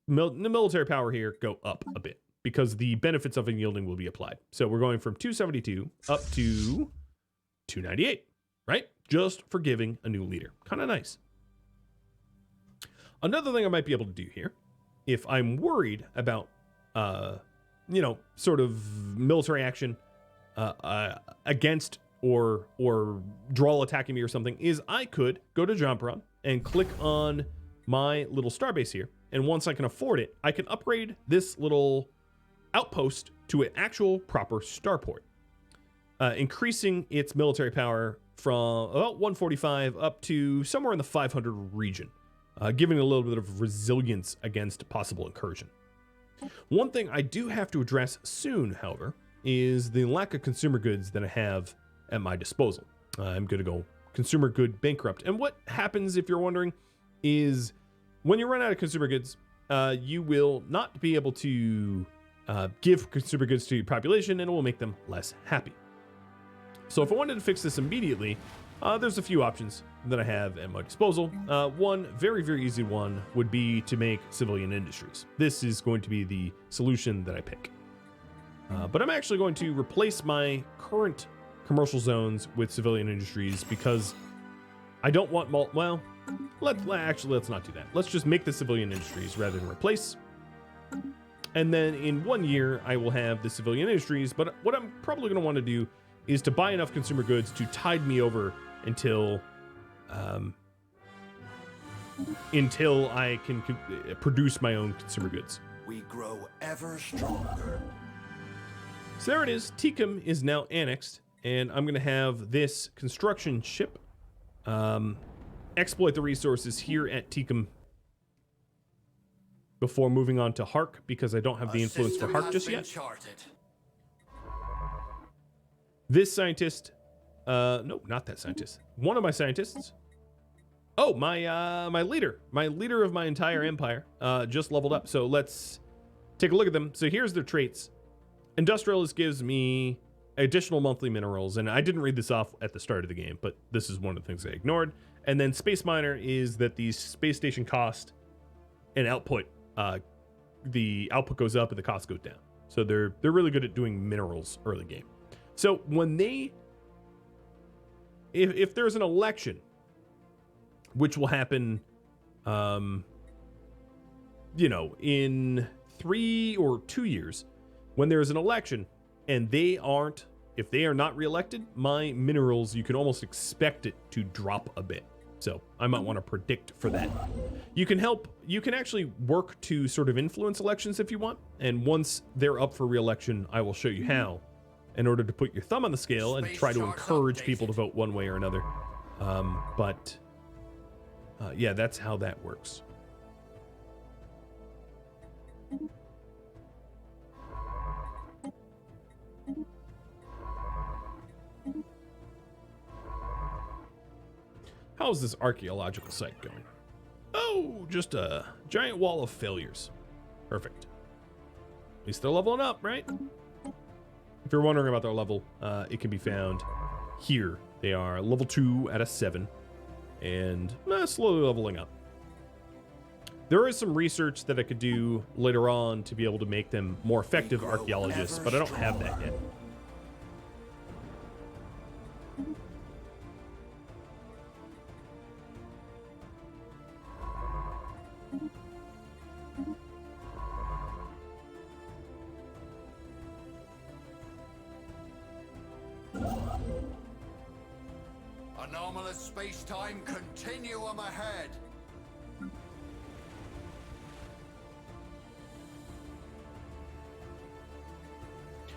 military power here go up a bit, because the benefits of unyielding will be applied. So we're going from 272 up to 298, right? Just for giving a new leader. Kind of nice. Another thing I might be able to do here, if I'm worried about, sort of military action against or Droll attacking me or something, is I could go to Jompron and click on my little starbase here. And once I can afford it, I can upgrade this little outpost to an actual proper starport, increasing its military power from about 145 up to somewhere in the 500 region, giving it a little bit of resilience against possible incursion. One thing I do have to address soon, however, is the lack of consumer goods that I have at my disposal. I'm going to go consumer good bankrupt. And what happens, if you're wondering, is when you run out of consumer goods, you will not be able to give consumer goods to your population, and it will make them less happy. So if I wanted to fix this immediately, there's a few options that I have at my disposal. One very, very easy one would be to make civilian industries. This is going to be the solution that I pick. But I'm actually going to replace my current commercial zones with civilian industries, because I don't want let's not do that. Let's just make the civilian industries rather than replace. And then in 1 year, I will have the civilian industries. But what I'm probably going to want to do is to buy enough consumer goods to tide me over until I can produce my own consumer goods. We grow ever stronger. So there it is. Teakum is now annexed, and I'm going to have this construction ship exploit the resources here at Teakum before moving on to Hark, because I don't have the influence for Hark just yet. This scientist, no, not that scientist. One of my scientists. Oh, my leader of my entire empire, just leveled up. So let's take a look at them. So here's their traits. Industrialist gives me additional monthly minerals, and I didn't read this off at the start of the game, but this is one of the things I ignored. And then Space Miner is that the space station cost and output, the output goes up and the cost goes down. So they're really good at doing minerals early game. So when if there's an election, which will happen, in 3 or 2 years, when there's an election and if they are not reelected, my minerals, you can almost expect it to drop a bit. So I might want to predict for that. You can actually work to sort of influence elections if you want. And once they're up for reelection, I will show you how, in order to put your thumb on the scale and try to encourage people to vote one way or another. Yeah, that's how that works. How's this archaeological site going? Oh, just a giant wall of failures. Perfect. At least they're leveling up, right? If you're wondering about their level, it can be found here. They are level 2 out of 7 and slowly leveling up. There is some research that I could do later on to be able to make them more effective archaeologists, but I don't have that yet. Anomalous space-time continuum ahead.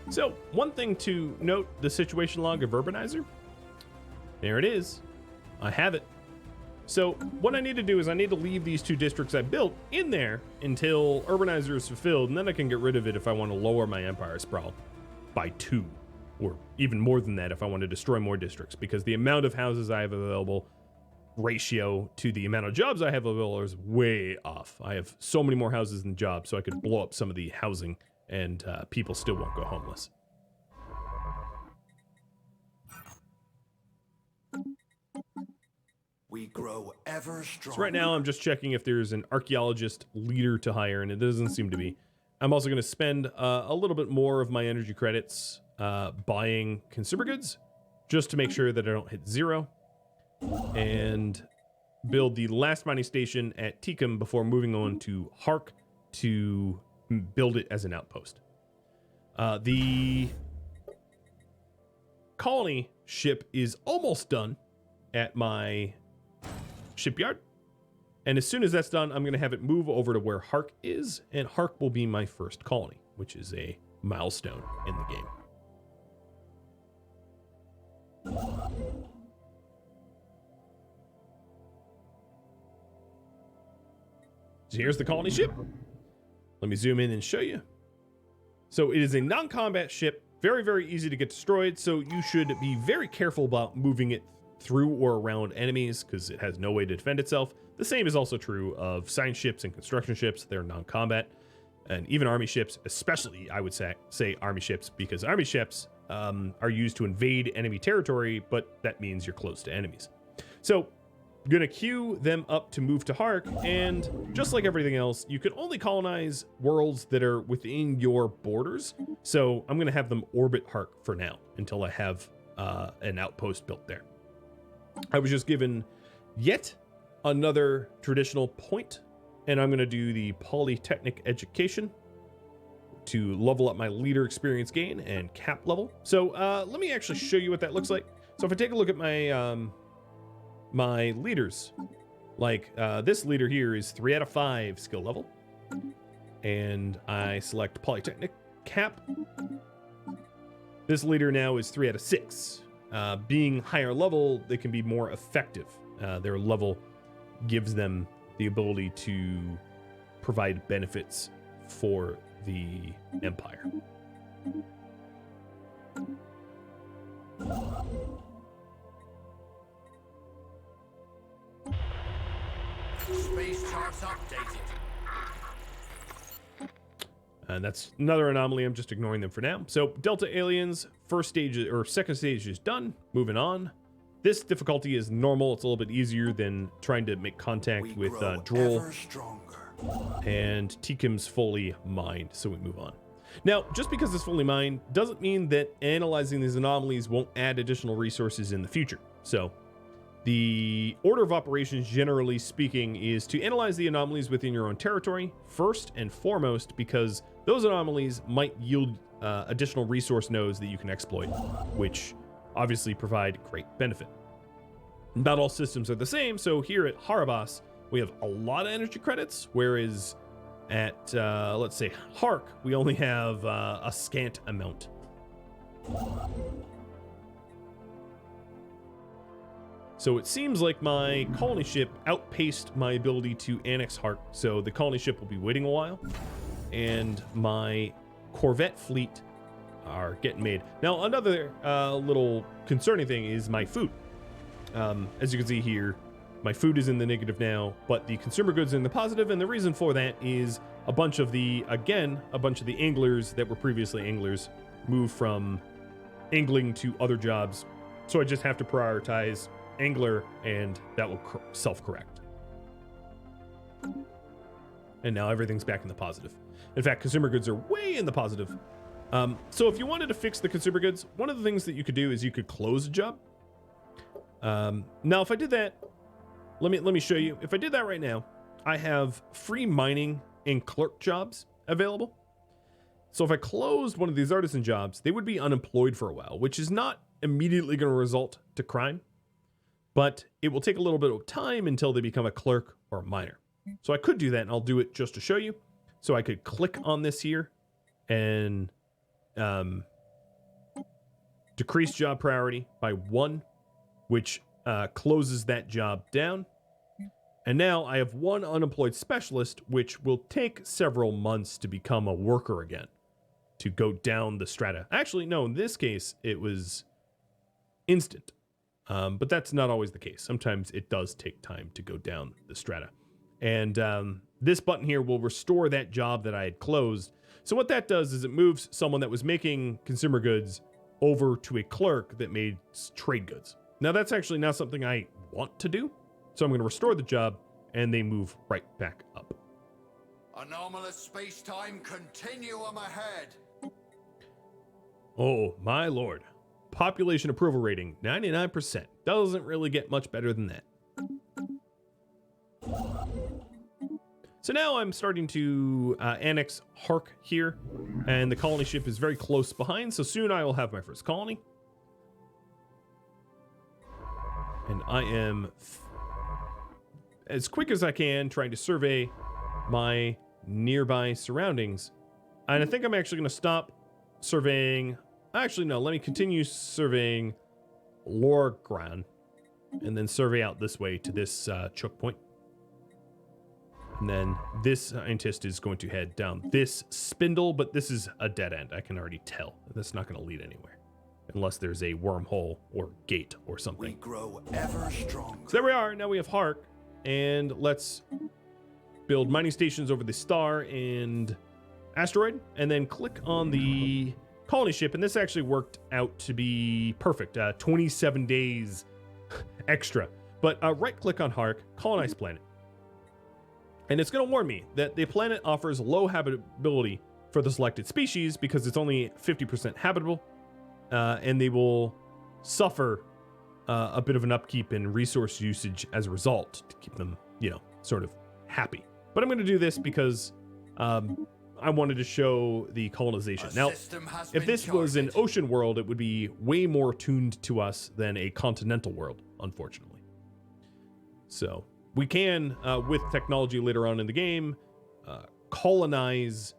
So, one thing to note, the situation log of Urbanizer. There it is. I have it. So, what I need to do is I need to leave these 2 districts I built in there until Urbanizer is fulfilled, and then I can get rid of it if I want to lower my Empire sprawl by 2, or even more than that if I want to destroy more districts, because the amount of houses I have available ratio to the amount of jobs I have available is way off. I have so many more houses than jobs, so I could blow up some of the housing and people still won't go homeless. We grow ever stronger. So right now I'm just checking if there's an archaeologist leader to hire, and it doesn't seem to be. I'm also going to spend a little bit more of my energy credits buying consumer goods, just to make sure that I don't hit 0, and build the last mining station at Tikum before moving on to Hark to build it as an outpost. The colony ship is almost done at my shipyard, and as soon as that's done, I'm going to have it move over to where Hark is, and Hark will be my first colony, which is a milestone in the game. So here's the colony ship. Let me zoom in and show you. So it is a non-combat ship, very, very easy to get destroyed, so you should be very careful about moving it through or around enemies, because it has no way to defend itself. The same is also true of science ships and construction ships. They're non-combat, and even army ships, especially I would say army ships, because army ships are used to invade enemy territory, but that means you're close to enemies. So gonna queue them up to move to Hark, and just like everything else, you can only colonize worlds that are within your borders. So I'm gonna have them orbit Hark for now until I have an outpost built there. I was just given yet another traditional point, and I'm gonna do the Polytechnic education to level up my leader experience gain and cap level. So let me actually show you what that looks like. So if I take a look at my my leaders, like this leader here is 3 out of 5 skill level, and I select Polytechnic cap. This leader now is 3 out of 6. Being higher level, they can be more effective. Their level gives them the ability to provide benefits for the Empire. Space charts updated. And that's another anomaly. I'm just ignoring them for now. So Delta aliens, first stage or second stage is done. Moving on. This difficulty is normal. It's a little bit easier than trying to make contact with Droll. And Tikim's fully mined, so we move on. Now, just because it's fully mined doesn't mean that analyzing these anomalies won't add additional resources in the future. So the order of operations, generally speaking, is to analyze the anomalies within your own territory first and foremost, because those anomalies might yield additional resource nodes that you can exploit, which obviously provide great benefit. Not all systems are the same, so here at Harabas, we have a lot of energy credits, whereas at, let's say, Hark, we only have a scant amount. So it seems like my colony ship outpaced my ability to annex Hark, so the colony ship will be waiting a while, and my Corvette fleet are getting made. Now, another little concerning thing is my food. As you can see here, my food is in the negative now, but the consumer goods are in the positive, and the reason for that is a bunch of the anglers that were previously anglers moved from angling to other jobs, so I just have to prioritize angler, and that will self-correct. and now everything's back in the positive. In fact, consumer goods are way in the positive. So if you wanted to fix the consumer goods, one of the things that you could do is you could close a job. Now, if I did that, let me show you. If I did that right now, I have free mining and clerk jobs available. So if I closed one of these artisan jobs, they would be unemployed for a while, which is not immediately going to result to crime, but it will take a little bit of time until they become a clerk or a miner. So I could do that, and I'll do it just to show you. So I could click on this here and decrease job priority by 1, which closes that job down. And now I have 1 unemployed specialist, which will take several months to become a worker again, to go down the strata. Actually, no, in this case, it was instant. But that's not always the case. Sometimes it does take time to go down the strata. And this button here will restore that job that I had closed. So what that does is it moves someone that was making consumer goods over to a clerk that made trade goods. Now that's actually not something I want to do. So I'm going to restore the job, and they move right back up. Anomalous space-time continuum ahead. Oh, my lord. Population approval rating, 99%. Doesn't really get much better than that. So now I'm starting to annex Hark here, and the colony ship is very close behind, so soon I will have my first colony. And I am as quick as I can trying to survey my nearby surroundings. And I think I'm actually going to stop surveying. Actually, no, let me continue surveying Lorgran and then survey out this way to this choke point. And then this scientist is going to head down this spindle, but this is a dead end. I can already tell. That's not going to lead anywhere unless there's a wormhole or gate or something. We grow ever stronger. So there we are. Now we have Hark, and let's build mining stations over the star and asteroid, and then click on the colony ship. And this actually worked out to be perfect. 27 days extra. But right click on Hark, colonize planet. And it's going to warn me that the planet offers low habitability for the selected species because it's only 50% habitable, and they will suffer a bit of an upkeep in resource usage as a result to keep them, sort of happy. But I'm going to do this because I wanted to show the colonization. Now, if this was an ocean world, it would be way more tuned to us than a continental world, unfortunately. So we can, with technology later on in the game, colonize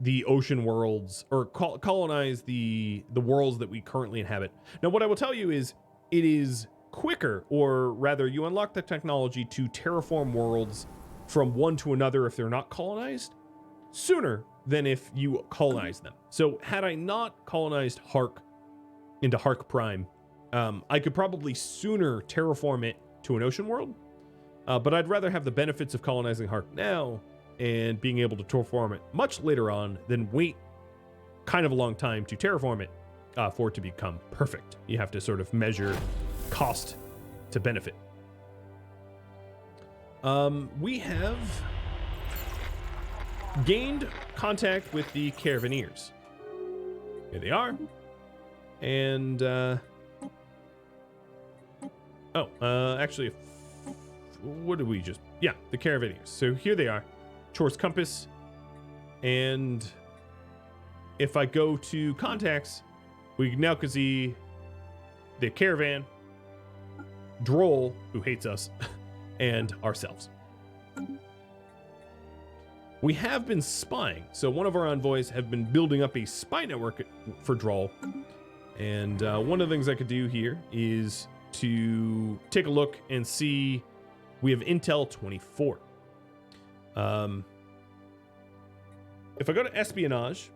the ocean worlds, or colonize the worlds that we currently inhabit. Now, what I will tell you is it is quicker, or rather you unlock the technology to terraform worlds from one to another if they're not colonized sooner than if you colonize them. So had I not colonized Hark into Hark Prime, I could probably sooner terraform it to an ocean world. But I'd rather have the benefits of colonizing Hark now and being able to terraform it much later on than wait kind of a long time to terraform it for it to become perfect. You have to sort of measure cost to benefit. We have gained contact with the Caravaneers. Here they are. And, actually, what did we just... Yeah, the Caravaneers. So here they are. Chorus Compass. And if I go to contacts, we now can see the Caravan, Droll, who hates us, and ourselves. We have been spying. So one of our envoys have been building up a spy network for Droll. And one of the things I could do here is to take a look and see... We have Intel 24. If I go to espionage,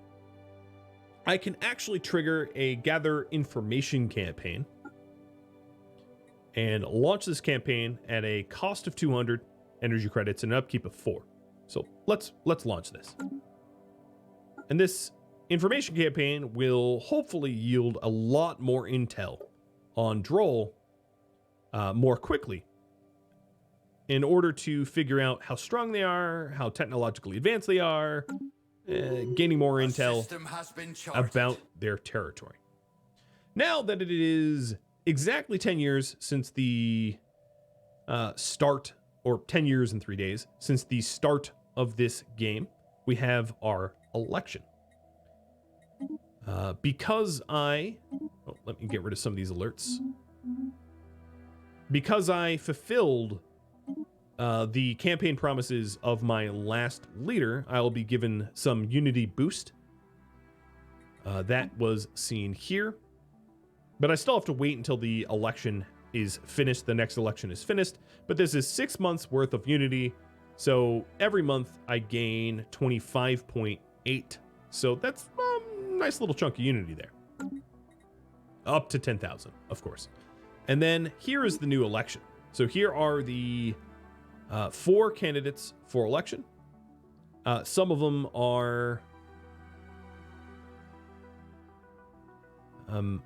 I can actually trigger a gather information campaign and launch this campaign at a cost of 200 energy credits and an upkeep of 4. So let's launch this. And this information campaign will hopefully yield a lot more intel on Droll more quickly. in order to figure out how strong they are, how technologically advanced they are, gaining more intel about their territory. Now that it is exactly 10 years since the start, or 10 years and 3 days since the start of this game, we have our election. Because let me get rid of some of these alerts. Because I fulfilled the campaign promises of my last leader, I will be given some unity boost. That was seen here. But I still have to wait until the election is finished. The next election is finished. But this is 6 months worth of unity. So every month I gain 25.8. So that's a nice little chunk of unity there. Up to 10,000, of course. And then here is the new election. So here are the 4 candidates for election. Some of them are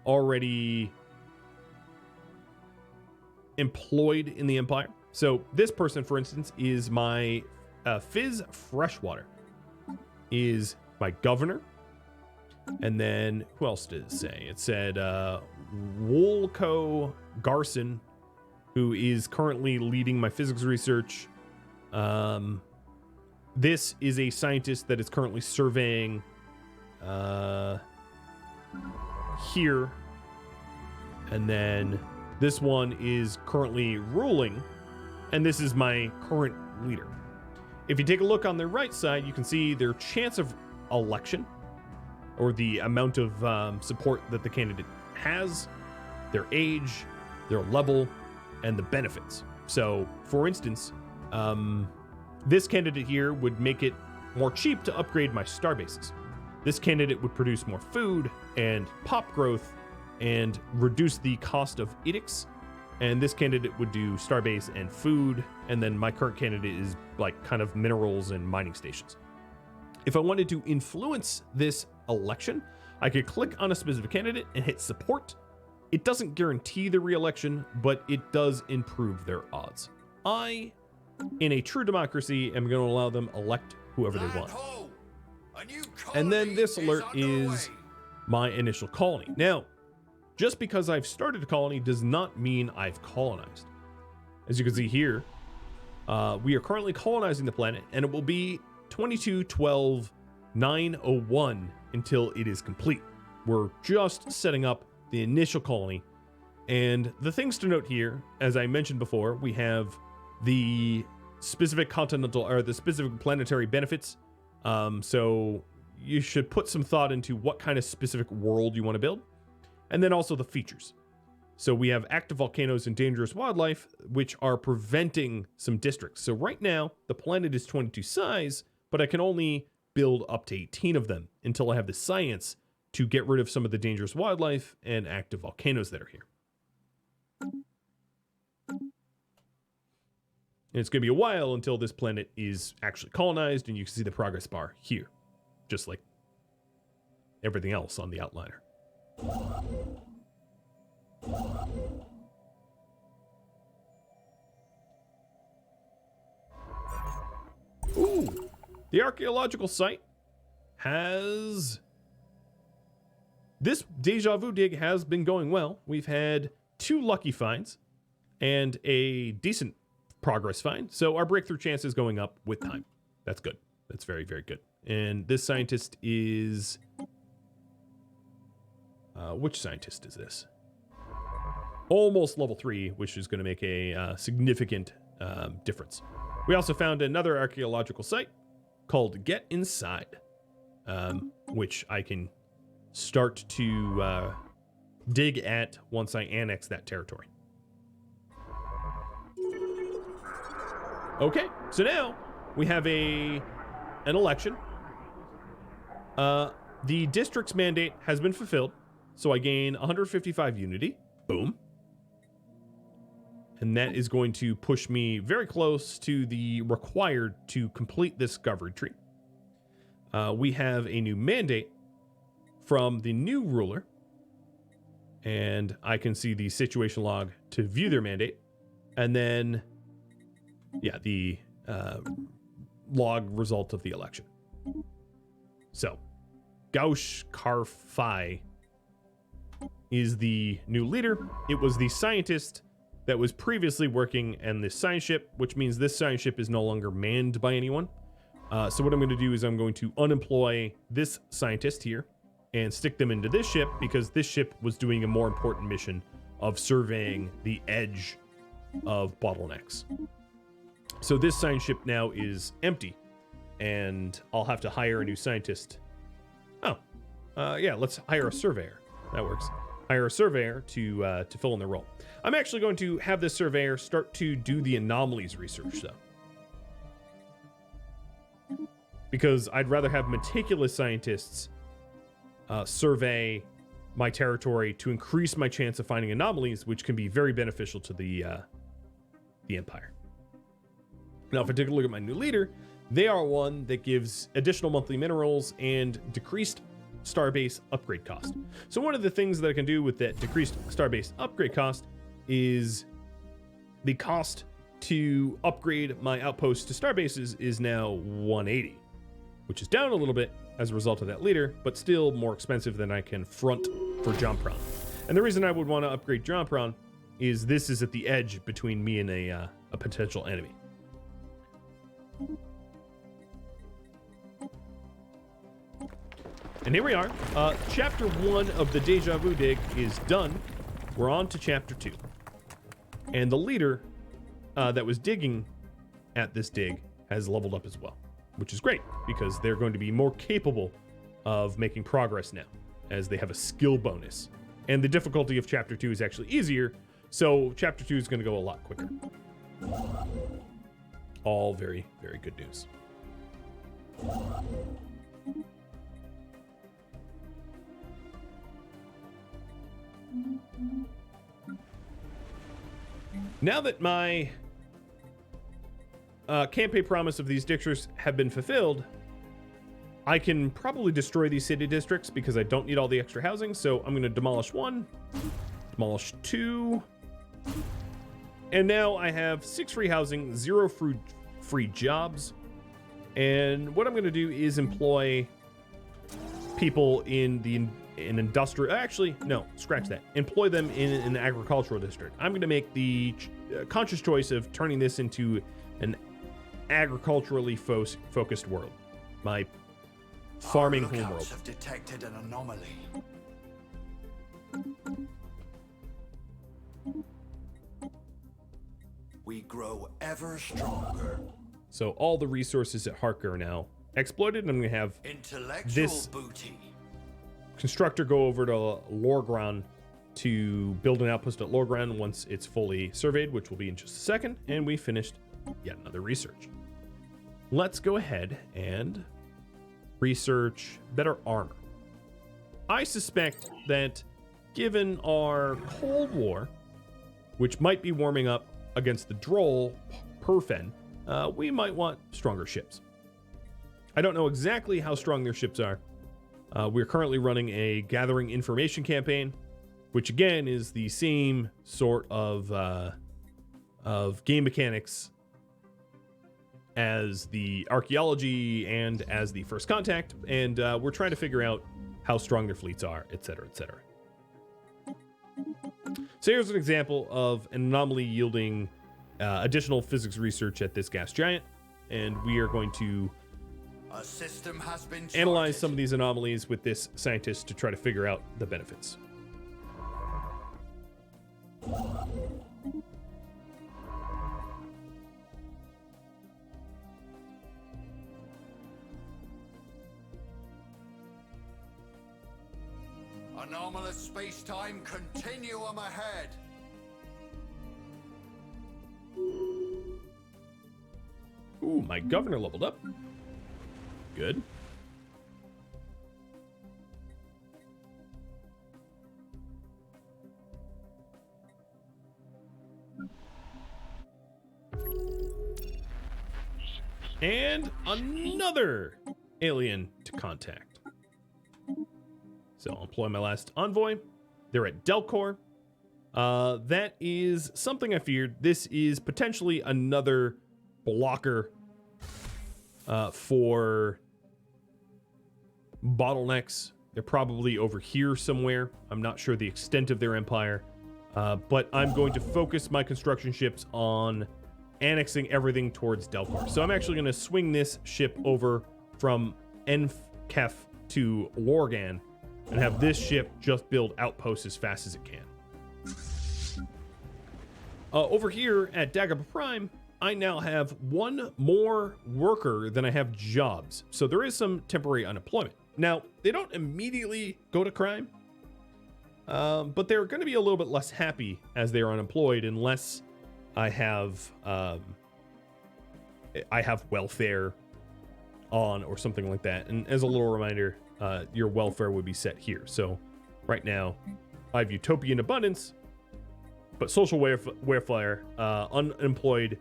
already employed in the Empire. So this person, for instance, is my Fizz Freshwater, is my governor. And then who else did it say? It said Wolko Garson, who is currently leading my physics research. This is a scientist that is currently surveying here. And then this one is currently ruling, and this is my current leader. If you take a look on the right side, you can see their chance of election, or the amount of support that the candidate has, their age, their level, and the benefits. So, for instance, this candidate here would make it more cheap to upgrade my star bases. This candidate would produce more food and pop growth and reduce the cost of edicts. And this candidate would do starbase and food. And then my current candidate is like kind of minerals and mining stations. If I wanted to influence this election, I could click on a specific candidate and hit support. It doesn't guarantee the re-election, but it does improve their odds. I, in a true democracy, am going to allow them elect whoever they want. And then this alert is my initial colony. Now, just because I've started a colony does not mean I've colonized. As you can see here, we are currently colonizing the planet, and it will be 22/12/901 until it is complete. We're just setting up the initial colony. And the things to note here, as I mentioned before, we have the specific continental, or the specific planetary benefits. So you should put some thought into what kind of specific world you want to build. And then also the features. So we have active volcanoes and dangerous wildlife, which are preventing some districts. So right now, the planet is 22 size, but I can only build up to 18 of them until I have the science to get rid of some of the dangerous wildlife and active volcanoes that are here. And it's going to be a while until this planet is actually colonized, and you can see the progress bar here, just like everything else on the outliner. Ooh, the archaeological site has... This deja vu dig has been going well. We've had 2 lucky finds and a decent progress find. So our breakthrough chance is going up with time. That's good. That's very, very good. And this scientist is... which scientist is this? Almost level 3, which is going to make a significant difference. We also found another archaeological site called Get Inside, which I can start to dig at once I annex that territory. Okay, so now we have an election. The district's mandate has been fulfilled, so I gain 155 unity. Boom. And that is going to push me very close to the required to complete this discovery tree. We have a new mandate from the new ruler, and I can see the situation log to view their mandate. And then yeah, the log result of the election. So, Gaush Karfai is the new leader. It was the scientist that was previously working in this science ship, which means this science ship is no longer manned by anyone. So what I'm going to do is I'm going to unemploy this scientist here and stick them into this ship, because this ship was doing a more important mission of surveying the edge of bottlenecks. So this science ship now is empty, and I'll have to hire a new scientist. Oh, yeah, let's hire a surveyor. That works. Hire a surveyor to fill in the role. I'm actually going to have this surveyor start to do the anomalies research, though, because I'd rather have meticulous scientists survey my territory to increase my chance of finding anomalies, which can be very beneficial to the Empire. Now, if I take a look at my new leader, they are one that gives additional monthly minerals and decreased starbase upgrade cost. So one of the things that I can do with that decreased starbase upgrade cost is the cost to upgrade my outposts to starbases is now 180, which is down a little bit as a result of that leader, but still more expensive than I can front for Jompron. And the reason I would want to upgrade Jompron is this is at the edge between me and a potential enemy. And here we are. Chapter 1 of the Deja Vu dig is done. We're on to Chapter 2. And the leader that was digging at this dig has leveled up as well, which is great because they're going to be more capable of making progress now, as they have a skill bonus. And the difficulty of Chapter 2 is actually easier, so Chapter 2 is going to go a lot quicker. All very, very good news. Now that my campaign promise of these districts have been fulfilled, I can probably destroy these city districts because I don't need all the extra housing. So I'm going to demolish 1, demolish 2, and now I have 6 free housing, 0 free jobs. And what I'm going to do is employ people in an industrial, actually, no, scratch that. Employ them in an agricultural district. I'm going to make the conscious choice of turning this into an agriculturally focused world. My farming homeworld. Have detected an anomaly. We grow ever stronger. So all the resources at Harker are now exploited, and I'm going to have this booty constructor go over to Lorgron to build an outpost at Lorgron once it's fully surveyed, which will be in just a second, and we finished yet another research. Let's go ahead and research better armor. I suspect that given our Cold War, which might be warming up against the Droll Perfen, we might want stronger ships. I don't know exactly how strong their ships are. We're currently running a gathering information campaign, which again is the same sort of game mechanics as the archaeology and as the First Contact, and we're trying to figure out how strong their fleets are, etc., etc. So here's an example of an anomaly yielding additional physics research at this gas giant, and we are going to a system has been analyze some of these anomalies with this scientist to try to figure out the benefits. Anomalous space-time continuum ahead. Ooh, my governor leveled up. Good. And another alien to contact. So I'll employ my last envoy. They're at Delcor. That is something I feared. This is potentially another blocker for bottlenecks. They're probably over here somewhere. I'm not sure the extent of their empire, but I'm going to focus my construction ships on annexing everything towards Delpar. So I'm actually going to swing this ship over from Enkef to Lorgan and have this ship just build outposts as fast as it can. Over here at Dagobah Prime, I now have one more worker than I have jobs. So there is some temporary unemployment. Now, they don't immediately go to crime, but they're going to be a little bit less happy as they are unemployed unless I have welfare on or something like that. And as a little reminder, your welfare would be set here. So right now, I have utopian abundance, but social welfare, unemployed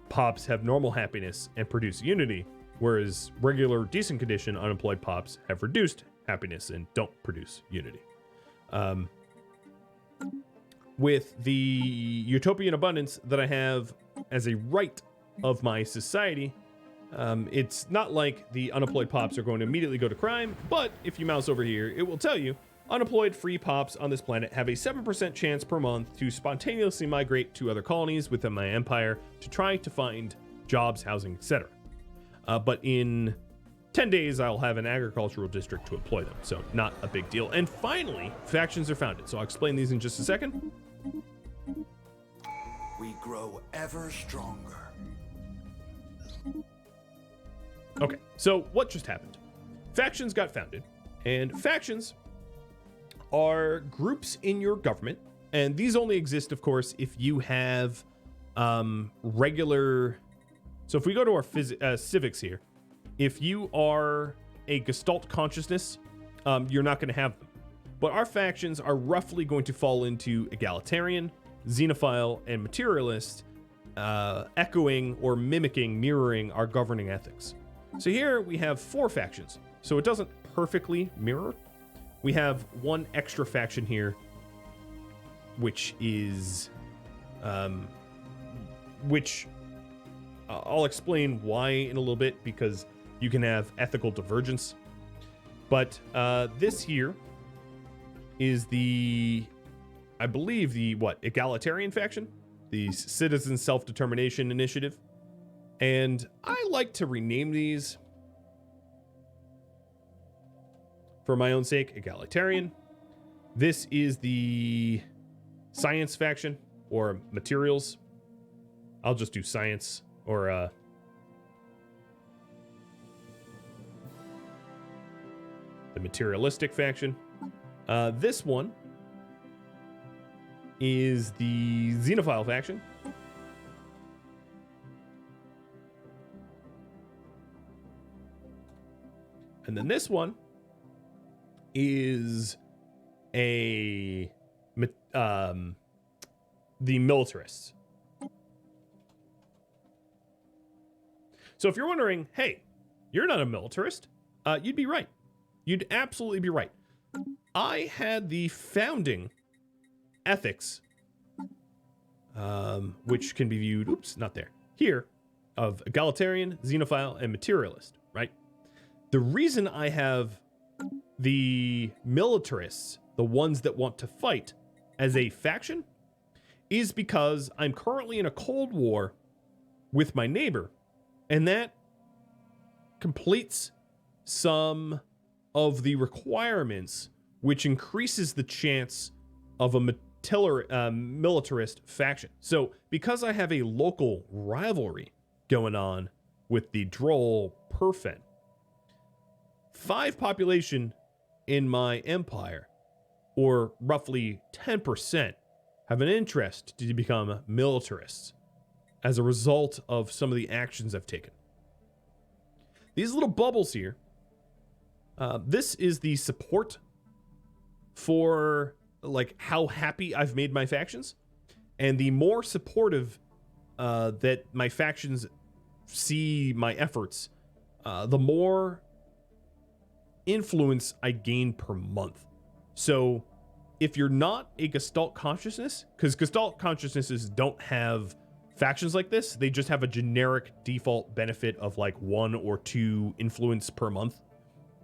pops have normal happiness and produce unity, whereas regular decent condition unemployed pops have reduced happiness and don't produce unity. With the utopian abundance that I have as a right of my society, it's not like the unemployed pops are going to immediately go to crime, but if you mouse over here, it will tell you unemployed free pops on this planet have a 7% chance per month to spontaneously migrate to other colonies within my empire to try to find jobs, housing, etc. But in 10 days, I'll have an agricultural district to employ them, so not a big deal. And finally, factions are founded. So I'll explain these in just a second. We grow ever stronger. Okay, so what just happened? Factions got founded, and factions are groups in your government, and these only exist, of course, if you have regular. So if we go to our civics here, if you are a Gestalt consciousness, you're not going to have them. But our factions are roughly going to fall into egalitarian, xenophile, and materialist, echoing or mimicking, mirroring our governing ethics. So here we have 4 factions. So it doesn't perfectly mirror. We have one extra faction here, which is, which I'll explain why in a little bit, because you can have ethical divergence. But this here is the, I believe the, egalitarian faction? The Citizen Self-Determination Initiative. And I like to rename these for my own sake. Egalitarian. This is the science faction, or materials. I'll just do science, or the materialistic faction. This one is the xenophile faction. And then this one is the militarists. So if you're wondering, hey, you're not a militarist, you'd be right. You'd absolutely be right. I had the founding ethics, which can be viewed, oops, not there, here, of egalitarian, xenophile, and materialist, right? The reason I have the militarists, the ones that want to fight, as a faction is because I'm currently in a Cold War with my neighbor, and that completes some of the requirements, which increases the chance of a militarist faction. So because I have a local rivalry going on with the Droll Perfen, 5 population in my empire, or roughly 10%, have an interest to become militarists as a result of some of the actions I've taken. These little bubbles here, this is the support for like how happy I've made my factions, and the more supportive that my factions see my efforts, the more influence I gain per month. So if you're not a Gestalt consciousness, because Gestalt consciousnesses don't have factions like this, they just have a generic default benefit of like 1 or 2 influence per month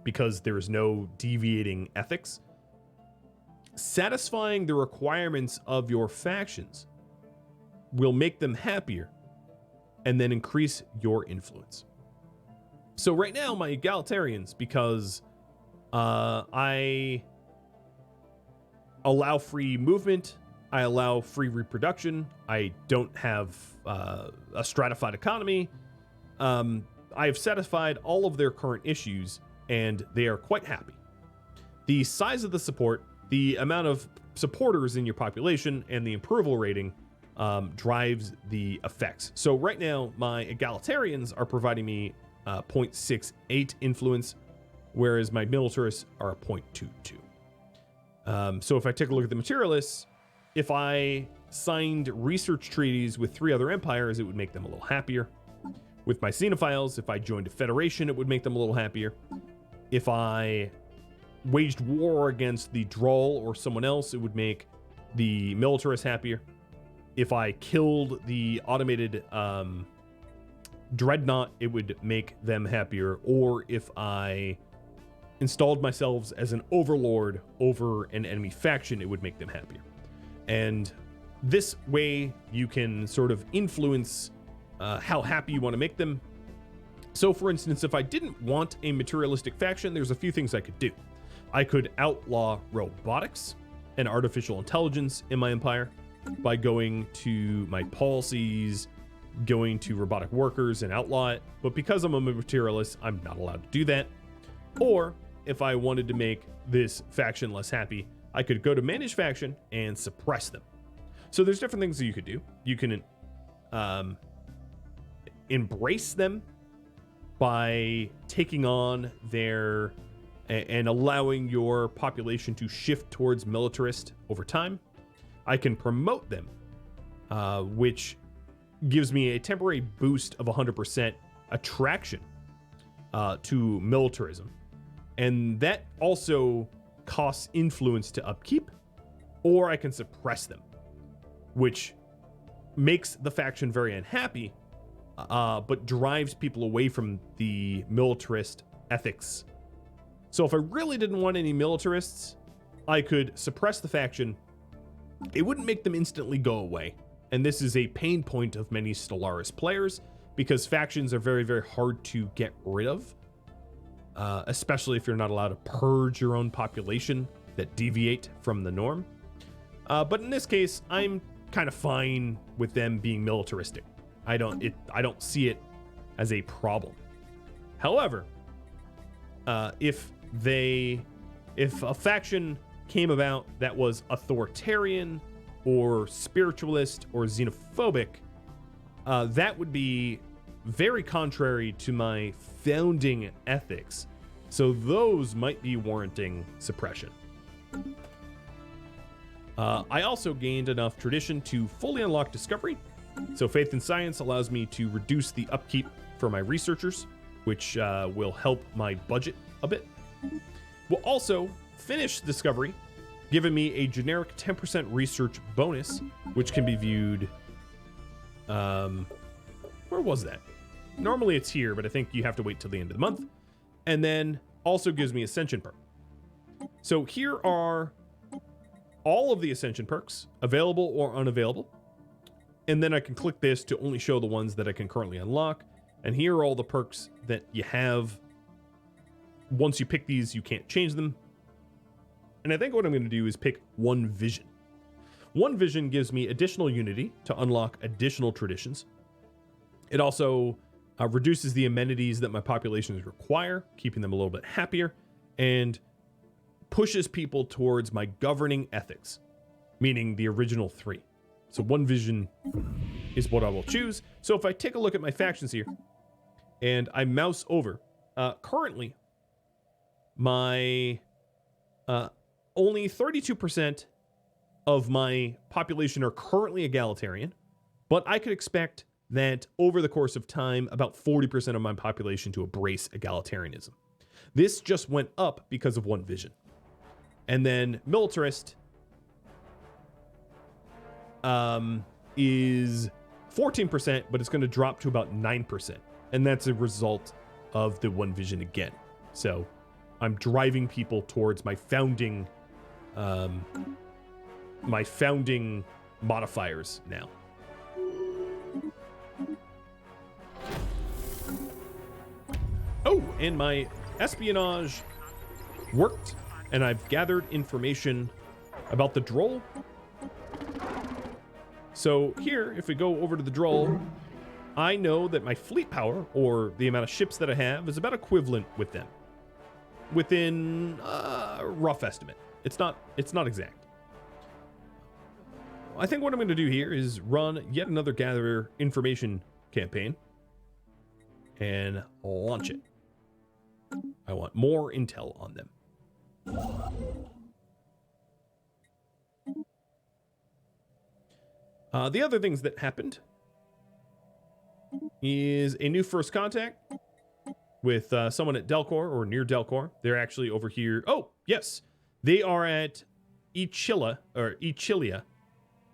because there is no deviating ethics. Satisfying the requirements of your factions will make them happier and then increase your influence. So right now, my egalitarians, because I allow free movement, I allow free reproduction, I don't have a stratified economy, I have satisfied all of their current issues, and they are quite happy. The size of the support, the amount of supporters in your population, and the approval rating drives the effects. So right now, my egalitarians are providing me 0.68 influence, whereas my militarists are 0.22. So if I take a look at the materialists, if I signed research treaties with 3 other empires, it would make them a little happier. With my xenophiles, if I joined a federation, it would make them a little happier. If I waged war against the Droll or someone else, it would make the militarists happier. If I killed the automated dreadnought, it would make them happier. Or if I installed myself as an overlord over an enemy faction, it would make them happier. And this way you can sort of influence how happy you want to make them. So for instance, if I didn't want a materialistic faction, there's a few things I could do. I could outlaw robotics and artificial intelligence in my empire by going to my policies, going to robotic workers and outlaw it. But because I'm a materialist, I'm not allowed to do that. Or if I wanted to make this faction less happy, I could go to manage faction and suppress them. So there's different things that you could do. You can embrace them by taking on their and allowing your population to shift towards militarist over time. I can promote them, which gives me a temporary boost of 100% attraction to militarism. And that also costs influence to upkeep, or I can suppress them, which makes the faction very unhappy, but drives people away from the militarist ethics. So if I really didn't want any militarists, I could suppress the faction. It wouldn't make them instantly go away. And this is a pain point of many Stellaris players, because factions are very, very hard to get rid of, especially if you're not allowed to purge your own population that deviate from the norm. But in this case, I'm kind of fine with them being militaristic. I don't see it as a problem. However, if a faction came about that was authoritarian or spiritualist or xenophobic, that would be very contrary to my founding ethics. So those might be warranting suppression. I also gained enough tradition to fully unlock discovery. So faith in science allows me to reduce the upkeep for my researchers, which will help my budget a bit. We'll also finish discovery, giving me a generic 10% research bonus, which can be viewed. Where was that? Normally it's here, but I think you have to wait till the end of the month. And then also gives me Ascension perk. So here are all of the Ascension perks, available or unavailable. And then I can click this to only show the ones that I can currently unlock. And here are all the perks that you have. Once you pick these, you can't change them. And I think what I'm going to do is pick One Vision. One Vision gives me additional unity to unlock additional traditions. It also reduces the amenities that my populations require, keeping them a little bit happier, and pushes people towards my governing ethics, meaning the original 3. So One Vision is what I will choose. So if I take a look at my factions here and I mouse over, currently my only 32% of my population are currently egalitarian, but I could expect that over the course of time, about 40% of my population to embrace egalitarianism. This just went up because of One Vision. And then militarist is 14%, but it's going to drop to about 9%. And that's a result of the one vision again. So I'm driving people towards my founding modifiers now. Oh, and my espionage worked, and I've gathered information about the droll. So here, if we go over to the droll, I know that my fleet power, or the amount of ships that I have, is about equivalent with them. Within a rough estimate. It's not exact. I think what I'm going to do here is run yet another gather information campaign and launch it. I want more intel on them. The other things that happened is a new first contact with someone at Delcor, or near Delcor. They're actually over here. Oh, yes. They are at Ichilia,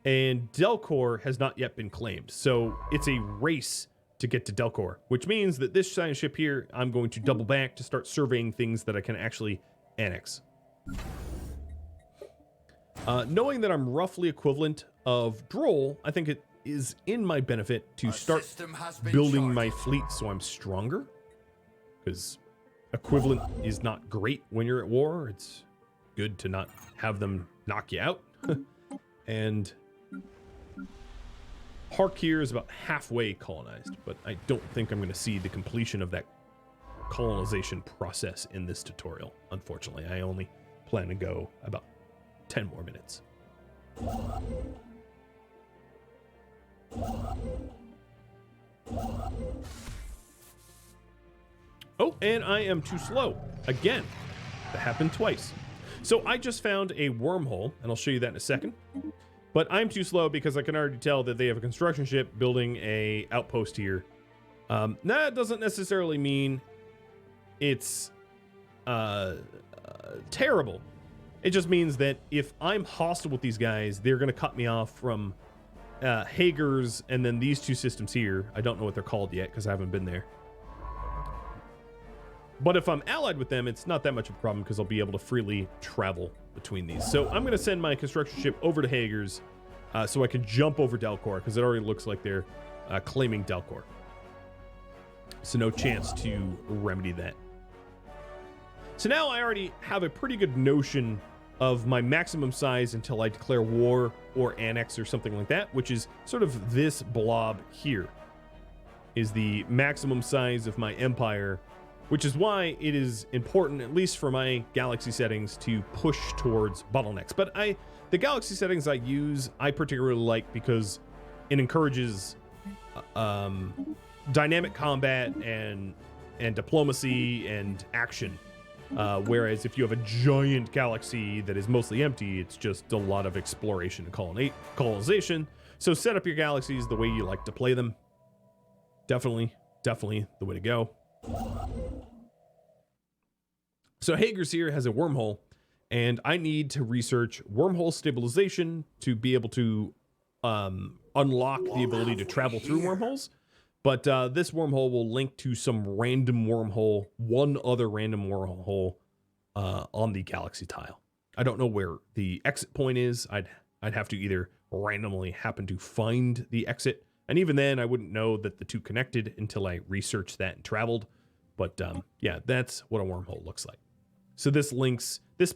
and Delcor has not yet been claimed. So it's a race to get to Delcor, which means that this science ship here, I'm going to double back to start surveying things that I can actually annex. Knowing that I'm roughly equivalent of Droll, I think it is in my benefit to start building my fleet so I'm stronger. Because equivalent is not great when you're at war. It's good to not have them knock you out. And Hark here is about halfway colonized, but I don't think I'm going to see the completion of that colonization process in this tutorial. Unfortunately, I only plan to go about 10 more minutes. Oh, and I am too slow. Again, that happened twice. So I just found a wormhole, and I'll show you that in a second. But I'm too slow because I can already tell that they have a construction ship building a outpost here. That doesn't necessarily mean it's terrible. It just means that if I'm hostile with these guys, they're going to cut me off from Hager's and then these two systems here. I don't know what they're called yet because I haven't been there. But if I'm allied with them, it's not that much of a problem because I'll be able to freely travel between these. So I'm going to send my construction ship over to Hager's so I can jump over Delcor because it already looks like they're claiming Delcor. So no chance to remedy that. So now I already have a pretty good notion of my maximum size until I declare war or annex or something like that, which is sort of this blob here is the maximum size of my empire, which is why it is important, at least for my galaxy settings, to push towards bottlenecks. But the galaxy settings I use, I particularly like because it encourages dynamic combat and diplomacy and action. Whereas if you have a giant galaxy that is mostly empty, it's just a lot of exploration and colonization. So set up your galaxies the way you like to play them. Definitely the way to go. So Hager's here has a wormhole, and I need to research wormhole stabilization to be able to unlock the ability to travel through wormholes. But this wormhole will link to some random wormhole, one other random wormhole on the galaxy tile. I don't know where the exit point is. I'd have to either randomly happen to find the exit, and even then I wouldn't know that the two connected until I researched that and traveled. But yeah, that's what a wormhole looks like. So this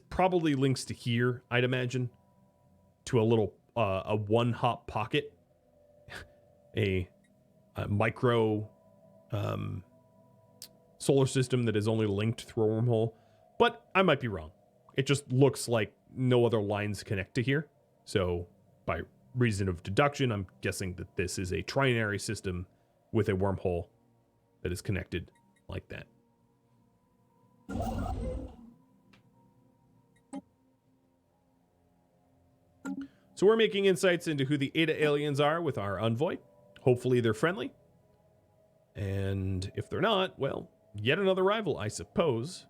probably links to here, I'd imagine, to a little a one-hop pocket, a micro solar system that is only linked through a wormhole. But I might be wrong. It just looks like no other lines connect to here. So by reason of deduction, I'm guessing that this is a trinary system with a wormhole that is connected like that. So we're making insights into who the Eta aliens are with our envoy. Hopefully they're friendly. And if they're not, well, yet another rival, I suppose.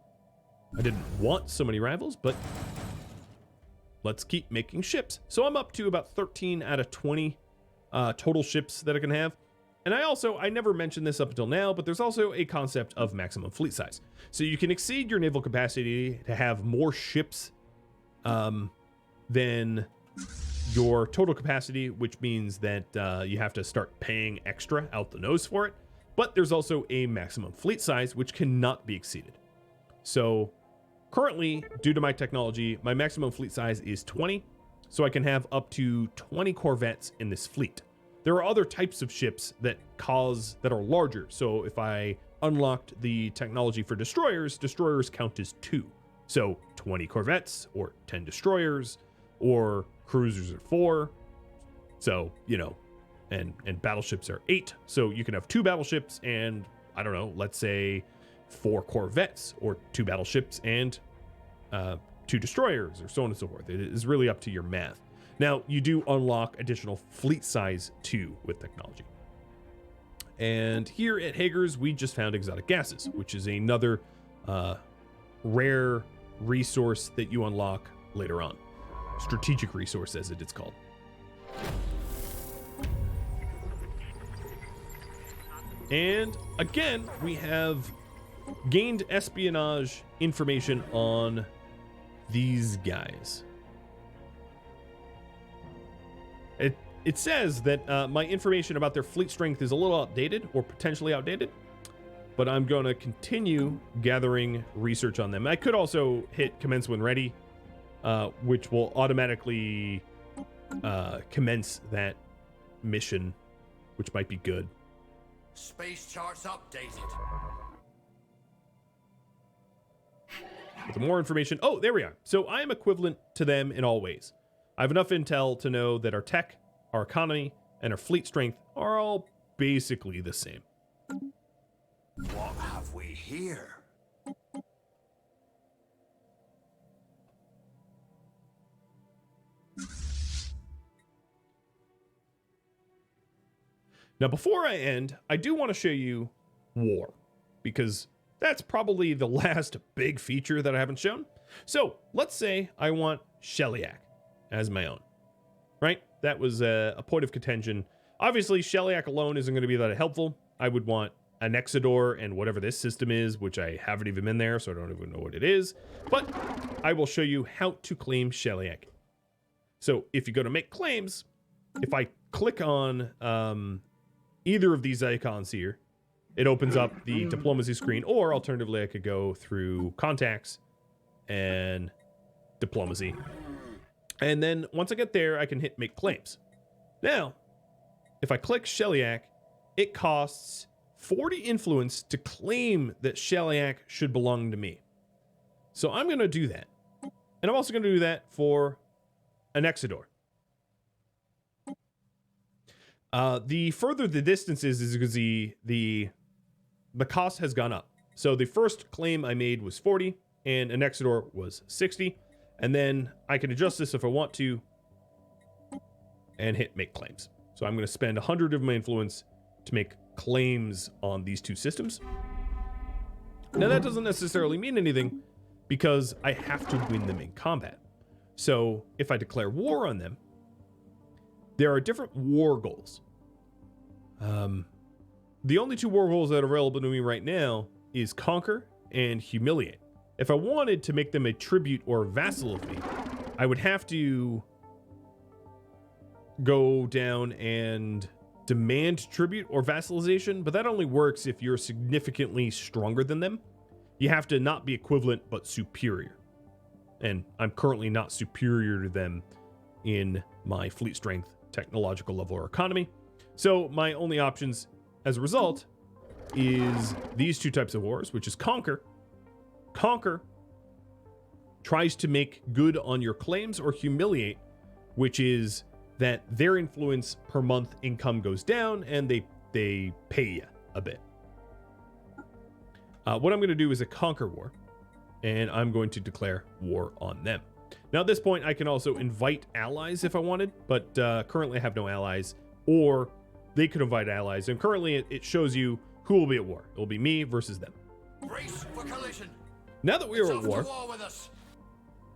I didn't want so many rivals, but let's keep making ships. So I'm up to about 13 out of 20 total ships that it can have. And I never mentioned this up until now, but there's also a concept of maximum fleet size. So you can exceed your naval capacity to have more ships than your total capacity, which means that you have to start paying extra out the nose for it. But there's also a maximum fleet size, which cannot be exceeded. So currently, due to my technology, my maximum fleet size is 20. So I can have up to 20 corvettes in this fleet. There are other types of ships that are larger. So if I unlocked the technology for destroyers, destroyers count as 2. So 20 corvettes or 10 destroyers, or cruisers are 4. So, you know, and battleships are 8. So you can have 2 battleships and, I don't know, let's say 4 corvettes, or 2 battleships and 2 destroyers, or so on and so forth. It is really up to your math. Now, you do unlock additional fleet size too with technology. And here at Hager's, we just found exotic gases, which is another rare resource that you unlock later on. Strategic resource, as it is called. And again, we have gained espionage information on these guys. It says that my information about their fleet strength is a little outdated, or potentially outdated, but I'm going to continue gathering research on them. I could also hit commence when ready, which will automatically commence that mission, which might be good. Space charts updated. With more information. Oh, there we are. So I am equivalent to them in all ways. I have enough intel to know that our tech, our economy, and our fleet strength are all basically the same. What have we here? Now, before I end, I do want to show you war, because that's probably the last big feature that I haven't shown. So let's say I want Shellyak as my own, right? That was a point of contention. Obviously, Shellyak alone isn't going to be that helpful. I would want an Exodor and whatever this system is, which I haven't even been there, so I don't even know what it is. But I will show you how to claim Shellyak. So if you go to make claims, if I click on either of these icons here, it opens up the diplomacy screen, or alternatively, I could go through contacts and diplomacy. And then once I get there, I can hit make claims. Now, if I click Shellyak, it costs 40 influence to claim that Shellyak should belong to me. So I'm going to do that. And I'm also going to do that for an Exodor. The further the distance is because the cost has gone up. So the first claim I made was 40 and an Exodor was 60. And then I can adjust this if I want to and hit make claims. So I'm going to spend 100 of my influence to make claims on these two systems. Now that doesn't necessarily mean anything because I have to win them in combat. So if I declare war on them, there are different war goals. The only 2 war goals that are available to me right now is conquer and humiliate. If I wanted to make them a tribute or a vassal of me, I would have to go down and demand tribute or vassalization, but that only works if you're significantly stronger than them. You have to not be equivalent, but superior. And I'm currently not superior to them in my fleet strength, technological level, or economy. So my only options as a result is these 2 types of wars, which is conquer. Conquer tries to make good on your claims, or humiliate, which is that their influence per month income goes down and they pay you a bit. What I'm going to do is a conquer war, and I'm going to declare war on them. Now at this point I can also invite allies if I wanted, but currently I have no allies, or they could invite allies, and currently it shows you who will be at war. It will be me versus them. Brace for collision. Now that we are at war,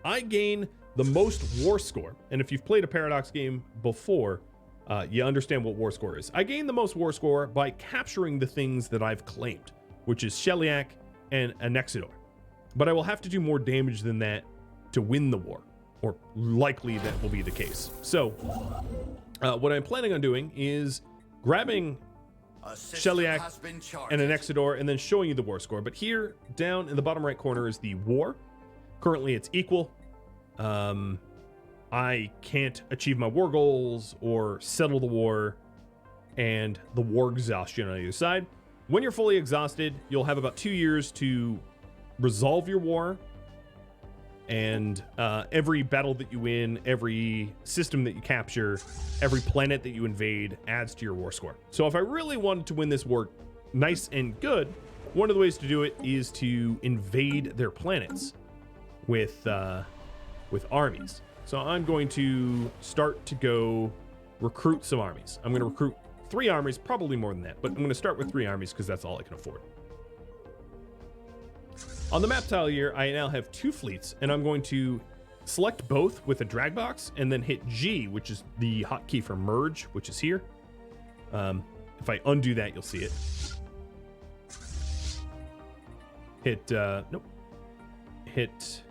I gain the most war score. And if you've played a Paradox game before, you understand what war score is. I gain the most war score by capturing the things that I've claimed, which is Sheliak and Anexidor. But I will have to do more damage than that to win the war, or likely that will be the case. So what I'm planning on doing is grabbing Sheliak and Anexidor and then showing you the war score. But here down in the bottom right corner is the war. Currently it's equal. I can't achieve my war goals or settle the war, and the war exhaustion on either side. When you're fully exhausted, you'll have about 2 years to resolve your war, and every battle that you win, every system that you capture, every planet that you invade adds to your war score. So if I really wanted to win this war nice and good, one of the ways to do it is to invade their planets with armies. So I'm going to start to go recruit some armies. I'm going to recruit 3 armies, probably more than that, but I'm going to start with 3 armies because that's all I can afford. On the map tile here, I now have 2 fleets, and I'm going to select both with a drag box and then hit G, which is the hotkey for merge, which is here. If I undo that, you'll see it. Hit, nope. Hit.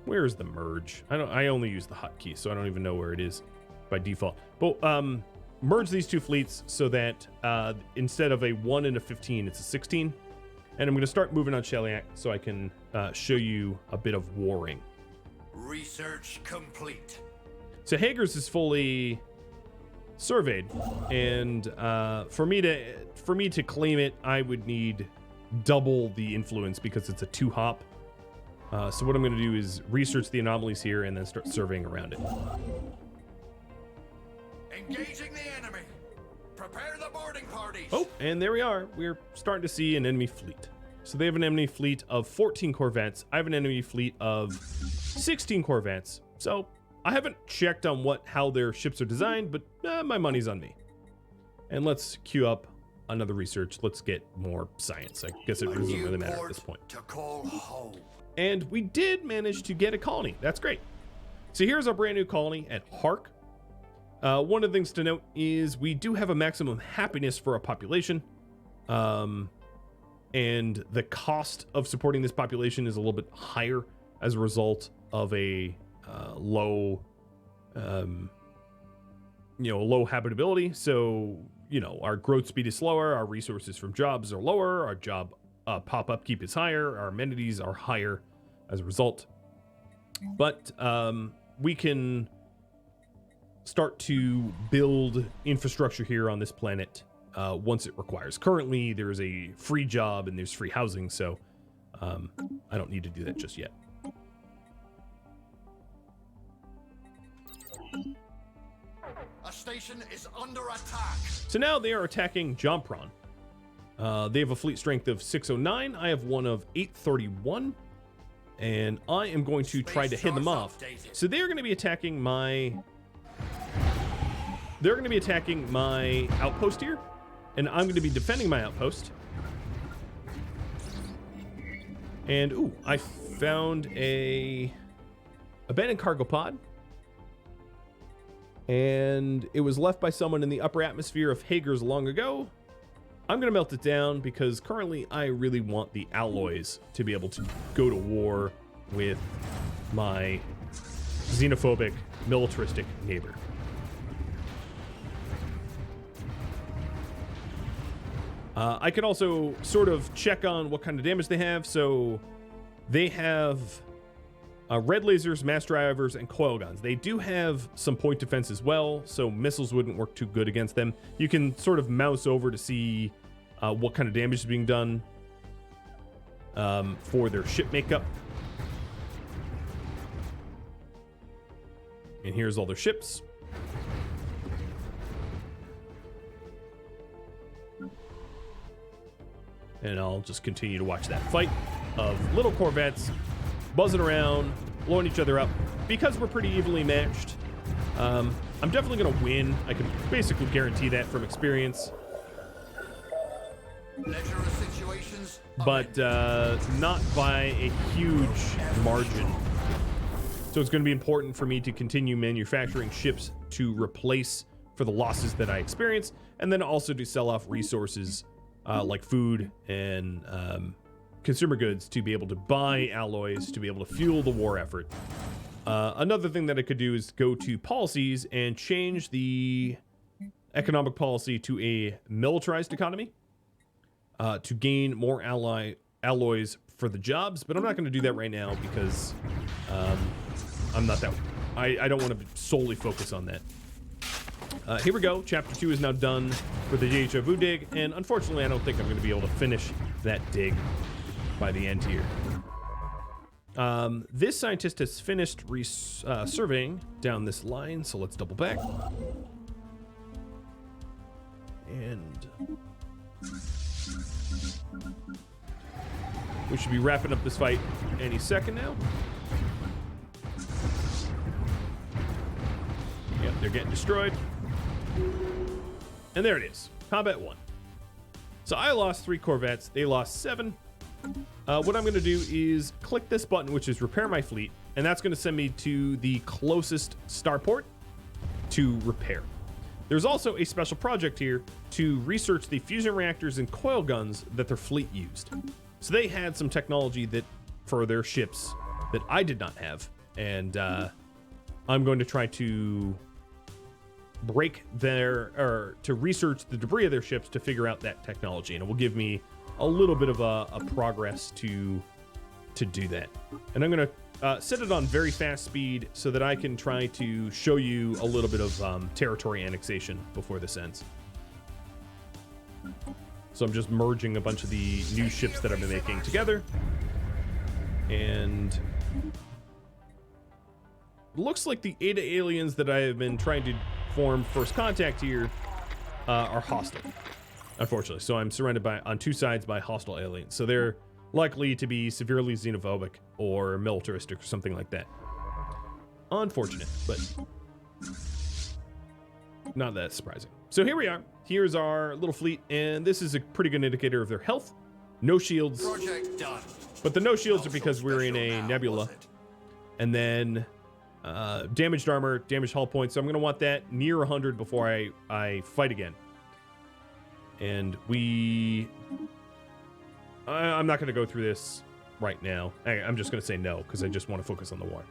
Where's the merge? I only use the hotkey, so I don't even know where it is by default. But merge these 2 fleets so that instead of a 1 and a 15, it's a 16. And I'm going to start moving on Sheliak so I can show you a bit of warring. Research complete. So Hager's is fully surveyed, and for me to claim it, I would need double the influence because it's a 2-hop. So what I'm going to do is research the anomalies here and then start surveying around it. Engaging the enemy. Prepare the boarding parties. Oh, and there we are. We're starting to see an enemy fleet. So they have an enemy fleet of 14 corvettes. I have an enemy fleet of 16 corvettes. So I haven't checked on how their ships are designed, but my money's on me. And let's queue up another research. Let's get more science. I guess it doesn't really matter at this point. To call home. And we did manage to get a colony. That's great. So here's our brand new colony at Hark. One of the things to note is we do have a maximum happiness for a population. And the cost of supporting this population is a little bit higher as a result of a low habitability. So, our growth speed is slower. Our resources from jobs are lower. Our job pop upkeep is higher. Our amenities are higher as a result. But we can start to build infrastructure here on this planet once it requires. Currently, there's a free job and there's free housing, so I don't need to do that just yet. A station is under attack. So now they are attacking Jompron. They have a fleet strength of 609. I have one of 831. And I am going to try to head them off. So they're going to be attacking my... They're going to be attacking my outpost here. And I'm going to be defending my outpost. And, ooh, I found a abandoned cargo pod. And it was left by someone in the upper atmosphere of Hager's long ago. I'm going to melt it down because currently I really want the alloys to be able to go to war with my xenophobic, militaristic neighbor. I can also sort of check on what kind of damage they have. So they have red lasers, mass drivers, and coil guns. They do have some point defense as well, so missiles wouldn't work too good against them. You can sort of mouse over to see what kind of damage is being done for their ship makeup. And here's all their ships. And I'll just continue to watch that fight of little corvettes buzzing around, blowing each other up. Because we're pretty evenly matched, I'm definitely going to win. I can basically guarantee that from experience. Situations, but not by a huge margin. So it's going to be important for me to continue manufacturing ships to replace for the losses that I experience, and then also to sell off resources like food and consumer goods to be able to buy alloys to be able to fuel the war effort. Another thing that I could do is go to policies and change the economic policy to a militarized economy to gain more alloys for the jobs, but I'm not going to do that right now because I'm not that. I don't want to solely focus on that. Here we go. Chapter 2 is now done for the deja vu dig, and unfortunately, I don't think I'm going to be able to finish that dig by the end here. This scientist has finished surveying down this line, so let's double back. And we should be wrapping up this fight any second now. Yep, they're getting destroyed. And there it is. Combat 1. So I lost 3 corvettes. They lost 7. What I'm going to do is click this button, which is repair my fleet. And that's going to send me to the closest starport to repair. There's also a special project here to research the fusion reactors and coil guns that their fleet used. So they had some technology that for their ships that I did not have. And I'm going to try to break to research the debris of their ships to figure out that technology, and it will give me a little bit of a progress to do that. And I'm going to set it on very fast speed so that I can try to show you a little bit of territory annexation before this ends. So I'm just merging a bunch of the new ships that I've been making together, and it looks like the Ada aliens that I have been trying to form first contact here are hostile, unfortunately. So I'm surrounded on 2 sides by hostile aliens. So they're likely to be severely xenophobic or militaristic or something like that. Unfortunate, but not that surprising. So here we are. Here's our little fleet, and this is a pretty good indicator of their health. No shields. Project done. But the no shields are because we're in a nebula. And then damaged armor, damaged hull points. So I'm going to want that near 100 before I fight again. And I'm not going to go through this right now. I'm just going to say no because I just want to focus on the war.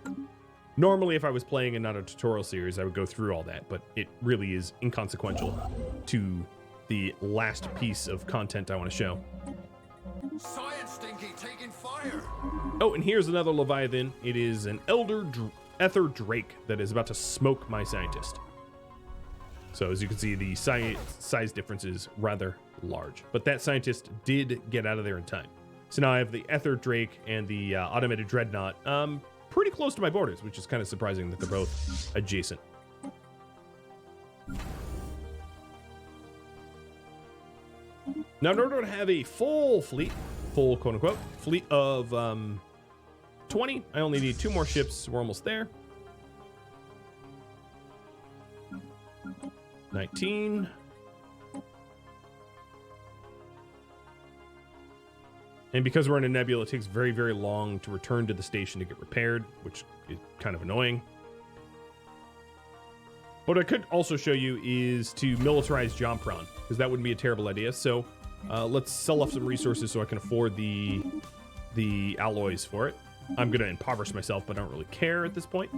Normally, if I was playing and not a tutorial series, I would go through all that, but it really is inconsequential to the last piece of content I want to show. Science Stinky taking fire. Oh, and here's another Leviathan. It is an Ether Drake that is about to smoke my scientist. So as you can see, the size difference is rather large, but that scientist did get out of there in time. So now I have the Ether Drake and the automated dreadnought pretty close to my borders, which is kind of surprising that they're both adjacent. Now, in order to have a full quote unquote fleet of 20, I only need 2 more ships. We're almost there. 19. And because we're in a nebula, it takes very, very long to return to the station to get repaired, which is kind of annoying. What I could also show you is to militarize Jompron, because that wouldn't be a terrible idea. So let's sell off some resources so I can afford the alloys for it. I'm going to impoverish myself, but I don't really care at this point.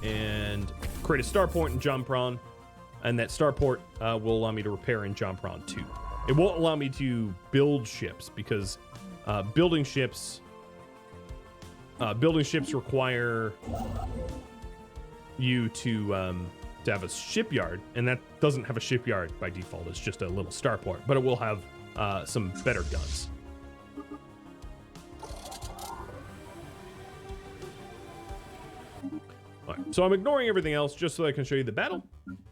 And create a starport in Jompron, and that starport will allow me to repair in Jompron too. It won't allow me to build ships because building ships require you to have a shipyard, and that doesn't have a shipyard by default. It's just a little starport, but it will have some better guns. All right, so I'm ignoring everything else just so I can show you the battle.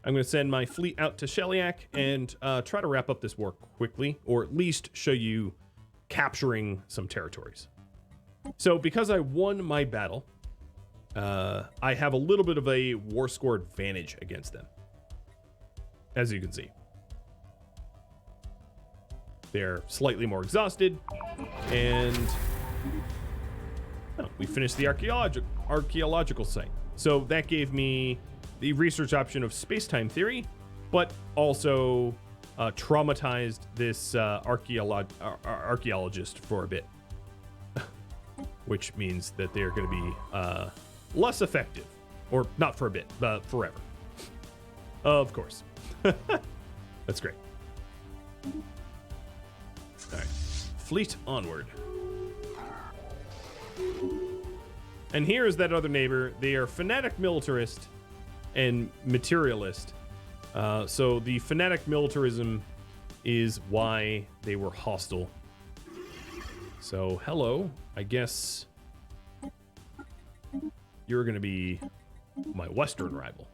I'm going to send my fleet out to Sheliak and try to wrap up this war quickly, or at least show you capturing some territories. So because I won my battle, I have a little bit of a war score advantage against them, as you can see. They're slightly more exhausted, and Oh, we finished the archaeological site. So that gave me the research option of space-time theory, but also traumatized this archaeologist for a bit. Which means that they're going to be less effective. Or not for a bit, but forever. Of course. That's great. All right. Fleet onward. And here is that other neighbor. They are fanatic militarist and materialist. So the fanatic militarism is why they were hostile. So, hello. I guess you're going to be my western rival.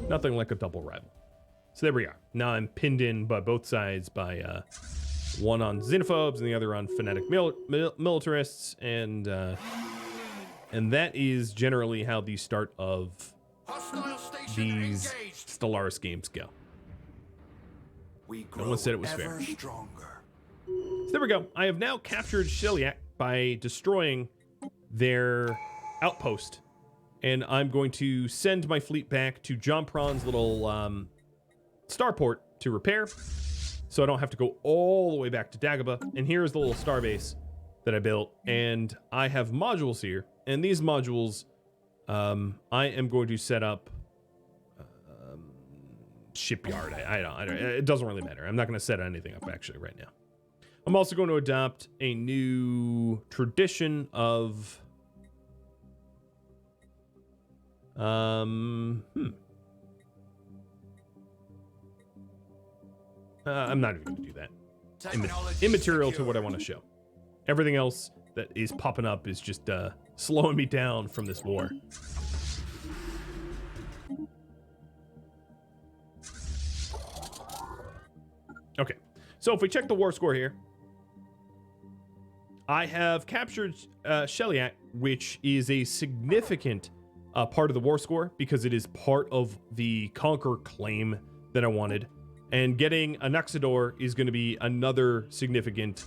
Nothing like a double rival. So there we are. Now I'm pinned in by both sides by one on xenophobes and the other on fanatic militarists, and that is generally how the start of these Stellaris games go. No one said it was fair. So there we go. I have now captured Sheliak by destroying their outpost, and I'm going to send my fleet back to John Prawn's little starport to repair, so I don't have to go all the way back to Dagobah. And here's the little starbase that I built, and I have modules here, and these modules I am going to set up shipyard. I don't, it doesn't really matter. I'm not going to set anything up actually right now. I'm also going to adopt a new tradition of I'm not even going to do that. Immaterial to what I want to show. Everything else that is popping up is just slowing me down from this war. Okay, so if we check the war score here, I have captured Sheliak, which is a significant part of the war score because it is part of the Conquer claim that I wanted. And getting a Nuxidor is going to be another significant,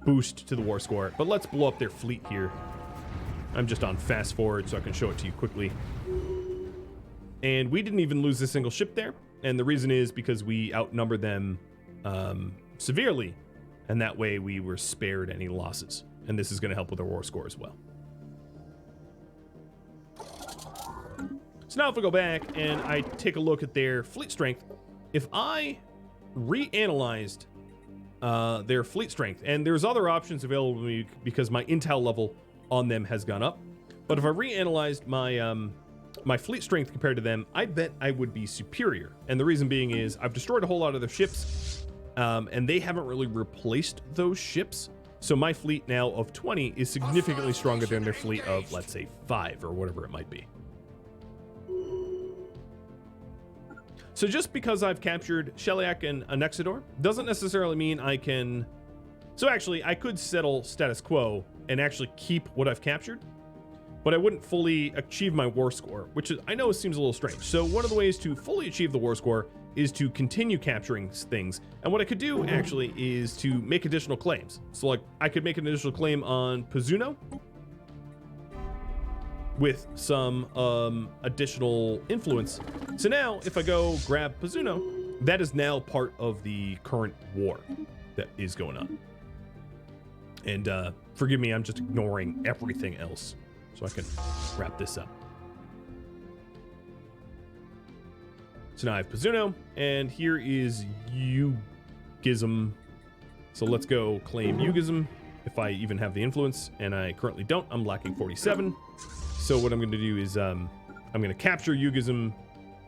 boost to the war score. But let's blow up their fleet here. I'm just on fast forward so I can show it to you quickly. And we didn't even lose a single ship there. And the reason is because we outnumbered them severely. And that way we were spared any losses. And this is going to help with our war score as well. So now if we go back and I take a look at their fleet strength, if I reanalyzed their fleet strength, and there's other options available to me because my intel level on them has gone up, but if I reanalyzed my fleet strength compared to them, I bet I would be superior. And the reason being is I've destroyed a whole lot of their ships, and they haven't really replaced those ships. So my fleet now of 20 is significantly stronger than their fleet of, let's say, 5 or whatever it might be. So just because I've captured Sheliak and Anexidor doesn't necessarily mean I can... So actually, I could settle status quo and actually keep what I've captured, but I wouldn't fully achieve my war score, which is, I know seems a little strange. So one of the ways to fully achieve the war score is to continue capturing things. And what I could do actually is to make additional claims. So like I could make an additional claim on Pazuno with some additional influence. So now if I go grab Pazuno, that is now part of the current war that is going on. And forgive me, I'm just ignoring everything else so I can wrap this up. So now I have Pazuno, and here is Yugism. So let's go claim Yugism, if I even have the influence, and I currently don't. I'm lacking 47. So what I'm going to do is I'm going to capture Yugism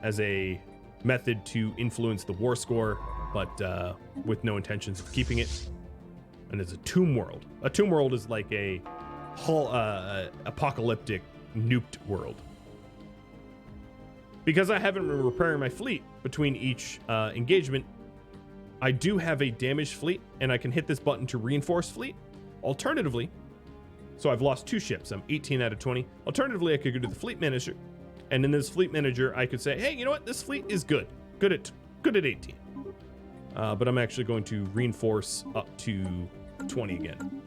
as a method to influence the war score, but with no intentions of keeping it. And it's a tomb world. A tomb world is like a apocalyptic nuked world. Because I haven't been repairing my fleet between each engagement, I do have a damaged fleet, and I can hit this button to reinforce fleet. Alternatively, so I've lost 2 ships. I'm 18 out of 20. Alternatively, I could go to the fleet manager, and in this fleet manager, I could say, hey, you know what? This fleet is good. Good at 18. But I'm actually going to reinforce up to 20 again.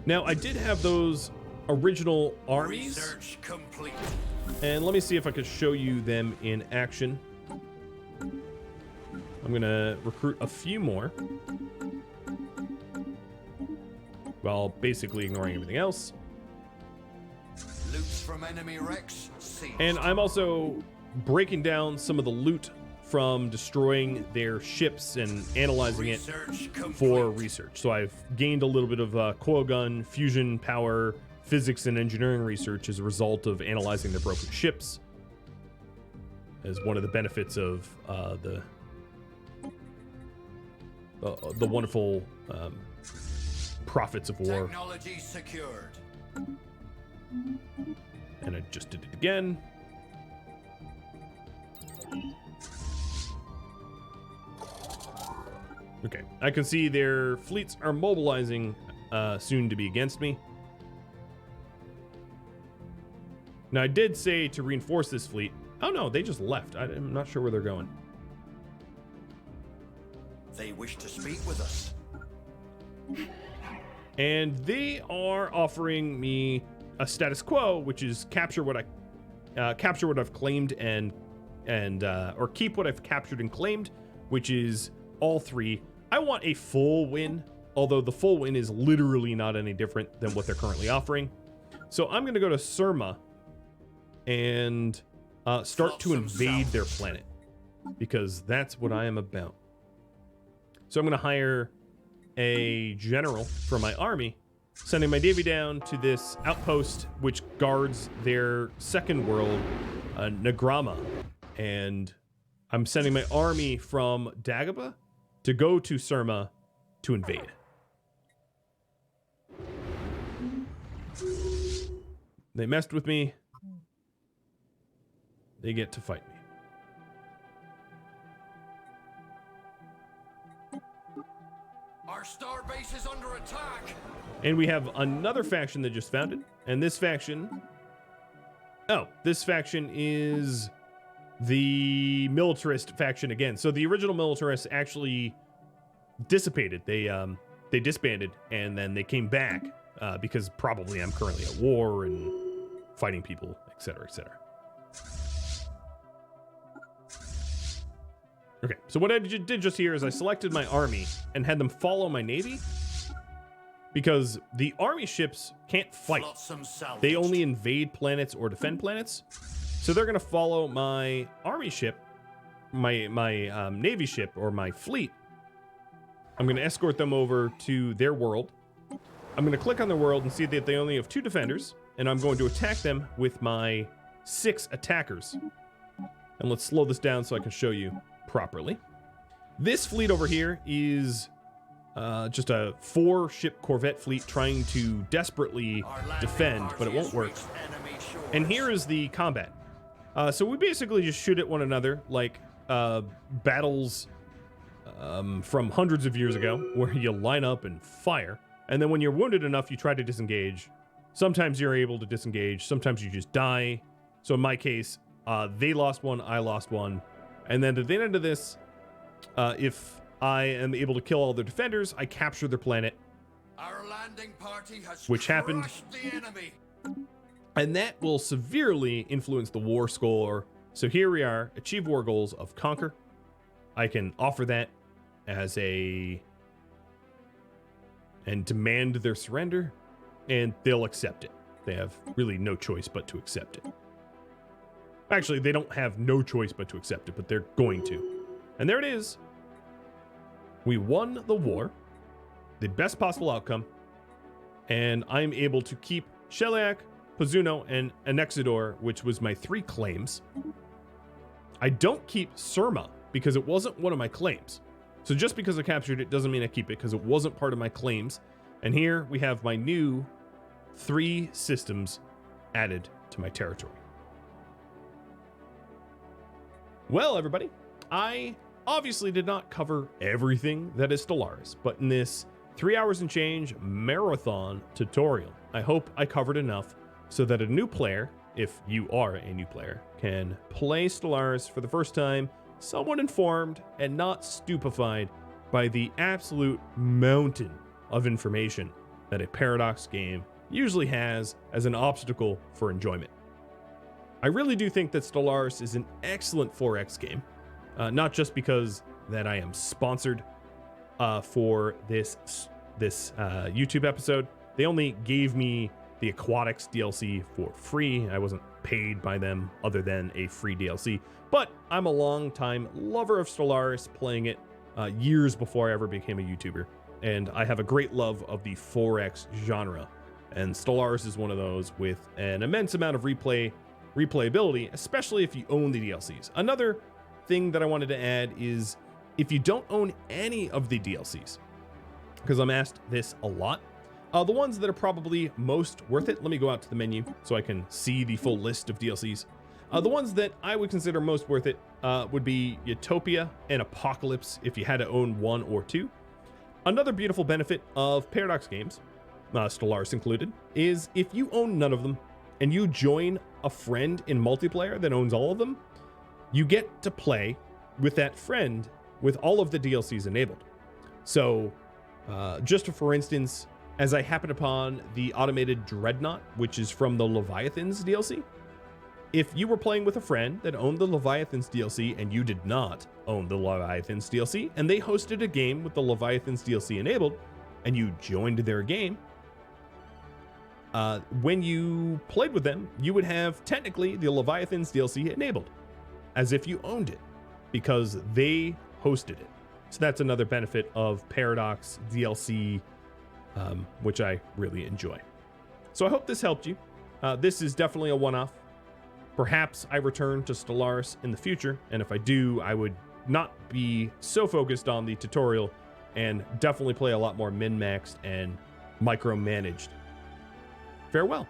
Now, I did have those original armies, Research complete. and let me see if I could show you them in action. I'm going to recruit a few more, while basically ignoring everything else. Loot from enemy wrecks seized. And I'm also breaking down some of the loot from destroying their ships and analyzing it Research complete. for research. So I've gained a little bit of coil gun, fusion power, physics, and engineering research as a result of analyzing their broken ships, as one of the benefits of the wonderful profits of war. Technology secured. And I just did it again. Okay, I can see their fleets are mobilizing soon to be against me. Now, I did say to reinforce this fleet. Oh no, they just left. I'm not sure where they're going. They wish to speak with us. And they are offering me a status quo, which is capture what I've claimed or keep what I've captured and claimed, which is all three. I want a full win, although the full win is literally not any different than what they're currently offering. So I'm going to go to Surma and start to invade their planet, because that's what I am about. So I'm going to hire a general from my army, sending my navy down to this outpost which guards their second world, Nagrama. And I'm sending my army from Dagobah to go to Surma to invade. They messed with me. They get to fight me. Our star base is under attack. And we have another faction that just founded. And this faction... Oh, this faction is the militarist faction again. So the original militarists actually dissipated. They disbanded, and then they came back because probably I'm currently at war and fighting people, etc., etc. Okay, so what I did just here is I selected my army and had them follow my navy, because the army ships can't fight. They only invade planets or defend planets. So they're going to follow my army ship, my navy ship, or my fleet. I'm going to escort them over to their world. I'm going to click on their world and see that they only have 2 defenders, and I'm going to attack them with my 6 attackers. And let's slow this down so I can show you properly. This fleet over here is just a 4-ship corvette fleet trying to desperately defend, but it won't work. And here is the combat. So we basically just shoot at one another like battles from hundreds of years ago, where you line up and fire. And then when you're wounded enough, you try to disengage. Sometimes you're able to disengage. Sometimes you just die. So in my case, they lost one, I lost one. And then at the end of this, if I am able to kill all their defenders, I capture their planet. Our landing party has Which happened. The enemy. And that will severely influence the war score. So here we are, achieve war goals of conquer. I can offer that as and demand their surrender, and they'll accept it. They have really no choice but to accept it. Actually, they don't have no choice but to accept it, but they're going to. And there it is. We won the war, the best possible outcome, and I'm able to keep Sheliak, Pazuno, and Anexidor, which was my 3 claims. I don't keep Surma because it wasn't one of my claims. So just because I captured it doesn't mean I keep it, because it wasn't part of my claims. And here we have my new 3 systems added to my territory. Well, everybody, I obviously did not cover everything that is Stellaris, but in this 3 hours and change marathon tutorial, I hope I covered enough so that a new player, if you are a new player, can play Stellaris for the first time, somewhat informed and not stupefied by the absolute mountain of information that a Paradox game usually has as an obstacle for enjoyment. I really do think that Stellaris is an excellent 4X game, not just because that I am sponsored for this YouTube episode. They only gave me the Aquatics DLC for free. I wasn't paid by them other than a free DLC, but I'm a long-time lover of Stellaris, playing it years before I ever became a YouTuber, and I have a great love of the 4X genre, and Stellaris is one of those with an immense amount of replayability, especially if you own the DLCs. Another thing that I wanted to add is if you don't own any of the DLCs, because I'm asked this a lot, the ones that are probably most worth it, let me go out to the menu so I can see the full list of DLCs. The ones that I would consider most worth it would be Utopia and Apocalypse if you had to own one or two. Another beautiful benefit of Paradox games, Stellaris included, is if you own none of them and you join a friend in multiplayer that owns all of them, you get to play with that friend with all of the DLCs enabled. So just for instance, as I happened upon the automated Dreadnought, which is from the Leviathans DLC, if you were playing with a friend that owned the Leviathans DLC and you did not own the Leviathans DLC, and they hosted a game with the Leviathans DLC enabled, and you joined their game, when you played with them, you would have technically the Leviathans DLC enabled, as if you owned it, because they hosted it. So that's another benefit of Paradox DLC, which I really enjoy. So I hope this helped you. This is definitely a one-off. Perhaps I return to Stellaris in the future, and if I do, I would not be so focused on the tutorial and definitely play a lot more min-maxed and micromanaged. Farewell.